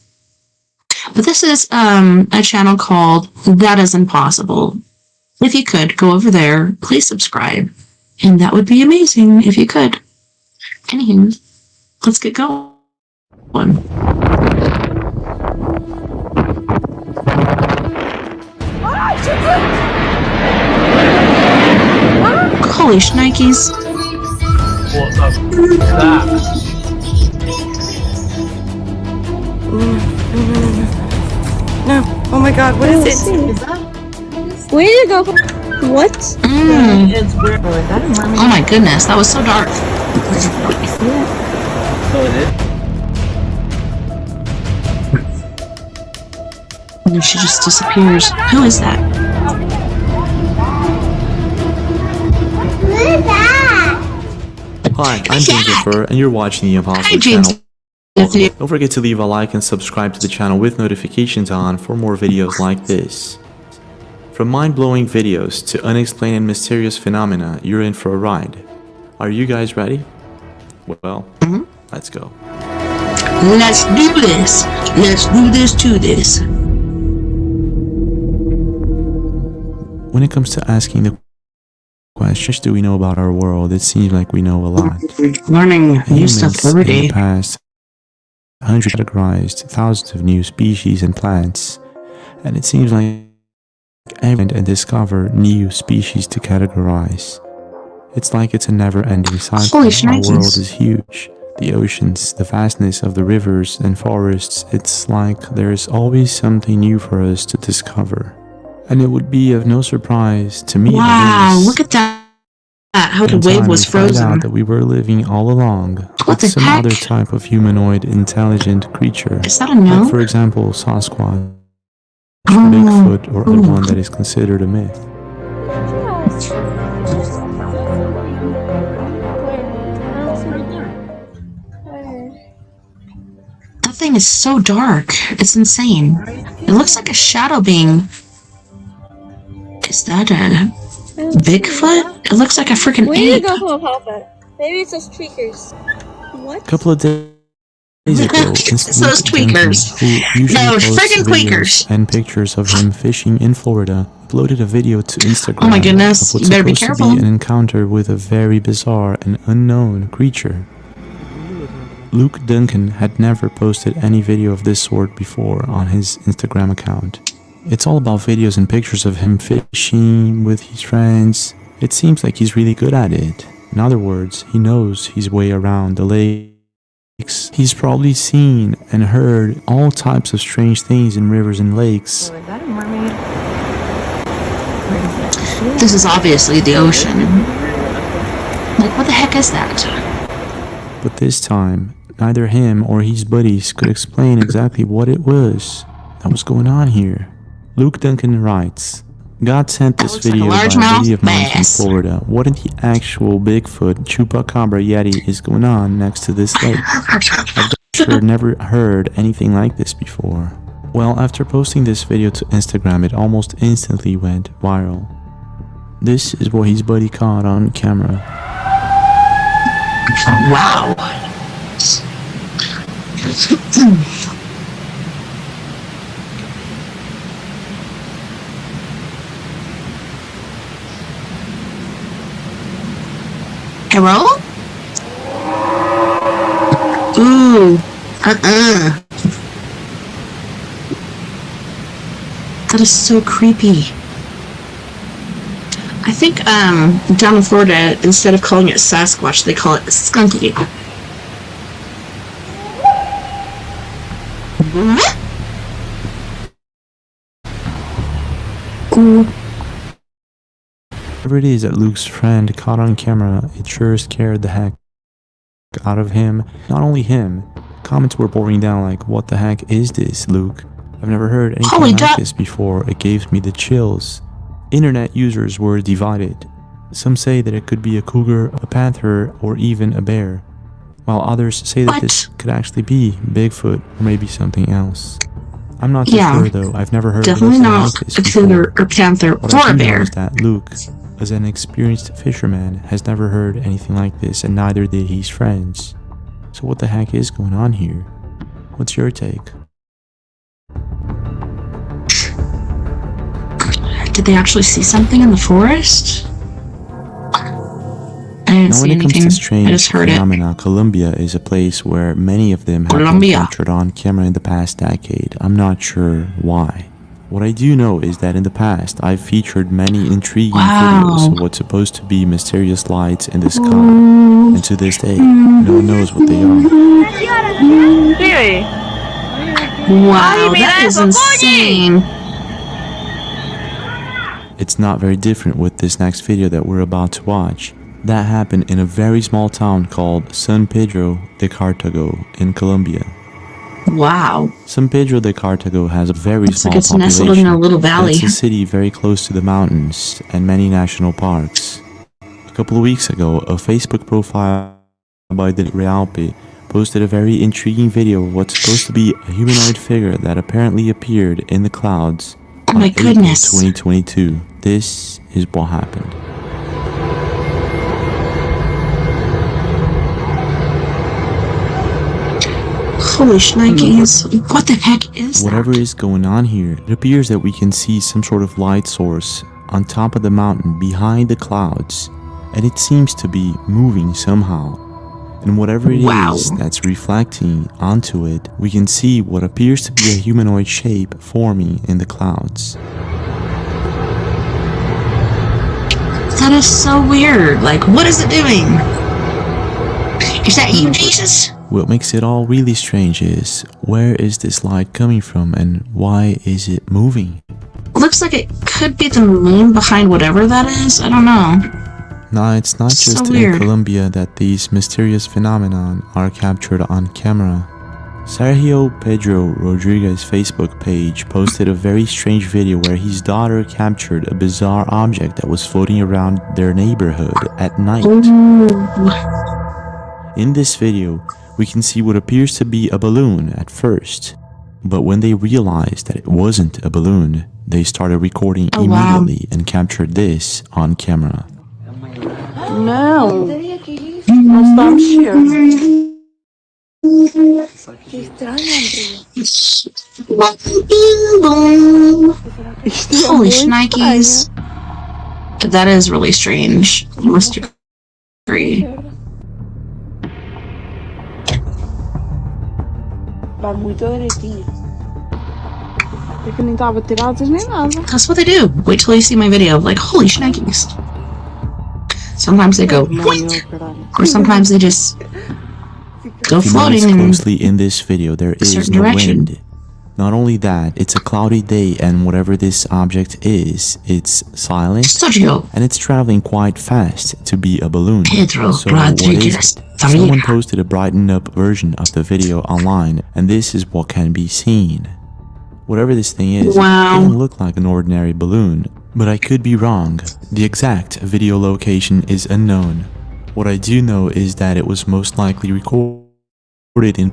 But this is a channel called That Is Impossible. If you could, go over there. Please subscribe. And that would be amazing if you could. Anywho, let's get going. Holy shnikes. What's up? That. No. Oh my god, what is it? Where did it go? What? It's weird. Oh my goodness, that was so dark. So it is. And then she just disappears. Who is that? Hi, I'm Jennifer, and you're watching the Impossible channel. Don't forget to leave a like and subscribe to the channel with notifications on for more videos like this. From mind-blowing videos to unexplained and mysterious phenomena, you're in for a ride. Are you guys ready? Well, let's go. Let's do this. Let's do this to this. When it comes to asking the questions, do we know about our world? It seems like we know a lot. Learning new stuff every In day. the past, hundreds categorized thousands of new species and plants, and it seems like every and discover new species to categorize. It's like it's a never-ending cycle. Holy Our shnikes. world is huge. The oceans, the vastness of the rivers and forests, it's like there's always something new for us to discover. And it would be of no surprise to me. Wow, look at that. How the wave was frozen. Out that we were living all along What with the some heck? other type of humanoid intelligent creature. Is that a no? Like, for example, Sasquatch, Oh. Bigfoot, or the one that is considered a myth. That thing is so dark. It's insane. It looks like a shadow being. Is that a Bigfoot? It looks like a freaking Where did it ape. go from a pop-up? Maybe it's those tweakers. What? A couple of days ago, It's those tweakers. who usually Those posts friggin' videos tweakers. and pictures of him fishing in Florida, uploaded a video to Instagram Oh my goodness, of what's you better be supposed to careful. be an encounter with a very bizarre and unknown creature. Luke Duncan had never posted any video of this sort before on his Instagram account. It's all about videos and pictures of him fishing with his friends. It seems like he's really good at it. In other words, he knows his way around the lakes. He's probably seen and heard all types of strange things in rivers and lakes. Is that a mermaid? This is obviously the ocean. Like, what the heck is that? But this time, neither him or his buddies could explain exactly what it was that was going on here. Luke Duncan writes, God sent this looks like a video by a largemouth lady of mine from bass. Florida. What in the actual Bigfoot, Chupacabra Yeti is going on next to this lake? I've sure never heard anything like this before. Well, after posting this video to Instagram, it almost instantly went viral. This is what his buddy caught on camera. Wow. Hello? Ooh. That is so creepy. I think down in Florida, instead of calling it Sasquatch, they call it Skunky. Whatever it is that Luke's friend caught on camera, it sure scared the heck out of him. Not only him, comments were pouring down like, what the heck is this, Luke? I've never heard anything like this before. It gave me the chills. Internet users were divided. Some say that it could be a cougar, a panther, or even a bear, while others say that this could actually be Bigfoot or maybe something else. I'm not too sure though. I've never heard definitely anything not like this a cougar or panther what or I a do know bear. is that Luke, as an experienced fisherman, has never heard anything like this, and neither did his friends. So what the heck is going on here? What's your take? Did they actually see something in the forest? I didn't see anything. I just heard phenomena, Colombia is a place where many of them have been captured on camera in the past decade. I'm not sure why. What I do know is that in the past, I've featured many intriguing videos of what's supposed to be mysterious lights in the sky. And to this day, no one knows what they are. Wow, that is insane. It's not very different with this next video that we're about to watch. That happened in a very small town called San Pedro de Cartago in Colombia. Wow. San Pedro de Cartago has a very small it's population. nestled in a little valley. It's a city very close to the mountains and many national parks. A couple of weeks ago, a Facebook profile by the Realpe posted a very intriguing video of what's supposed to be a humanoid figure that apparently appeared in the clouds on April 2022. This is what happened. Holy shnikes. What the heck is Whatever is going on here, it appears that we can see some sort of light source on top of the mountain behind the clouds, and it seems to be moving somehow. And whatever it is that's reflecting onto it, we can see what appears to be a humanoid shape forming in the clouds. That is so weird. Like, what is it doing? Is that you, Jesus? What makes it all really strange is, where is this light coming from and why is it moving? Looks like it could be the moon behind whatever that is. I don't know. Nah, it's not just in Colombia that these mysterious phenomenon are captured on camera. Sergio Pedro Rodriguez's Facebook page posted a very strange video where his daughter captured a bizarre object that was floating around their neighborhood at night. In this video, we can see what appears to be a balloon at first, but when they realized that it wasn't a balloon, they started recording immediately and captured this on camera. No. No stop here. Holy shnikes. That is really strange. I must agree. That's what they do. Wait till you see my video. Like, holy shnikes. Sometimes they go boink, or sometimes they just go floating. If you notice closely in this video, there is no wind. Not only that, it's a cloudy day, and whatever this object is, it's silent and it's traveling quite fast to be a balloon. So what is it? Someone posted a brightened up version of the video online, and this is what can be seen. Whatever this thing is, it doesn't look like an ordinary balloon, but I could be wrong. The exact video location is unknown. What I do know is that it was most likely recorded in...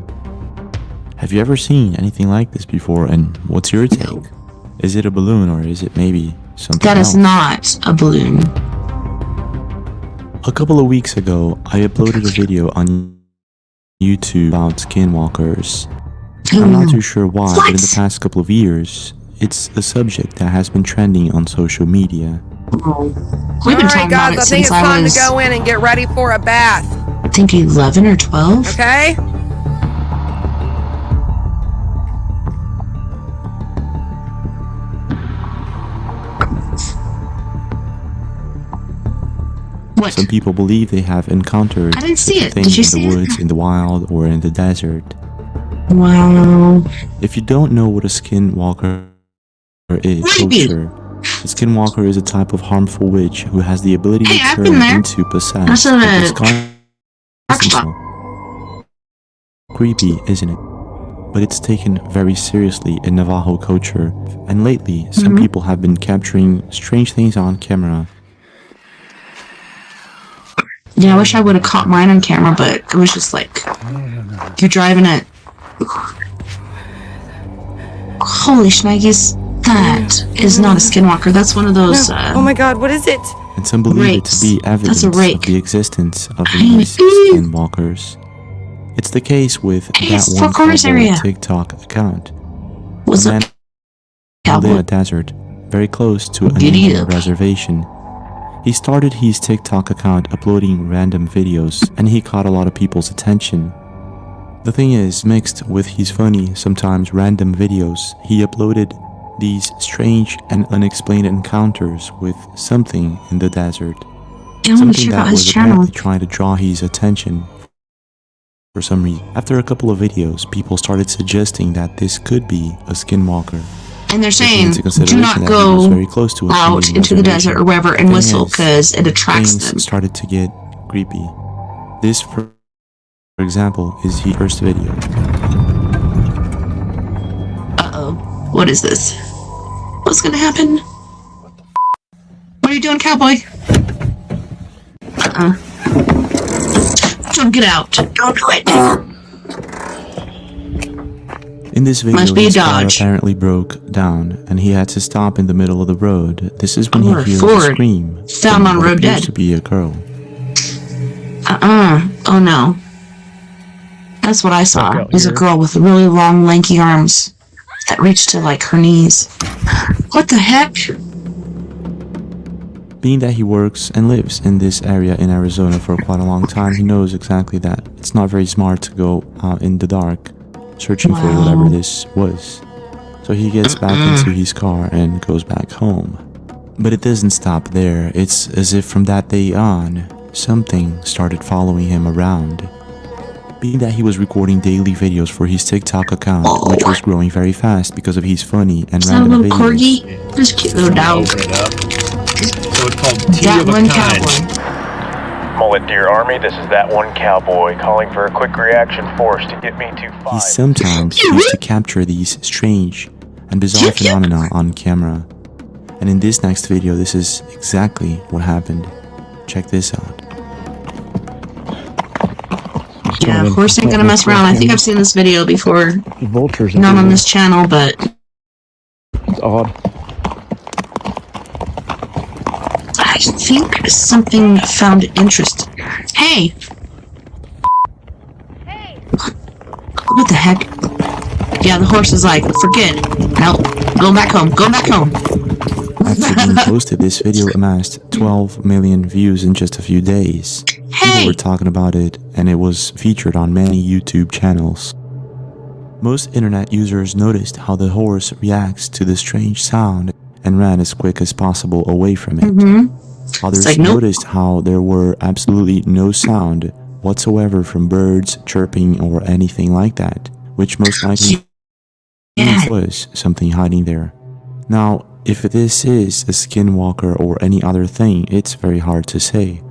Have you ever seen anything like this before, and what's your take? Is it a balloon or is it maybe something else? That is not a balloon. A couple of weeks ago, I uploaded a video on YouTube about skinwalkers. I'm not too sure why, but in the past couple of years, it's a subject that has been trending on social media. We've been talking about it since I was, to go in and get ready for a bath. I think 11 or 12. Okay? What? Some people believe they have encountered I didn't see such a it. thing Did you in see the it? woods, in the wild, or in the desert. Wow. If you don't know what a skinwalker is, Creepy. culture, a skinwalker is a type of harmful witch who has the ability Hey, to I've turn been there. into possessed That's or a disguise themselves. Creepy, isn't it? But it's taken very seriously in Navajo culture, and lately some people have been capturing strange things on camera. Yeah, I wish I would have caught mine on camera, but it was just like, you're driving it. Holy shnikes, that is not a skinwalker. That's one of those, Oh my god, what is it? And some believe it to be Rakes. evidence That's a rake. of the existence of Hey, these ooh. skinwalkers. It's the case with Hey, that it's one Forest cowboy area. TikTok account. What's A up, man who cowboy? lived in a desert, very close to an Giddy Indian up. reservation. He started his TikTok account uploading random videos, and he caught a lot of people's attention. The thing is, mixed with his funny, sometimes random videos, he uploaded these strange and unexplained encounters with something in the desert. I want to Something check that out his was channel. apparently trying to draw his attention for some reason. After a couple of videos, people started suggesting that this could be a skinwalker. And they're Taking saying, into do consideration not that he was go very close to an out Indian into the reservation. desert or wherever and The thing whistle is, because it attracts things them. started to get creepy. This, for example, is his first video. Uh-oh. What is this? What's gonna happen? What are you doing, cowboy? Don't get out. Don't do it. In this video, Must be a his car Dodge. apparently broke down, and he had to stop in the middle of the road. This is when Or a he hears a Ford. scream. Found from on what road appears dead. to be a girl. Oh no. That's what I saw. out It was a here. girl with really long, lanky arms that reached to like her knees. What the heck? Being that he works and lives in this area in Arizona for quite a long time, he knows exactly that it's not very smart to go out in the dark searching for whatever Wow. this was. So he gets back into his car and goes back home. But it doesn't stop there. It's as if from that day on, something started following him around. Being that he was recording daily videos for his TikTok account, which was growing very fast because of his funny and Is that a random little videos. corgi? This cute little dog. Open it up. So it's called Tea That of a one Kind. cowboy. Mullet Deer Army, this is that one cowboy calling for a quick reaction force to get me to He 5. sometimes used to capture these strange and bizarre phenomena on camera. And in this next video, this is exactly what happened. Check this out. Yeah, horse ain't gonna mess around. I think I've seen this video before. Vultures. Not on this channel, but It's odd. I think something found interest. Hey! What the heck? Yeah, the horse is like, forget it. Nope. Go back home. Go back home. After being posted, this video amassed 12 million views in just a few days. People Hey! were talking about it, and it was featured on many YouTube channels. Most internet users noticed how the horse reacts to the strange sound and ran as quick as possible away from it. Others like, nope. noticed how there were absolutely no sound whatsoever from birds chirping or anything like that, which most likely Yeah. was something hiding there. Now, if this is a skinwalker or any other thing, it's very hard to say.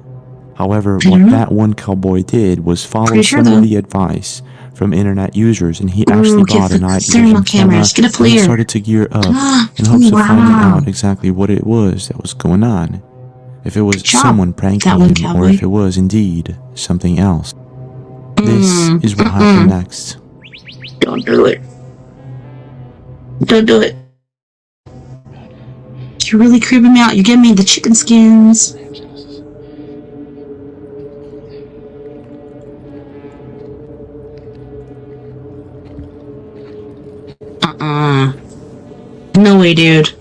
However, I what don't know. that one cowboy did was follow Pretty sure, some though. of the advice from internet users, and he actually get bought a the night thermal vision camera cameras. Get a and he FLIR. started to gear up in hopes of finding Wow. out exactly what it was that was going on. If it was Good job, someone pranking that one him, or cowboy. if it was indeed something else. This is what happened next. Don't do it. Don't do it. You're really creeping me out. You're giving me the chicken skins. No way, dude.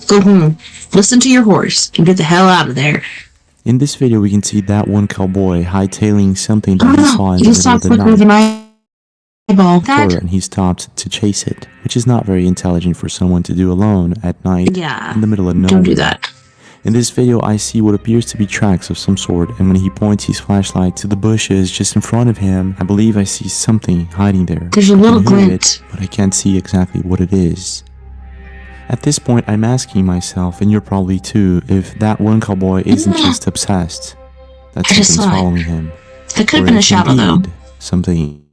Go home. Listen to your horse and get the hell out of there. In this video, we can see that one cowboy hightailing something that he saw in You the just middle saw of the flicker of night. an eyeball. That? And he stopped to chase it, which is not very intelligent for someone to do alone at night Yeah. in the middle of nowhere. Don't do that. In this video, I see what appears to be tracks of some sort, and when he points his flashlight to the bushes just in front of him, I believe I see something hiding there. There's a little glint, it, but I can't see exactly what it is. At this point, I'm asking myself, and you're probably too, if that one cowboy isn't just obsessed, that something's following him. There could have been a shadow, though. Something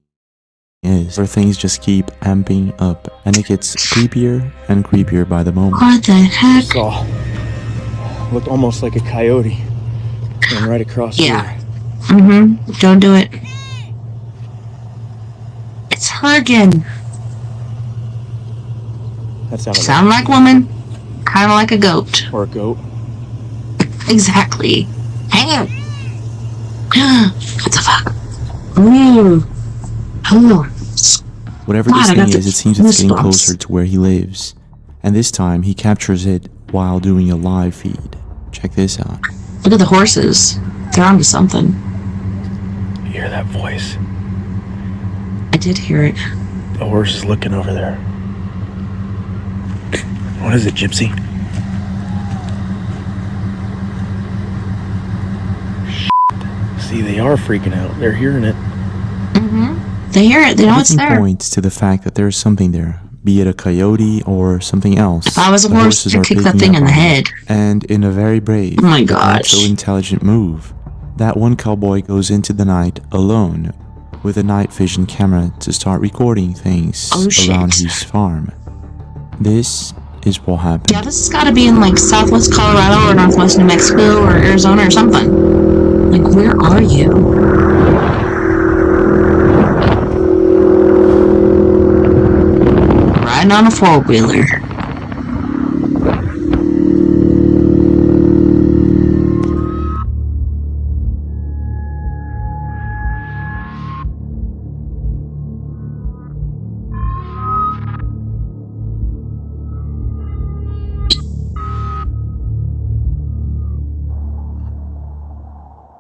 is, where things just keep amping up, and it gets creepier and creepier by the moment. What the heck? Looked almost like a coyote. And right across here. Don't do it. It's her again. That sounded like woman, kind of like a goat. Or a goat. Exactly. Hang on. What the fuck? Ooh. Oh. Whatever this thing is, it seems it's getting closer to where he lives. And this time, he captures it while doing a live feed. Check this out. Look at the horses. They're onto something. You hear that voice? I did hear it. The horse is looking over there. What is it, Gypsy? See, they are freaking out. They're hearing it. They hear it. They know it's there. Points to the fact that there's something there, be it a coyote or something else. If I was a horse, I'd kick that thing in the head. And in a very brave, not so intelligent move, that one cowboy goes into the night alone with a night vision camera to start recording things around his farm. This is what happened. Yeah, this has got to be in like southwest Colorado or northwest New Mexico or Arizona or something. Like, where are you? Riding on a four-wheeler.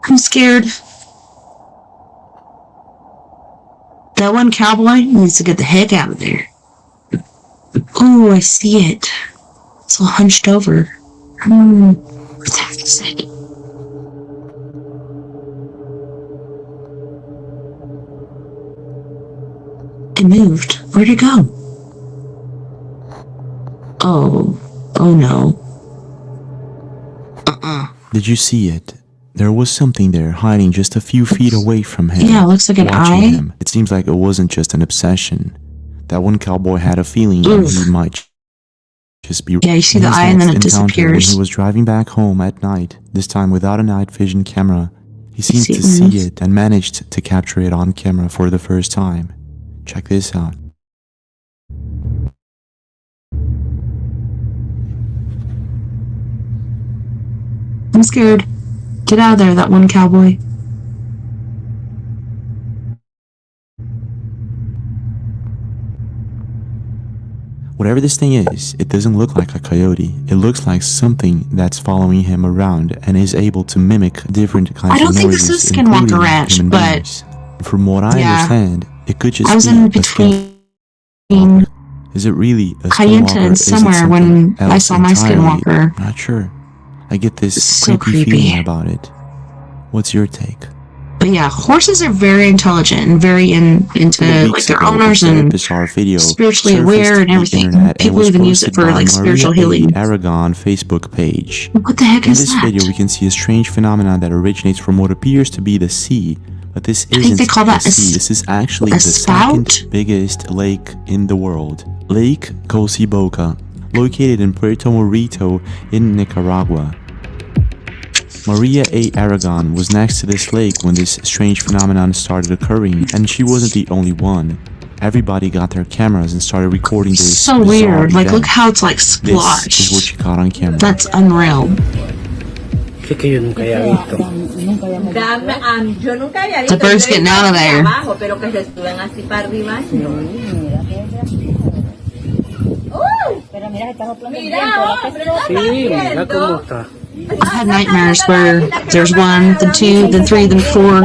I'm scared. That one cowboy needs to get the heck out of there. Oh, I see it. It's all hunched over. What's happening? It moved. Where'd it go? Oh no. Did you see it? There was something there hiding just a few feet away from him. Yeah, it looks like an eye. Him. It seems like it wasn't just an obsession. That one cowboy had a feeling that he might just be... Yeah, you see the eye and then it disappears. When he was driving back home at night, this time without a night vision camera, he seemed to see it and managed to capture it on camera for the first time. Check this out. I'm scared. Get out of there, that one cowboy. Whatever this thing is, it doesn't look like a coyote. It looks like something that's following him around and is able to mimic different kinds of noises. I don't think this is Skinwalker Ranch, but... From what I understand, it could just be I was in between... Is it really a Kayenta and somewhere when I saw my Skinwalker. Not sure. I get this so creepy feeling about it. What's your take? But yeah, horses are very intelligent and very into like their owners and spiritually aware and everything. People even use it for like spiritual healing. Aragon Facebook page. What the heck is that? In this video, we can see a strange phenomenon that originates from what appears to be the sea, but this isn't I think they call that the sea. This is actually the second biggest lake in the world, Lake Cociboca, located in Puerto Morito in Nicaragua. Maria A. Aragon was next to this lake when this strange phenomenon started occurring, and she wasn't the only one. Everybody got their cameras and started recording this. So weird. Like, look how it's like splotched. This is what she caught on camera. That's unreal. The bird's getting out of there. I've had nightmares where there's one, then two, then three, then four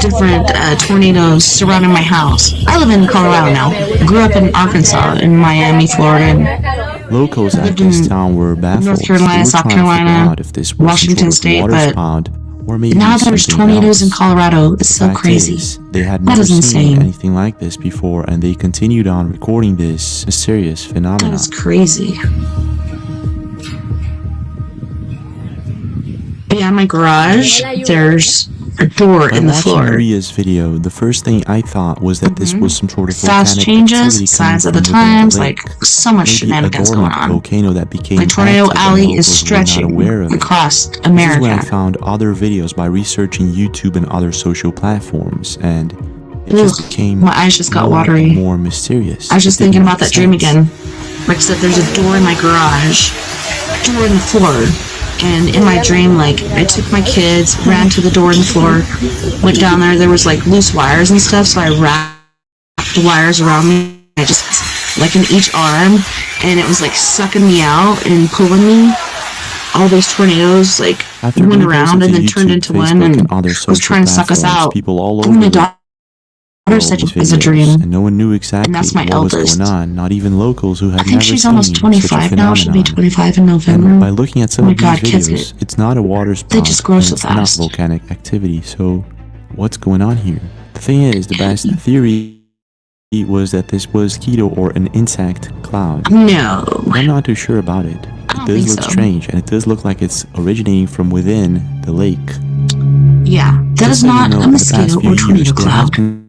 different tornadoes surrounding my house. I live in Colorado now. Grew up in Arkansas, in Miami, Florida, and Locals at this town were baffled. North Carolina, They were South trying to figure Carolina, out if this was Washington some sort State, of water but spout or maybe now there's something tornadoes else. in Colorado. It's so The fact crazy. is, they had That never is seen insane. anything like this before, and they continued on recording this mysterious phenomenon. That is crazy. Yeah, in my garage, there's a door By in the watching floor. Maria's video, the first thing I thought was that this was some sort of Fast volcanic changes, activity signs of coming the from within times, lake. like so much Maybe shenanigans a going dormant on. volcano that became My tornado active and alley is locals were not stretching aware of it. across This is when I America. found other videos by researching YouTube and other social platforms, and it just became My eyes just got more watery. and more mysterious. I was just It didn't thinking about make that dream sense. again. Like I said, there's a door in my garage, door in the floor. And in my dream, like, I took my kids, ran to the door in the floor, went down there. There was like loose wires and stuff, so I wrapped the wires around me. I just, like, in each arm, and it was like sucking me out and pulling me. All those tornadoes, like, After went many around posts and on then turned YouTube, into Facebook, one and other was social trying to suck us platforms, out. people all And over my the daughter world said these it was a videos, dream. and no one knew exactly And that's my what was eldest. going on. Not even locals who had I think never she's seen almost such a 25 now. She'll be phenomenon. 25 in November. And by looking at some Oh my of God, these kids videos, get- it's not a water spout, just grow and so it's fast. not volcanic activity. So, what's going on here? The thing is, the best theory was that this was keto or an insect cloud. No. I'm not too sure about it. It don't does think look so. strange, and it does look like it's originating from within the lake. Yeah, that Just is so you not know, a in the past mosquito few or years, tornado there has cloud. been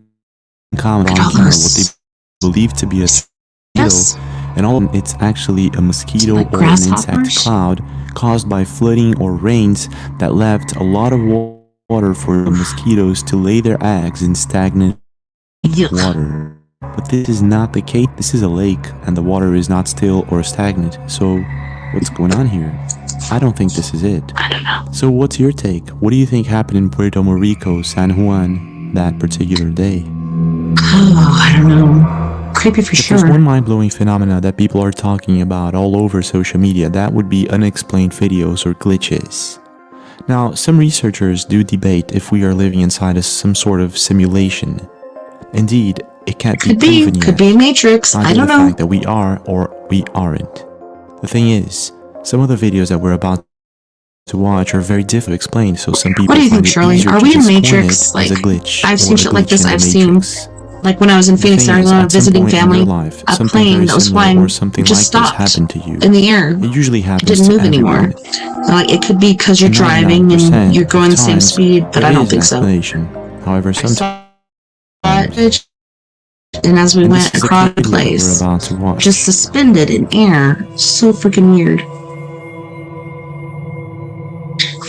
comment on Look at all camera those- what they believe to be a mosquito, Yes. and all of them, it's actually a mosquito Like or an insect grasshoppers? cloud caused by flooding or rains that left a lot of water for the mosquitoes to lay their eggs in stagnant Yuck. water. But this is not the case. This is a lake, and the water is not still or stagnant. So, what's going on here? I don't think this is it. I don't know. So, what's your take? What do you think happened in Puerto Rico, San Juan, that particular day? Oh, I don't know. Creepy for If there's sure. one mind-blowing phenomena that people are talking about all over social media, that would be unexplained videos or glitches. Now, some researchers do debate if we are living inside of some sort of simulation. Indeed, it can't be proven yet. Could be a Matrix. Either I don't the know. fact that we are or we aren't. The thing is, some of the videos that we're about to watch are very difficult to explain, so some people What do you find think, it Shirley? easier Are to we in just coin Matrix? it Like, as a glitch I've or seen a shit like glitch this. in the I've seen, Matrix. like when I was in The Phoenix, thing is, Arizona, at some visiting point in family, your life, a something plane very that was similar flying or something just like this stopped happened to you. in the air. It usually happens Didn't to move anymore. everyone. Like, it could be because you're driving 99% and you're going of the same times, speed, but there I don't is think an so. explanation. However, sometimes, And as we and went this is across the exactly what we're place, about to watch. just suspended in air. So freaking weird.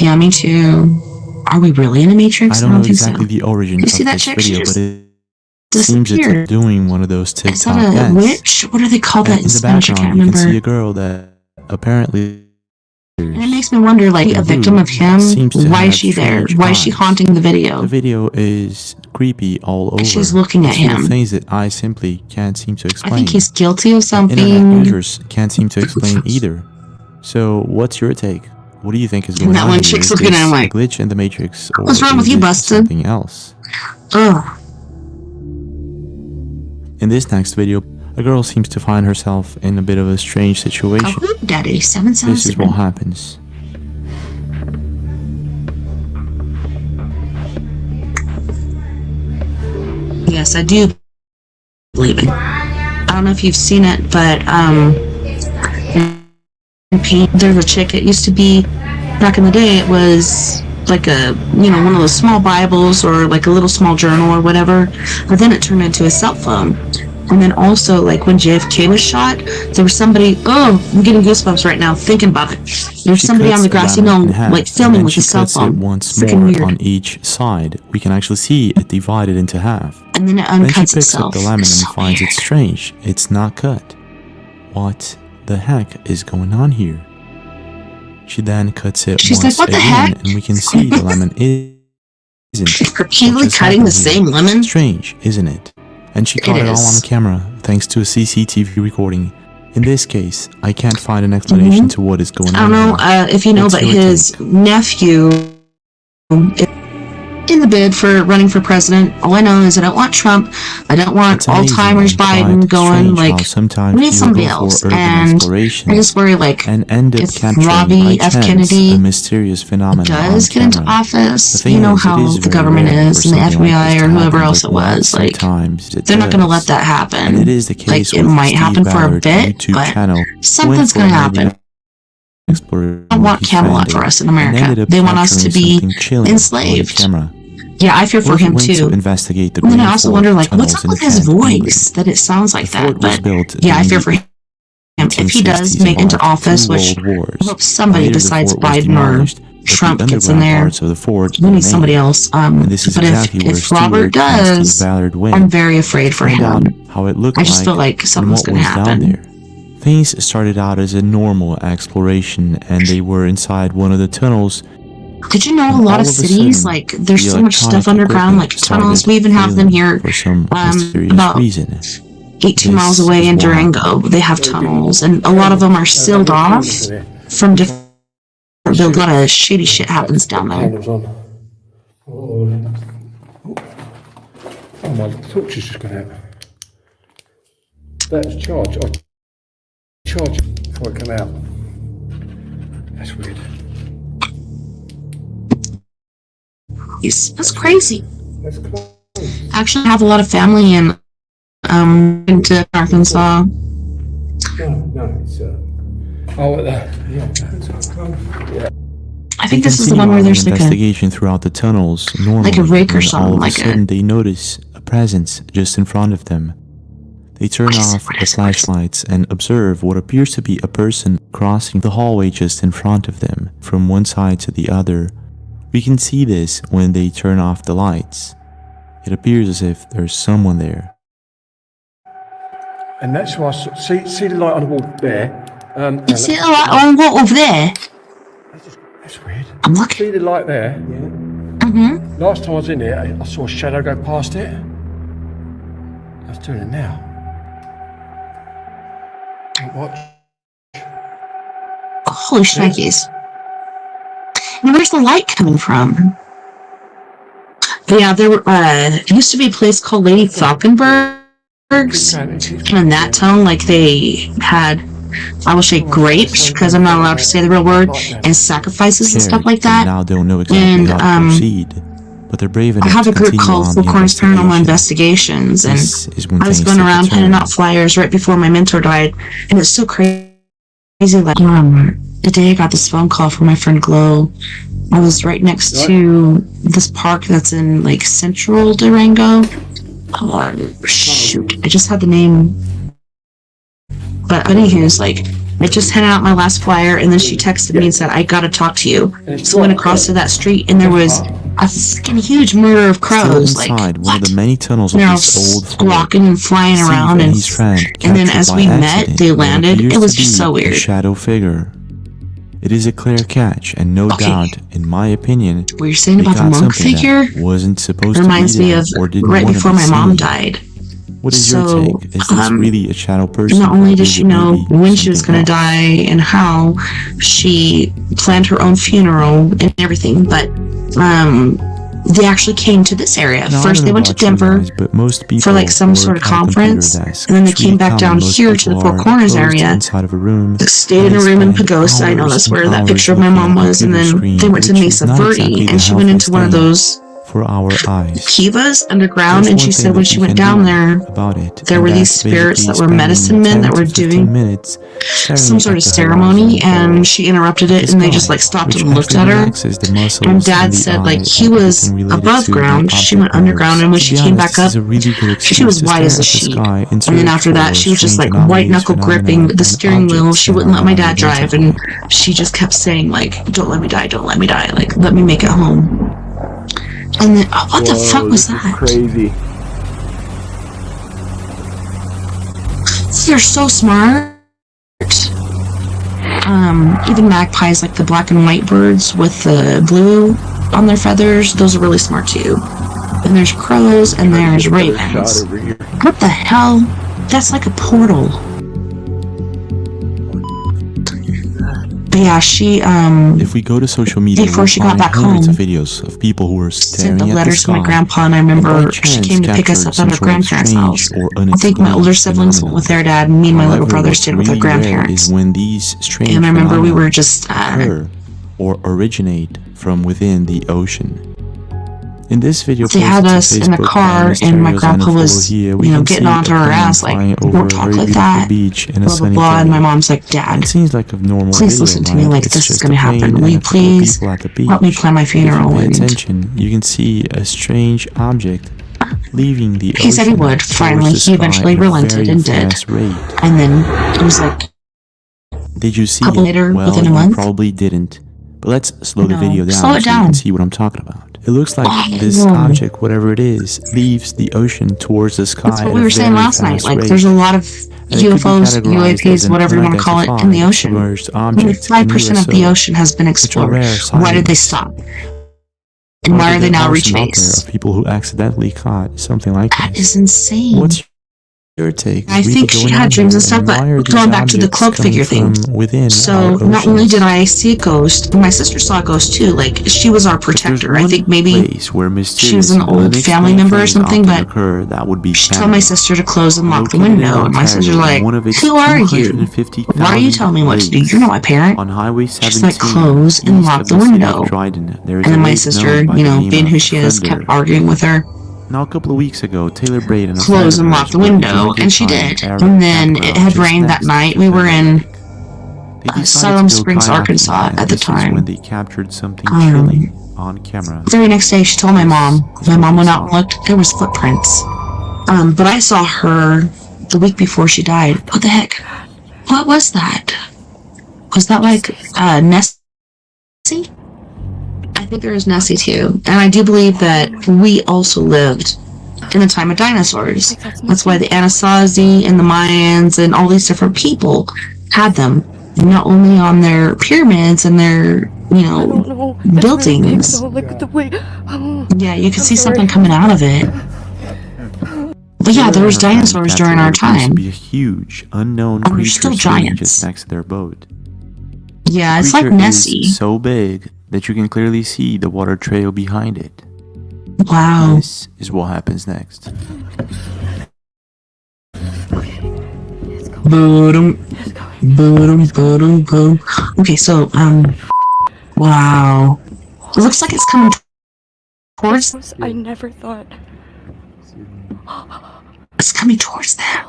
Yeah, me too. Are we really in a Matrix? I don't know think exactly so. the origin You of see that this chick? video, She but just it seems it's disappeared. doing one of those Is TikTok that a dance. witch? What do they call that And in in the Spanish? I background, can't you remember. can see a girl that apparently And it makes me wonder, like, a victim of him, seems to why have is she there? strange Why is she eyes. haunting the video? The video is creepy all over. And she's looking at It's full of him. things that I simply can't seem to I explain. think he's guilty of And something. internet users can't seem to explain either. So, what's your take? What do you think is going That on one here? chick's Is looking this at him a like, glitch in the Matrix, or what's wrong with is you, it Busted? something else? Ugh. In this next video, a girl seems to find herself in a bit of a strange situation. Oh, Daddy, 777. This is what happens. Yes, I do believe it. I don't know if you've seen it, but in paint, there's a chick. It used to be back in the day. It was like a, one of those small Bibles or like a little small journal or whatever. But then it turned into a cell phone. And then also, like when JFK was shot, there was somebody. Oh, I'm getting goosebumps right now thinking about it. There was She somebody cuts on the a grassy lemon knoll, in half, like filming and with she a cell cuts phone. it once Freaking more weird. on each side. We can actually see it divided into half. And then it Then she uncuts picks up itself. the lemon and So finds it weird. strange. It's not cut. What the heck is going on here? She then cuts it She's once like, "What the again, heck?" and we can see the lemon isn't. She's What repeatedly just cutting the happened same here? lemon. Strange, isn't it? And she caught it all is. on camera thanks to a CCTV recording. In this case, I can't find an explanation to what is going I on. don't know here. if you know, What's but your his take? nephew in the bid for running for president. All I know is I don't want Trump. I don't want Alzheimer's Biden going. Like, we need somebody else. And I just worry, like, if Robbie F. Kennedy does get into office, you know how the government is, and the FBI or whoever else it was. Like, they're not going to let that happen. Like, it might happen for a bit, but something's going to happen. They don't want Camelot for us in America. They want us to be enslaved. Yeah, I fear for him too. And then I also wonder, like, what's up with his voice that it sounds like that? But yeah, I fear for him. If he does make it into office, which I hope somebody besides Biden or Trump gets in there, we need somebody else. But if Robert does, I'm very afraid for him. I just feel like something's going to happen. Things started out as a normal exploration, and they were inside one of the tunnels. Did you know a lot of cities, like, there's so much stuff underground, like tunnels? We even have them here about 18 miles away in Durango. They have tunnels, and a lot of them are sealed off from different. A lot of shady shit happens down there. Oh my, the torch is just gone out. That's charge. I charge it before it come out. That's weird. That's crazy. I actually have a lot of family in into Arkansas. No, it's I think this is the one where there's like investigation throughout the tunnels, like a rake or something. All of like a sudden, they notice a presence just in front of them. They turn off the flashlights and observe what appears to be a person crossing the hallway just in front of them, from one side to the other. We can see this when they turn off the lights. It appears as if there's someone there. And that's why I see the light on the wall there. See the light on the wall over there? That's weird. I'm looking. See the light there? Yeah. Last time I was in there, I saw a shadow go past it. I was doing it now. Watch. Holy shnikes. And where's the light coming from? Yeah, there used to be a place called Lady Falkenberg's. And in that town, like, they had, I will say grapes, because I'm not allowed to say the real word, and sacrifices and stuff like that. Now don't know exactly how to proceed, but they're brave enough. I have a group called Four Corners Paranormal Investigations, and I was going around handing out flyers right before my mentor died, and it's so crazy. Like, the day I got this phone call from my friend Glow, I was right next to this park that's in, like, central Durango. Oh, shoot. I just had the name. But anywho, like, I just handed out my last flyer, and then she texted me and said, I gotta talk to you. So I went across to that street, and there was a fucking huge murder of crows. Like, one of the many tunnels of they're all this old squawking and flying around, and then as we met, they landed. It was just so weird. A shadow figure. It is a clear catch, and no doubt, in my opinion, what you're saying about the monk figure wasn't supposed reminds to be me of right before my mom died. What is your take? Is this really a shadow person? Not only did she know when she was going to die and how, she planned her own funeral and everything, but they actually came to this area. First they went to Denver for like some sort of conference, and then they came back down here to the Four Corners area, stayed in a room in Pagosa. I know that's where that picture of my mom was, and then they went to Mesa Verde, and she went into one of those for our eyes. Kivas underground, and she said when she went down there, there were these spirits that were medicine men that were doing some sort of ceremony, and she interrupted it, and they just like stopped and looked at her. And Dad said like he was above ground, she went underground, and when she came back up, she was white as a sheet. And then after that, she was just like white knuckle gripping the steering wheel. She wouldn't let my dad drive, and she just kept saying like, "Don't let me die, don't let me die, like let me make it home." And then, what the fuck was that? Crazy. They're so smart. Even magpies, like the black and white birds with the blue on their feathers, those are really smart too. And there's crows and there's ravens. What the hell? That's like a portal. But yeah, she If we go to social media, before we'll she got find back hundreds home, of videos of people who were staring sent the at the letters to sky. my grandpa, and I and by remember she chance came to pick us captured up some at her sort of grandparents' strange house. or I think my older unexplained siblings went phenomenon. with their dad, and me and my little However, brother what's stayed with her really rare grandparents. is when these strange And I remember we phenomena were just occur or originate from within the ocean. In this video they had posted us to in a Facebook car, by and my Mysterios grandpa and was, here, we you know, can getting see onto a her plane ass, like, flying over don't a talk very like beautiful that, beach in a blah, blah, sunny blah. And my day. mom's like, And Dad, it seems like a normal please video, listen to me, right? like, It's this is just gonna a plane happen. Will and you a couple please people at the beach. help me plan my But if you funeral? pay And attention, you can see a strange object leaving the ocean. he said he would. towards Finally, the he eventually sky at a relented very and did. fast rate. And then it was like Did you see a couple it? later, Well, within a you month. probably didn't. But let's slow the No, video down slow it so you can down. see what I'm talking about. It looks like this Oh. object, whatever it is, leaves the ocean towards the sky That's at what a we were saying very last night. fast Like, rate. there's a lot of And it could be UFOs, categorized as UAPs, an whatever you want to call it, in the unidentified ocean. submerged Only object 5% of the USO, ocean has been which are explored. rare Why did they sightings. stop? And why are they now reaching base? People who accidentally caught something like That this. is insane. What's your take? I We think could go she in had on dreams here, and stuff, why are but these going back to the objects cloak coming figure thing. from within So our not only oceans? did I see a ghost, my sister saw a ghost too. Like, she was our protector. I think maybe she was an old family member or something, but that would be she told my sister to close and lock the Located in window. And my sister's like, who are you? Why are you telling me what to do? You're not my parent. On Highway 17, She's like, close and east lock of the city of window. Dryden, there is And a then my lake sister, known by you the know, name being of who she is, Thunder. kept arguing with her. Now, a couple of weeks ago, Taylor Braid and a Close friend and of lock hers the were window, enjoying their and she time did. at And then campground it had just rained that next night. to We the were lake. in They decided Salem to go Springs, kayaking, Arkansas and at the this is when time. they captured something chilling on camera. The very next day, she told my mom. My mom went out and looked. There was footprints. But I saw her the week before she died. What the heck? What was that? Was that like Nessie? I think there was Nessie too. And I do believe that we also lived in the time of dinosaurs. That's why the Anasazi and the Mayans and all these different people had them, not only on their pyramids and their, you know, buildings. Yeah, you can see something coming out of it. But yeah, there was dinosaurs during our time. To be a huge unknown And we're creature still swimming giants. just next to their boat. Yeah, The it's like creature Nessie. is so big that you can clearly see the water trail behind it. Wow. This is what happens next. Boom, boom, boom, boom. Okay, so wow. It looks like it's coming towards. I never thought. It's coming towards them.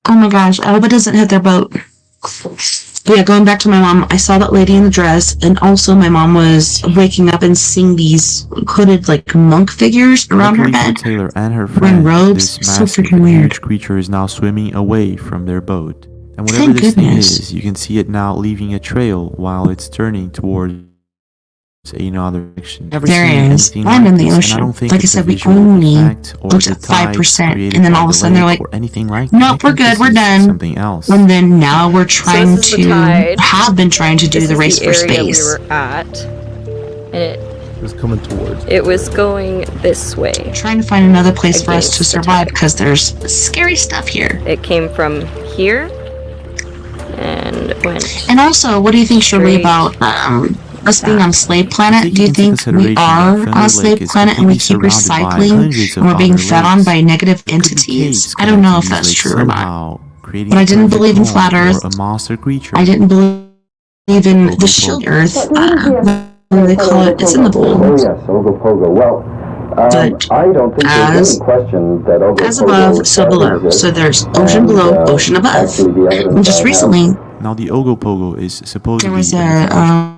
Oh my gosh! I hope it doesn't hit their boat. But yeah, going back to my mom, I saw that lady in the dress, and also my mom was waking up and seeing these hooded like monk figures around her Luckily for bed. Taylor and her Wearing friend, robes. this So massive freaking and weird. huge creature is now swimming away from their boat. And whatever Thank this thing goodness. is, you can see it now leaving a trail while it's turning towards another direction. Never There seen it is. anything And in like the this, and ocean. I don't think Like I it's a said, we visual only effect or looked the at tides 5%, created and then by all of a the sudden they're lake like, or anything like nope, that. we're good, we're This is done. something else. And then now we're trying this is to, the tide. have been trying to do This the is race the for area space. we were at, and It was coming towards. it was going this way. Trying to find another place for us to Against the survive tide. because there's scary stuff here. It came from here and went. And also, what do you think, Shirley, Straight about us being on Slave Planet? Do you into think we consideration that are Thunder on Lake Slave is Planet and we completely keep surrounded by recycling hundreds of and we're being other fed on lakes? by negative Could be entities? caves I don't know if connecting that's these true lakes or not. somehow, creating But I a didn't perfect believe in home flat for Earth. a monster creature. I didn't believe in the shield Earth. What do they call it? It's in the bowl. Oh yes, Ogopogo. Well, But I don't think there's as any question that Ogopogo as above, so below. exists. So there's ocean below, ocean above. Actually, the evidence And just I have- recently, Now the Ogopogo is supposedly there was the a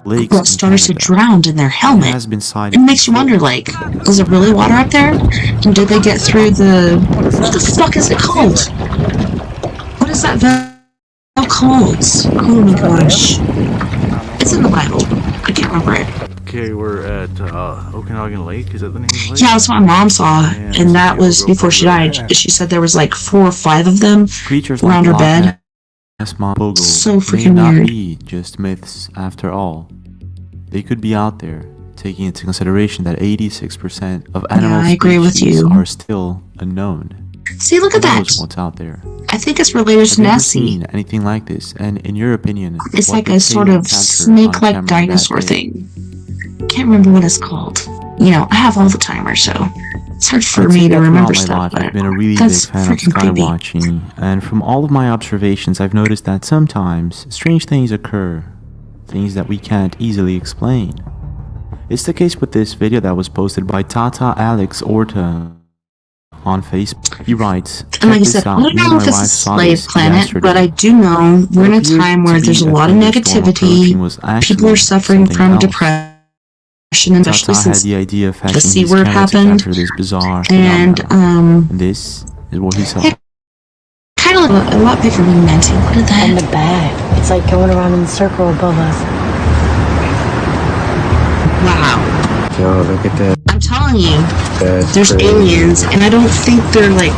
lakes girl in started to Canada. drown in their It helmet. has been cited It makes you wonder, like, is there really water up there? And did they get through the... What the fuck is it called? What is that valve called? Oh my gosh. It's in the Bible. I can't remember it. Okay, we're at Okanagan Lake. Is that the name of the lake? Yeah, that's what my mom saw. And that was before she died. She said there was like 4 or 5 of them creatures around her like bed. Pogo So may freaking not weird. be just myths after all. They could be out there, taking into consideration that 86% of animal I agree with species you. are still unknown. See, look at Who knows that. what's out there? I think it's related to Have you ever Nessie. seen anything like this? And in your opinion, It's what like did a they sort of capture on snake-like camera that dinosaur day? thing. Can't remember what it's called. You know, I have all the timer, so it's hard for I'd say me to that remember throughout my stuff, life, but I've been a really that's big fan of freaking creepy. skywatching, and from all of my observations, I've noticed that sometimes strange things occur, things that we can't easily explain. It's the case with this video that was posted by Tata Alex Orta on Facebook. He writes, And like I "Check said, this I out, don't me and know my if it's a wife saw slave this planet, yesterday. but I do know we're in a What appeared time to where be there's a lot of thunderstorm negativity. approaching was People actually are suffering something from else. depression, and especially Tata had since the idea of the fetching C his word camera to happened. capture this bizarre And phenomenon. And this is what he saw. kind of a lot bigger than Nancy. Look at that. In the back. It's like going around in a circle above us. Wow. Yo, look at that. I'm telling you, That's there's crazy. aliens, and I don't think they're like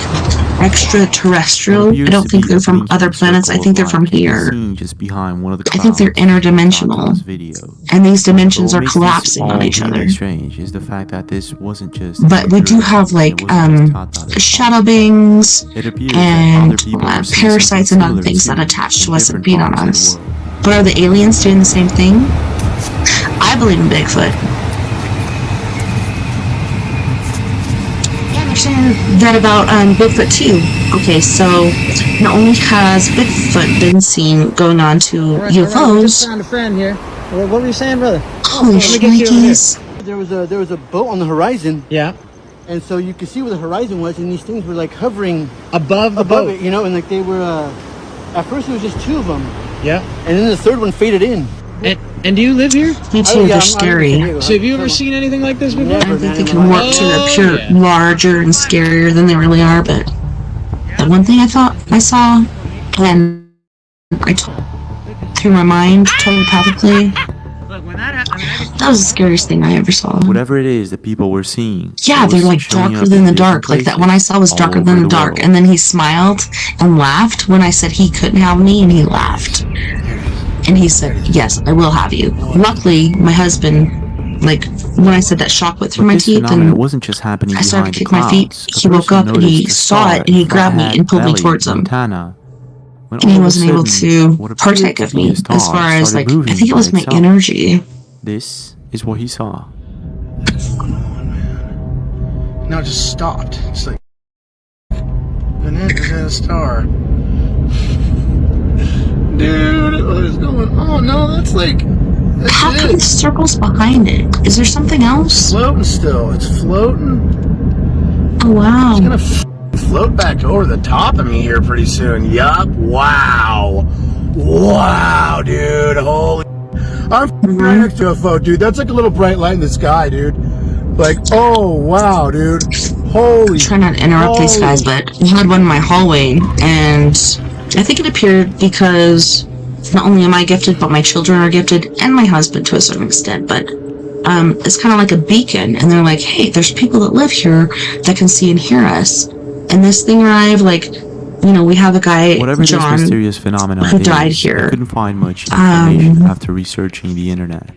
extraterrestrial. I don't think they're from other planets. I think they're from here. Just behind one of the I think they're interdimensional, and these dimensions are collapsing on each other. Strange is the fact that this wasn't just. But we do have like shadow bangs and parasites and other things that attach to us and feed on us. But are the aliens doing the same thing? I believe in Bigfoot. Yeah, they're saying that about Bigfoot too. Okay, so not only has Bigfoot been seen going on to All right, we UFOs. just found a friend here. What were you saying, brother? Holy shnikes. There was a boat on the horizon. Yeah. And so you could see where the horizon was, and these things were like hovering above the boat. It, you know, and like they were. At first, it was just two of them. Yeah. And then the third one faded in. And do you live here? Me too, they're scary. So have you ever seen anything like this before? I think they can work to appear larger and scarier than they really are, but the one thing I thought I saw, and I through my mind telepathically, that was the scariest thing I ever saw. Whatever it is that people were seeing. Yeah, they're like darker than the dark. Like that one I saw was darker than the dark. And then he smiled and laughed when I said he couldn't have me, and he laughed. And he said, yes, I will have you. Luckily, my husband, like, when I said that shock went through my teeth and wasn't just happening I started to kick behind my the feet, clouds. he woke up and he saw it and he grabbed me and pulled me towards him. And he wasn't able to partake of me as far as, like, I think it was my energy. This is what he saw. No, it just stopped. It's like bananas and a star. Dude, what is going on? No, that's like. How come the circle's behind it? Is there something else? Floating still. It's floating. Oh, wow. It's gonna float back over the top of me here pretty soon. Yup. Wow. Wow, dude. Holy. I'm right next to a UFO, dude. That's like a little bright light in the sky, dude. Like, oh, wow, dude. Holy. Try not to interrupt these guys, but I had one in my hallway, and I think it appeared because not only am I gifted, but my children are gifted, and my husband to a certain extent, but it's kind of like a beacon, and they're like, hey, there's people that live here that can see and hear us. And this thing arrived, like, you know, we have a guy, Whatever John, this mysterious phenomenon who died is, here. I couldn't find much information after researching the internet.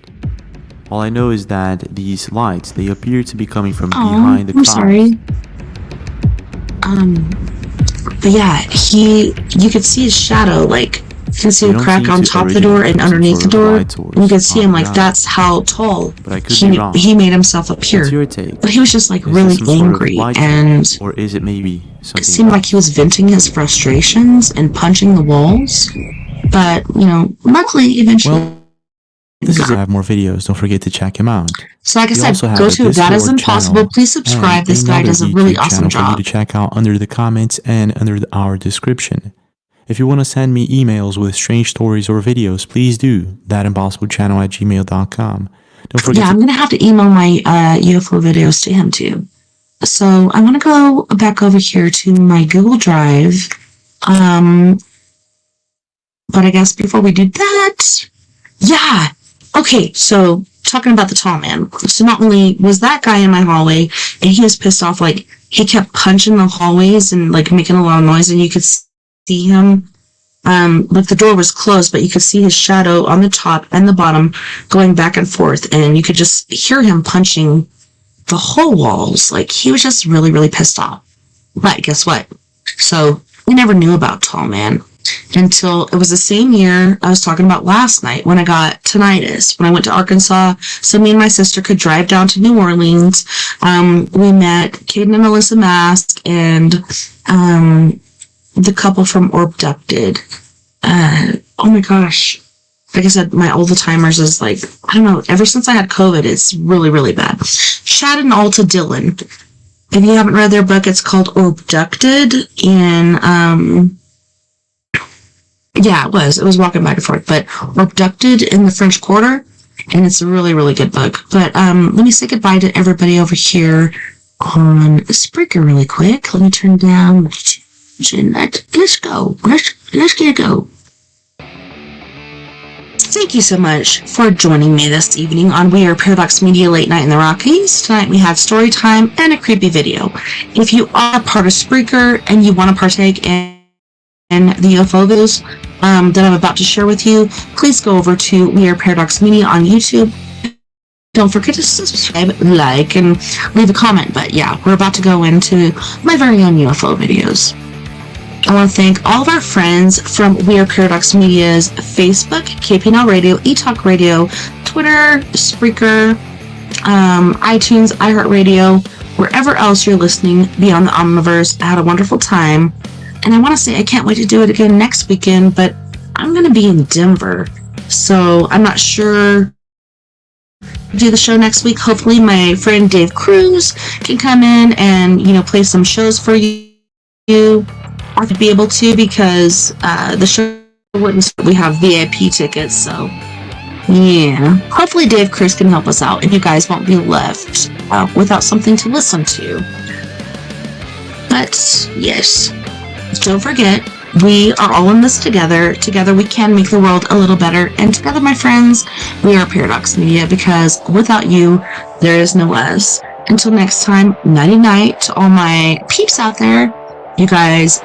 All I know is that these lights, they appear to be coming from behind the clouds. I'm sorry. But yeah, you could see his shadow, like, you can see a crack on top of the door and underneath the door, and you can see him, like, that's how tall he made himself appear. But he was just, like, really angry, and or is it maybe something it seemed like he was venting his frustrations and punching the walls. But, you know, luckily, eventually... This is I have more videos. Don't forget to check him out. So like I said, go to That Is Impossible. Please subscribe. This guy does a really awesome job. For you to check out under the comments and under our description. If you want to send me emails with strange stories or videos, please do. thatimpossiblechannel@gmail.com. Don't forget. Yeah, I'm gonna have to email my UFO videos to him too. So I'm gonna go back over here to my Google Drive. But I guess before we do that, yeah. Okay, so talking about the tall man. So not only was that guy in my hallway, and he was pissed off, like he kept punching the hallways and like making a lot of noise, and you could see him. Like the door was closed, but you could see his shadow on the top and the bottom going back and forth, and you could just hear him punching the whole walls. Like he was just really, really pissed off. But guess what? So I never knew about Tall Man until it was the same year I was talking about last night when I got tinnitus, when I went to Arkansas, so me and my sister could drive down to New Orleans. We met Caden and Alyssa Mask and the couple from Abducted. Oh my gosh. Like I said, my Alzheimer's is like, I don't know, ever since I had COVID, it's really, really bad. Shad and Alta Dillon. If you haven't read their book, it's called Abducted, and yeah, it was walking back and forth, but Abducted in the French Quarter, and it's a really, really good book. But let me say goodbye to everybody over here on Spreaker really quick. Let me turn down my chin. Let's go. Let's get it go. Thank you so much for joining me this evening on We Are Paradox Media Late Night in the Rockies. Tonight we had story time and a creepy video. If you are part of Spreaker and you want to partake in the UFO videos that I'm about to share with you, please go over to We Are Paradox Media on YouTube. Don't forget to subscribe, like, and leave a comment. But yeah, we're about to go into my very own UFO videos. I want to thank all of our friends from We Are Paradox Media's Facebook, KPNL Radio, eTalk Radio, Twitter, Spreaker, iTunes, iHeartRadio, wherever else you're listening beyond the Omniverse. I had a wonderful time. And I want to say I can't wait to do it again next weekend, but I'm going to be in Denver. So I'm not sure do the show next week. Hopefully my friend Dave Cruz can come in and, play some shows for you. I could be able to because the show wouldn't. We have VIP tickets, so yeah. Hopefully Dave Cruz can help us out, and you guys won't be left without something to listen to. But yes, don't forget, we are all in this together. Together we can make the world a little better, and together, my friends, we are Paradox Media, because without you, there is no us. Until next time, nighty night to all my peeps out there. You guys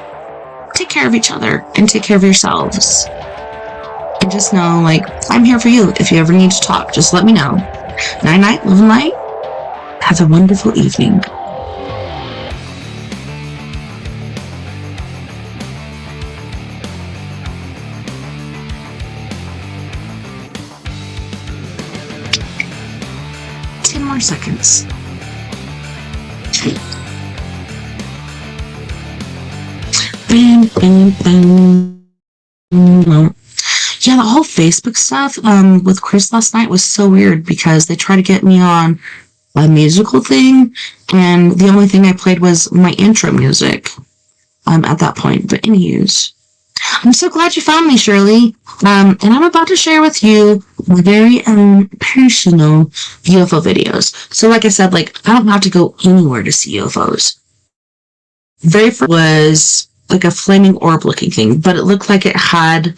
take care of each other and take care of yourselves. And just know, I'm here for you. If you ever need to talk, just let me know. Night night, live light. Have a wonderful evening. More seconds. Bam, bam, bam. Yeah, the whole Facebook stuff with Chris last night was so weird because they tried to get me on a musical thing, and the only thing I played was my intro music at that point. But anyways, I'm so glad you found me, Shirley. And I'm about to share with you my very own personal UFO videos. So like I said, I don't have to go anywhere to see UFOs. Very first was like a flaming orb looking thing, but it looked like it had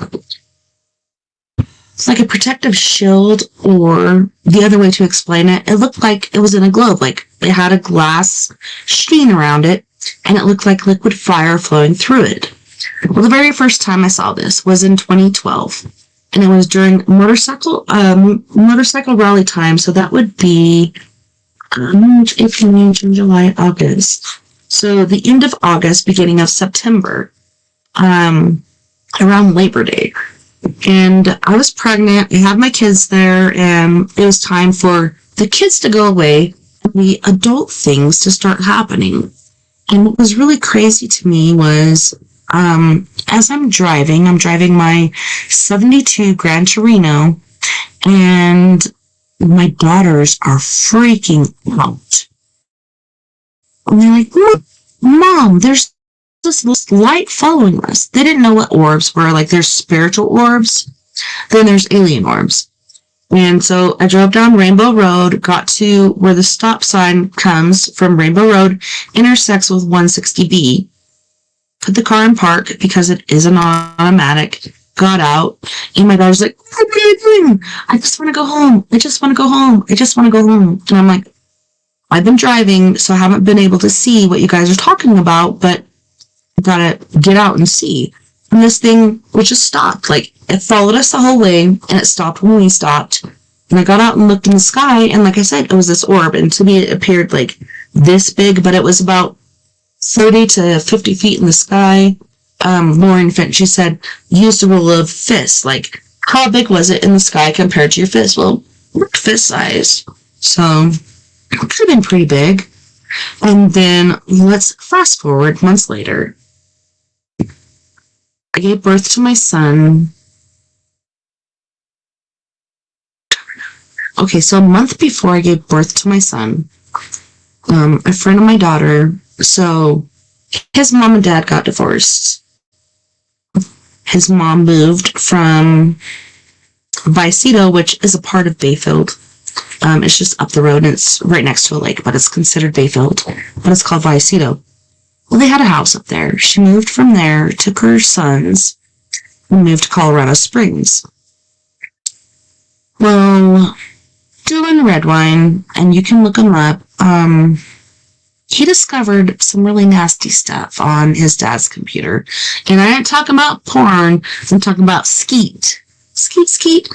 a protective shield, or the other way to explain it, it looked like it was in a globe. It had a glass sheen around it, and it looked like liquid fire flowing through it. Well, the very first time I saw this was in 2012, and it was during motorcycle rally time. So that would be April, May, June, July, August. So the end of August, beginning of September, around Labor Day. And I was pregnant. I had my kids there, and it was time for the kids to go away and the adult things to start happening. And what was really crazy to me was, as I'm driving my 72 Gran Torino, and my daughters are freaking out. And they're like, Mom, there's this light following us. They didn't know what orbs were. There's spiritual orbs, then there's alien orbs. And so I drove down Rainbow Road, got to where the stop sign comes from Rainbow Road, intersects with 160B. Put the car in park because it is an automatic. Got out, and my daughter's like, what are you doing? I just want to go home. I just want to go home. I just want to go home. And I'm like, I've been driving, so I haven't been able to see what you guys are talking about, but I gotta get out and see. And this thing would just stop. It followed us the whole way, and it stopped when we stopped. And I got out and looked in the sky, and like I said, it was this orb, and to me it appeared this big, but it was about 30 to 50 feet in the sky. Lauren Finn, she said, use the rule of fists. Like, how big was it in the sky compared to your fist? Well, fist size. So, it could have been pretty big. And then let's fast forward months later. I gave birth to my son. Okay, so a month before I gave birth to my son, a friend of my daughter, so his mom and dad got divorced. His mom moved from Vicito, which is a part of Bayfield. It's just up the road, and it's right next to a lake, but it's considered Bayfield. But it's called Vicito. Well, they had a house up there. She moved from there, took her sons, and moved to Colorado Springs. Well, Dylan Redwine, and you can look him up, he discovered some really nasty stuff on his dad's computer. And I ain't talking about porn, I'm talking about skeet. Skeet.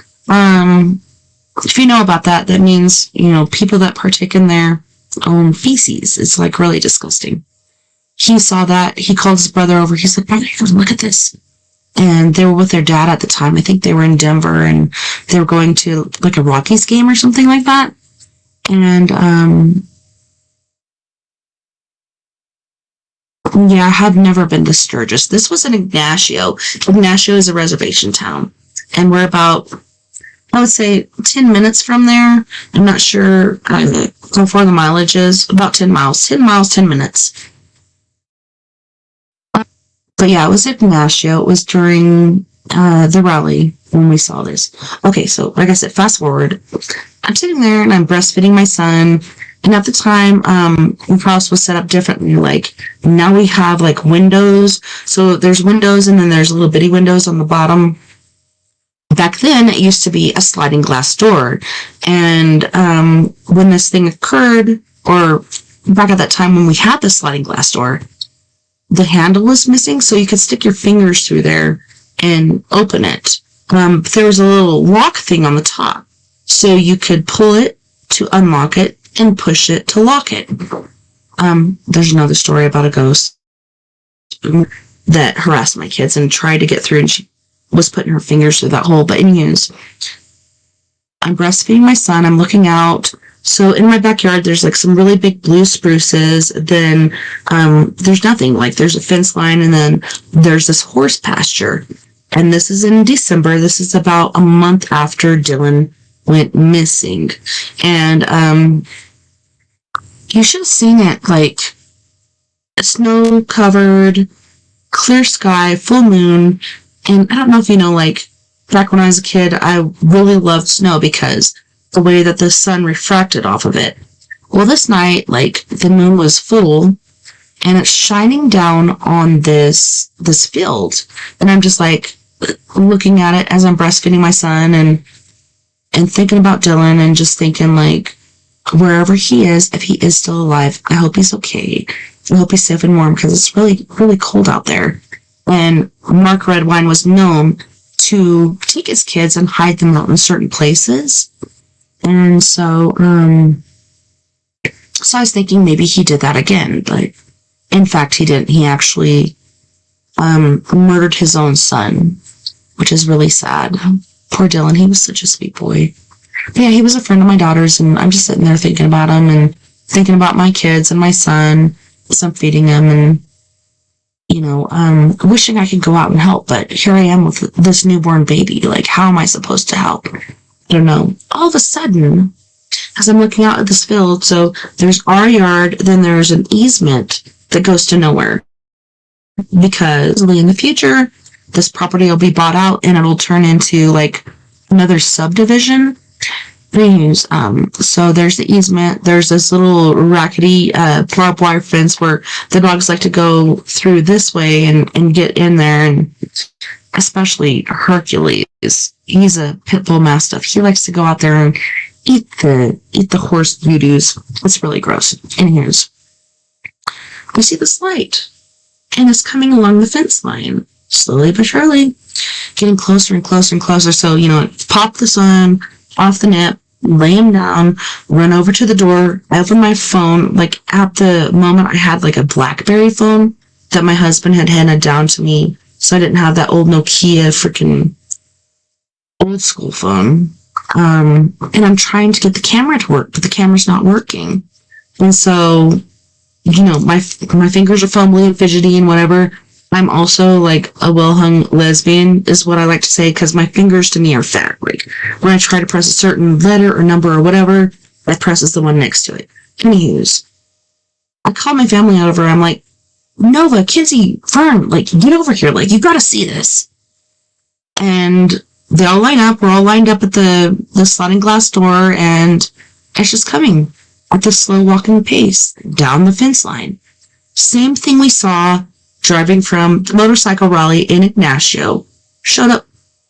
If you know about that, that means, people that partake in their own feces. It's like really disgusting. He saw that. He called his brother over. He's like, brother, look at this. And they were with their dad at the time. I think they were in Denver, and they were going to like a Rockies game or something like that. And, yeah, I have never been to Sturgis. This was in Ignacio. Ignacio is a reservation town. And we're about, I would say, 10 minutes from there. I'm not sure how far the mileage is. About 10 miles. 10 miles, 10 minutes. But yeah, it was Ignacio. It was during the rally when we saw this. Okay, so like I said, fast forward. I'm sitting there and I'm breastfeeding my son. And at the time, the house was set up differently. Like, now we have like windows. So there's windows, and then there's little bitty windows on the bottom. Back then, it used to be a sliding glass door. And when this thing occurred, or back at that time when we had the sliding glass door, the handle was missing, so you could stick your fingers through there and open it. There was a little lock thing on the top, so you could pull it to unlock it and push it to lock it. There's another story about a ghost that harassed my kids and tried to get through, and she was putting her fingers through that hole. But anyways, I'm breastfeeding my son. I'm looking out. So in my backyard, there's like some really big blue spruces. Then there's nothing. Like, there's a fence line, and then there's this horse pasture. And this is in December. This is about a month after Dylan went missing. And you should have seen it, like, snow covered, clear sky, full moon. And I don't know if you know, like, back when I was a kid, I really loved snow because the way that the sun refracted off of it. Well, this night, like, the moon was full, and it's shining down on this field. And I'm just, like, looking at it as I'm breastfeeding my son and thinking about Dylan, and just thinking, like, wherever he is, if he is still alive, I hope he's okay. I hope he's safe and warm, because it's really, really cold out there. And Mark Redwine was known to take his kids and hide them out in certain places. And so I was thinking maybe he did that again, but in fact he didn't. He actually murdered his own son, which is really sad. Poor Dylan, he was such a sweet boy. But yeah, he was a friend of my daughter's, and I'm just sitting there thinking about him and thinking about my kids and my son as I'm feeding him, and wishing I could go out and help, but here I am with this newborn baby. Like, how am I supposed to help? I don't know. All of a sudden, as I'm looking out at this field, so there's our yard, then there's an easement that goes to nowhere. Because in the future, this property will be bought out and it'll turn into like another subdivision. Anyways, so there's the easement. There's this little rackety barbed wire fence where the dogs like to go through this way and get in there, and especially Hercules. He's a pit bull mastiff. He likes to go out there and eat the horse doo-doos. It's really gross. Anyways, we see this light, and it's coming along the fence line, slowly but surely, getting closer and closer and closer. So, pop the son off the nip, lay him down, run over to the door. I opened my phone. Like, at the moment, I had like a BlackBerry phone that my husband had handed down to me, so I didn't have that old Nokia freaking old school phone. And I'm trying to get the camera to work, but the camera's not working. And so, you know, my fingers are fumbly and fidgety and whatever. I'm also like a well-hung lesbian, is what I like to say, because my fingers to me are fat. Like, when I try to press a certain letter or number or whatever, that presses the one next to it. Anywho's, I call my family over. I'm like, Nova, Kinsey, Fern, like, get over here. Like, you gotta see this. And they all line up. We're all lined up at the sliding glass door, and it's just coming at the slow walking pace down the fence line. Same thing we saw driving from the motorcycle rally in Ignacio, showed up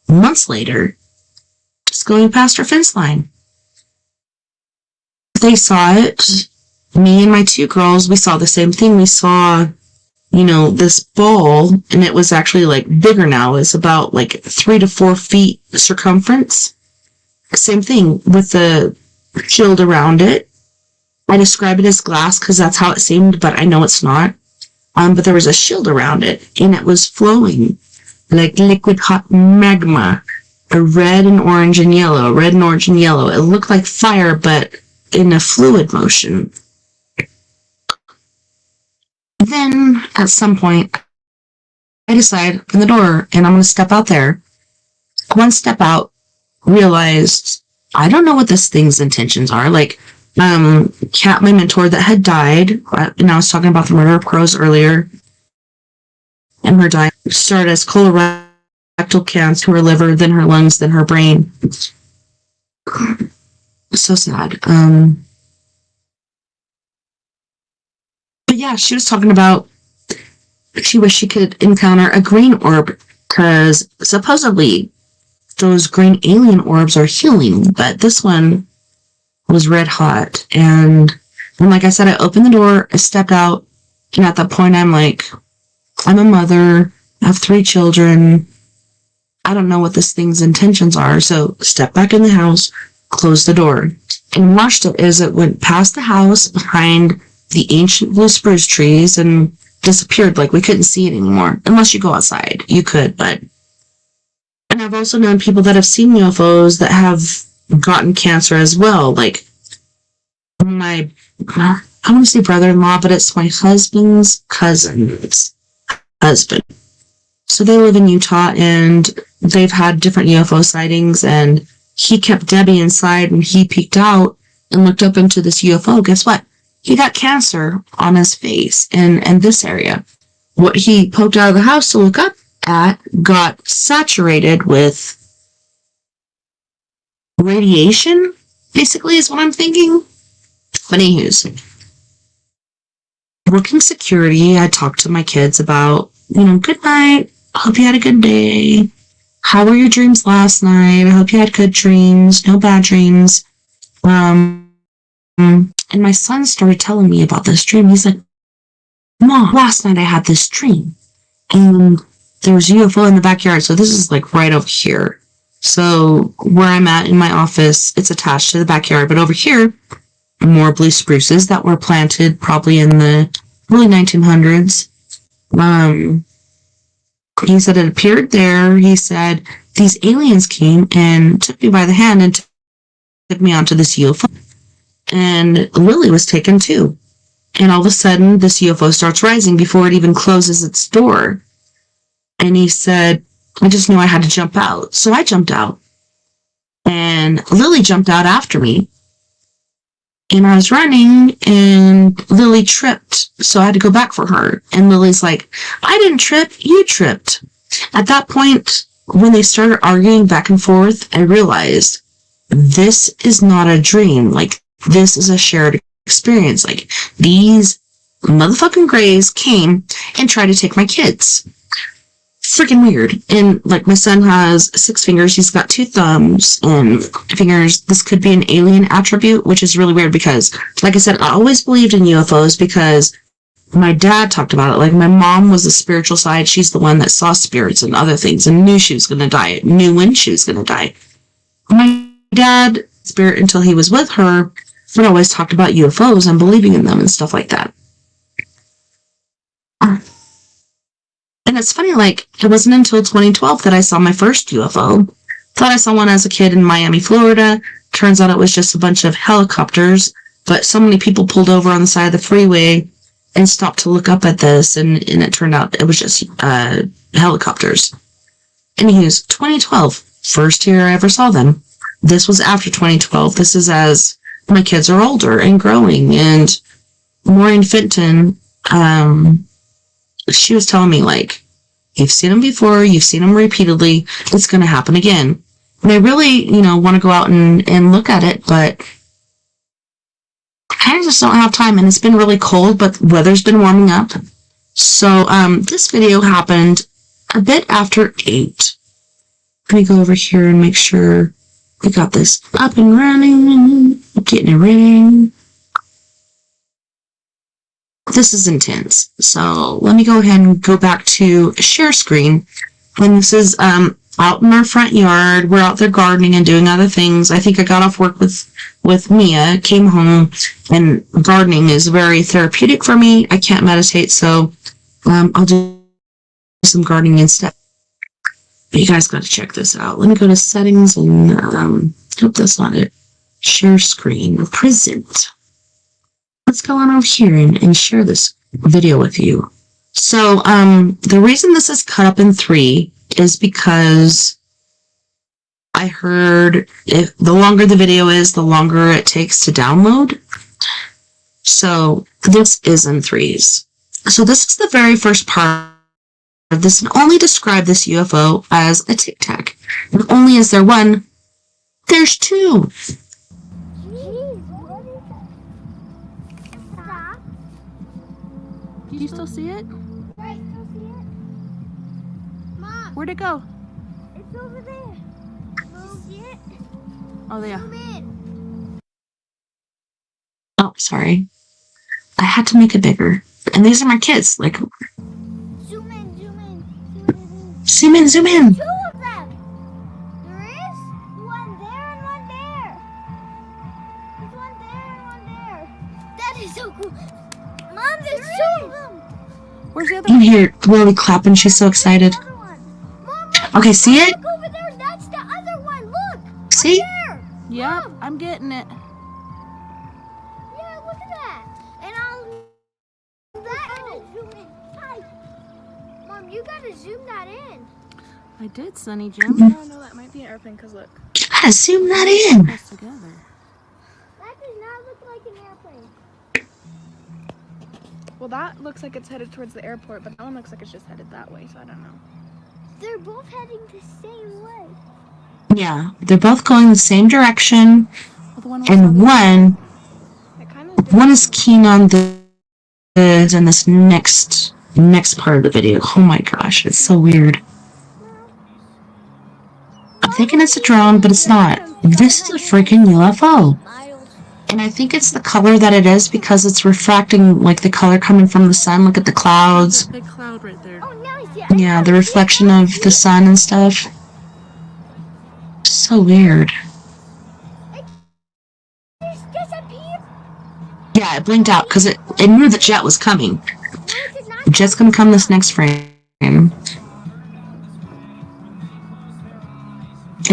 months later, just going past our fence line. They saw it. Me and my two girls, we saw the same thing. We saw, you know, this ball, and it was actually like bigger now. It's about like 3 to 4 feet circumference. Same thing with the shield around it. I describe it as glass because that's how it seemed, but I know it's not. But there was a shield around it, and it was flowing like liquid hot magma, red and orange and yellow. It looked like fire, but in a fluid motion. Then, at some point, I decide, open the door, and I'm going to step out there. One step out, realized, I don't know what this thing's intentions are. Like, Kat, my mentor that had died, and I was talking about the murder of crows earlier, and her dying started as colorectal cancer to her liver, then her lungs, then her brain. So sad. But yeah, she was talking about she wished she could encounter a green orb, because supposedly those green alien orbs are healing, but this one was red hot. And like I said, I opened the door, I stepped out, and at that point I'm like, I'm a mother, I have 3 children, I don't know what this thing's intentions are, so step back in the house, close the door, and watched it as it went past the house behind the ancient blue spruce trees and disappeared. Like, we couldn't see it anymore. Unless you go outside, you could, but... And I've also known people that have seen UFOs that have gotten cancer as well. Like, my, I want to say brother-in-law, but it's my husband's cousin's husband. So they live in Utah, and they've had different UFO sightings, and he kept Debbie inside, and he peeked out and looked up into this UFO. Guess what? He got cancer on his face in this area. What he poked out of the house to look up at got saturated with radiation, basically, is what I'm thinking. But anyways, working security, I talked to my kids about, you know, good night, hope you had a good day. How were your dreams last night? I hope you had good dreams, no bad dreams. And my son started telling me about this dream. He's like, Mom, last night I had this dream, and there was a UFO in the backyard. So this is like right over here. So where I'm at in my office, it's attached to the backyard. But over here, more blue spruces that were planted probably in the early 1900s. He said it appeared there. He said these aliens came and took me by the hand and took me onto this UFO. And Lily was taken too. And all of a sudden, this UFO starts rising before it even closes its door. And he said, I just knew I had to jump out. So I jumped out. And Lily jumped out after me. And I was running, and Lily tripped. So I had to go back for her. And Lily's like, I didn't trip, you tripped. At that point, when they started arguing back and forth, I realized this is not a dream. Like, this is a shared experience. Like, these motherfucking grays came and tried to take my kids. Freaking weird. And like, my son has 6 fingers, he's got 2 thumbs and fingers. This could be an alien attribute, which is really weird because, like I said, I always believed in UFOs because my dad talked about it. Like, my mom was the spiritual side. She's the one that saw spirits and other things and knew she was going to die, knew when she was going to die. My dad, spirit until he was with her, but always talked about UFOs and believing in them and stuff like that. And it's funny, like, it wasn't until 2012 that I saw my first UFO. Thought I saw one as a kid in Miami, Florida. Turns out it was just a bunch of helicopters, but so many people pulled over on the side of the freeway and stopped to look up at this, and it turned out it was just helicopters. Anyways, 2012, first year I ever saw them. This was after 2012. This is as my kids are older and growing, and Maureen Fenton, she was telling me, like, you've seen them before, you've seen them repeatedly, it's going to happen again. And I really, want to go out and look at it, but I kind of just don't have time, and it's been really cold, but the weather's been warming up. So, this video happened a bit after 8. Let me go over here and make sure we got this up and running, getting it ready. This is intense. So let me go ahead and go back to share screen. And this is out in our front yard. We're out there gardening and doing other things. I think I got off work with Mia, came home, and gardening is very therapeutic for me. I can't meditate, so I'll do some gardening instead. But you guys got to check this out. Let me go to settings and hope that's not it. Share screen, present. Let's go on over here and share this video with you. So, the reason this is cut up in 3 is because I heard if the longer the video is, the longer it takes to download. So, this is in 3s. So, this is the very first part of this, and only describe this UFO as a Tic Tac. And only is there one, there's 2. Do you still see it? Right, still see it? Mom! Where'd it go? It's over there. See it? Oh, yeah. Zoom in. Oh, sorry. I had to make it bigger. And these are my kids. Like, Zoom in, zoom in. zoom in, zoom in. 2 of them. There is one there and one there. There's one there and one there. That is so cool. Mom, there's 2 of them. Where's the other You one? hear Lily clapping. She's so excited. Okay, see it? Look over there. That's the other one. Look. See? There. Yep, I'm getting it. Yeah, look at that. And I'll zoom in tight. Mom, you gotta zoom that in. I did, Sunny Jim. Oh no, that might be an airplane. Cause look. You gotta zoom that in. Close together. That does not look like an airplane. Well, that looks like it's headed towards the airport, but that one looks like it's just headed that way, so I don't know. They're both heading the same way. Yeah, they're both going the same direction. Well, the one And one is keen on the goods and this next part of the video. Oh my gosh, it's so weird. I'm thinking it's a drone, but it's not. This is a freaking UFO. And I think it's the color that it is because it's refracting, like, the color coming from the sun. Look at the clouds. Big cloud right there. Yeah, the reflection of the sun and stuff. So weird. Yeah, it blinked out because it knew the jet was coming. The jet's gonna come this next frame. And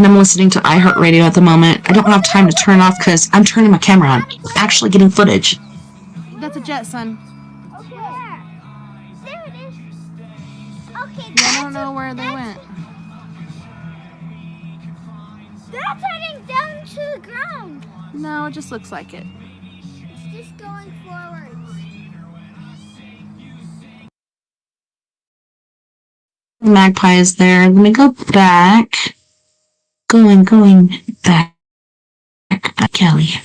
I'm listening to iHeartRadio at the moment. I don't have time to turn off because I'm turning my camera on. I'm actually getting footage. That's a jet, son. Okay. There it is. Okay. Yeah, I don't know where they went. That's heading down to the ground. No, it just looks like it. It's just going forward. Magpie is there. Let me go back. Going back. Kelly.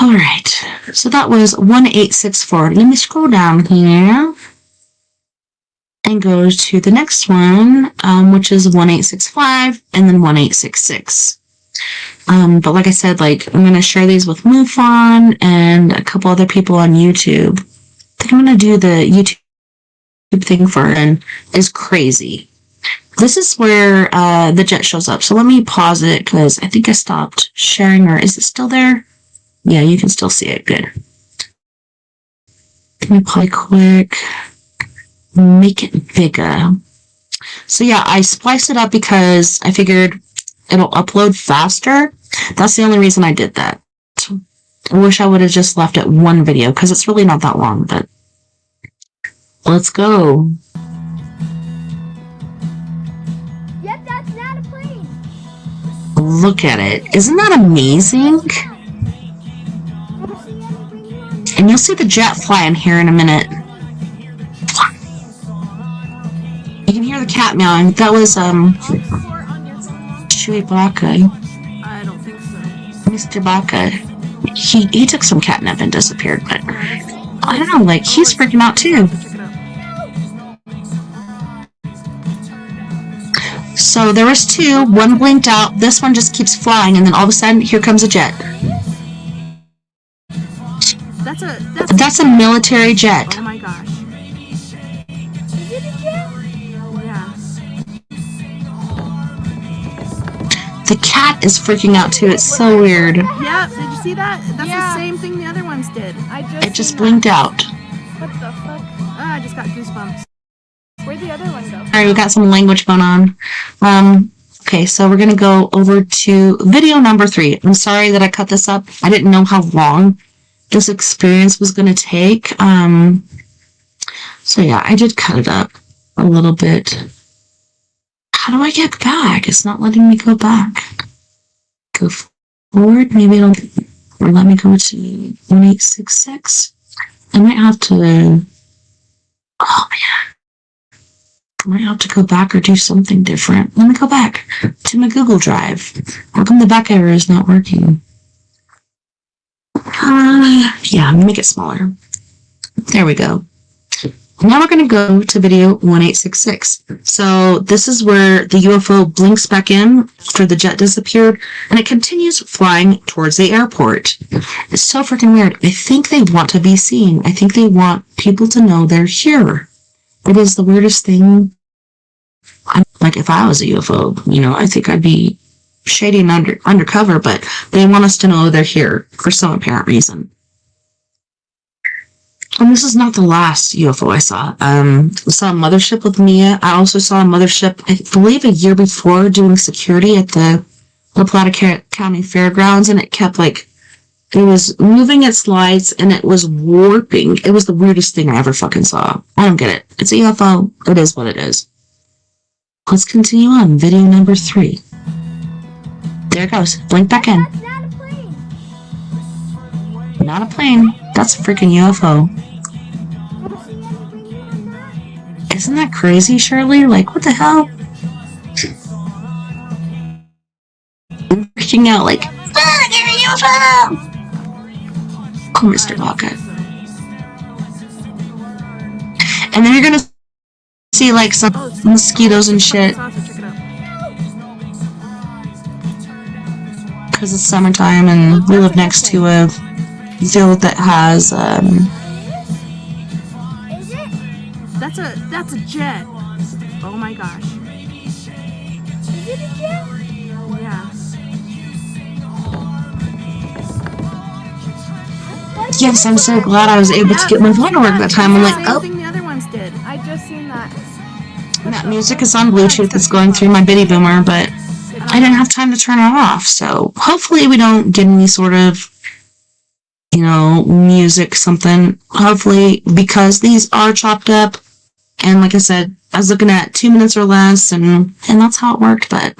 Alright. So that was 1864. Let me scroll down here. And go to the next one, which is 1865 and then 1866. But like I said, like, I'm going to share these with MUFON and a couple other people on YouTube. I think I'm going to do the YouTube thing for it, and is crazy. This is where the jet shows up. So let me pause it because I think I stopped sharing, or is it still there? Yeah, you can still see it. Good. Let me play quick. make it bigger. So yeah, I spliced it up because I figured it'll upload faster. That's the only reason I did that. I wish I would have just left it one video because it's really not that long, but let's go. Yep, that's not a plane. Look at it. Isn't that amazing? And you'll see the jet flying here in a minute. You can hear the cat meowing. That was, Chewbacca. I don't think so. Mr. Baka. He took some catnip and disappeared, but I don't know, like, he's freaking out too. So there was two. One blinked out. This one just keeps flying, and then all of a sudden, here comes a jet. That's a military jet. Oh my gosh. Yeah. The cat is freaking out too. It's so weird. Yeah, did you see that? That's the same thing the other ones did. It just blinked out. What the fuck? Ah, I just got goosebumps. Where'd the other one go? Alright, we got some language going on. Okay, so we're gonna go over to video number 3. I'm sorry that I cut this up. I didn't know how long this experience was gonna take. So yeah, I did cut it up a little bit. How do I get back? It's not letting me go back. Go forward. Maybe it'll let me go to 1866. I might have to. Oh man. I might have to go back or do something different. Let me go back to my Google Drive. How come the back arrow is not working? Yeah, make it smaller. There we go. Now we're going to go to video 1866. So this is where the UFO blinks back in after the jet disappeared, and it continues flying towards the airport. It's so freaking weird. I think they want to be seen. I think they want people to know they're here. It is the weirdest thing. Like if I was a UFO, I think I'd be shady and undercover, but they want us to know they're here for some apparent reason. And this is not the last UFO I saw. I saw a mothership with Mia. I also saw a mothership, I believe, a year before doing security at the La Plata County Fairgrounds, and it kept it was moving its lights and it was warping. It was the weirdest thing I ever fucking saw. I don't get it. It's a UFO. It is what it is. Let's continue on. Video number 3. There it goes. Blink back in. Not a plane. That's a freaking UFO. Isn't that crazy, Shirley? Like, what the hell? I'm freaking out like, ah, get a UFO! Oh, Mr. Baka. And then you're gonna see like some mosquitoes and shit. Because it's summertime and we live next to a field that has That's a jet. Oh my gosh. Is it a jet? Yeah. Yes, I'm so glad I was able to get my phone to work that time. I'm like, oh. The other ones did. I just seen that. That music is on Bluetooth. It's going through my bitty boomer, but I didn't have time to turn it off. So hopefully we don't get any sort of, music, something. Hopefully, because these are chopped up. And like I said, I was looking at 2 minutes or less, and that's how it worked, but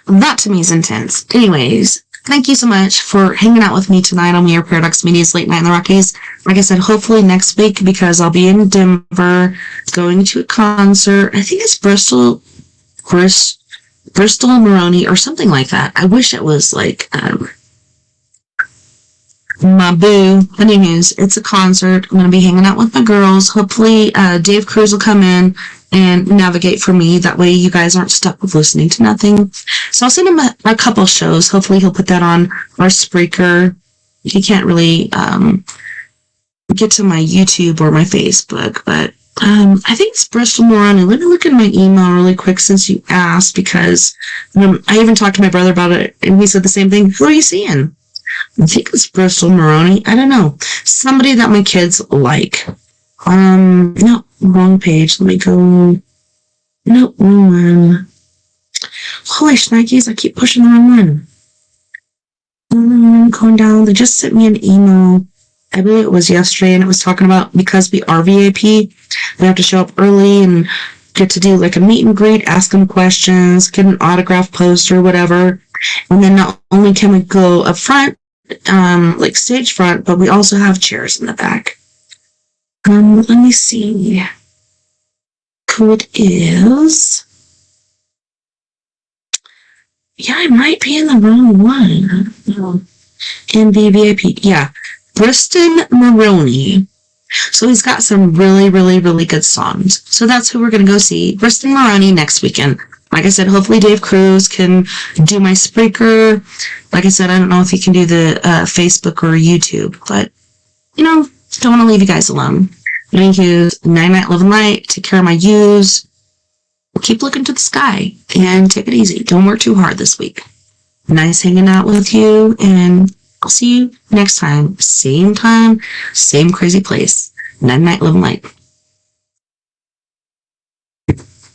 that to me is intense. Anyways, thank you so much for hanging out with me tonight on Your Paradox Media's Late Night in the Rockies. Like I said, hopefully next week, because I'll be in Denver going to a concert. I think it's Bristol Maroney or something like that. I wish it was like my boo. But anyways, it's a concert. I'm going to be hanging out with my girls. Hopefully Dave Cruz will come in and navigate for me. That way you guys aren't stuck with listening to nothing. So I'll send him a couple shows. Hopefully he'll put that on our Spreaker. He can't really get to my YouTube or my Facebook, but I think it's Bristol Moran. Let me look at my email really quick since you asked, because I even talked to my brother about it, and he said the same thing. Who are you seeing? I think it's Bristol Maroney. I don't know. Somebody that my kids like. No, wrong page. Let me go. Nope, wrong one. Holy shnikes, I keep pushing the wrong one. Going down, they just sent me an email. I believe it was yesterday, and it was talking about because we are VIP, we have to show up early and get to do like a meet and greet, ask them questions, get an autograph poster, whatever. And then not only can we go up front, like stage front, but we also have chairs in the back. Let me see who it is. Yeah, I might be in the wrong one. MB VIP. Yeah. Briston Maroney. So he's got some really, really, really good songs. So that's who we're going to go see. Briston Maroney next weekend. Like I said, hopefully Dave Cruz can do my Spreaker. Like I said, I don't know if he can do the Facebook or YouTube, but, don't want to leave you guys alone. Thank you. Night night, live light. Take care of my yous. Keep looking to the sky and take it easy. Don't work too hard this week. Nice hanging out with you, and I'll see you next time. Same crazy place. Night night, live light.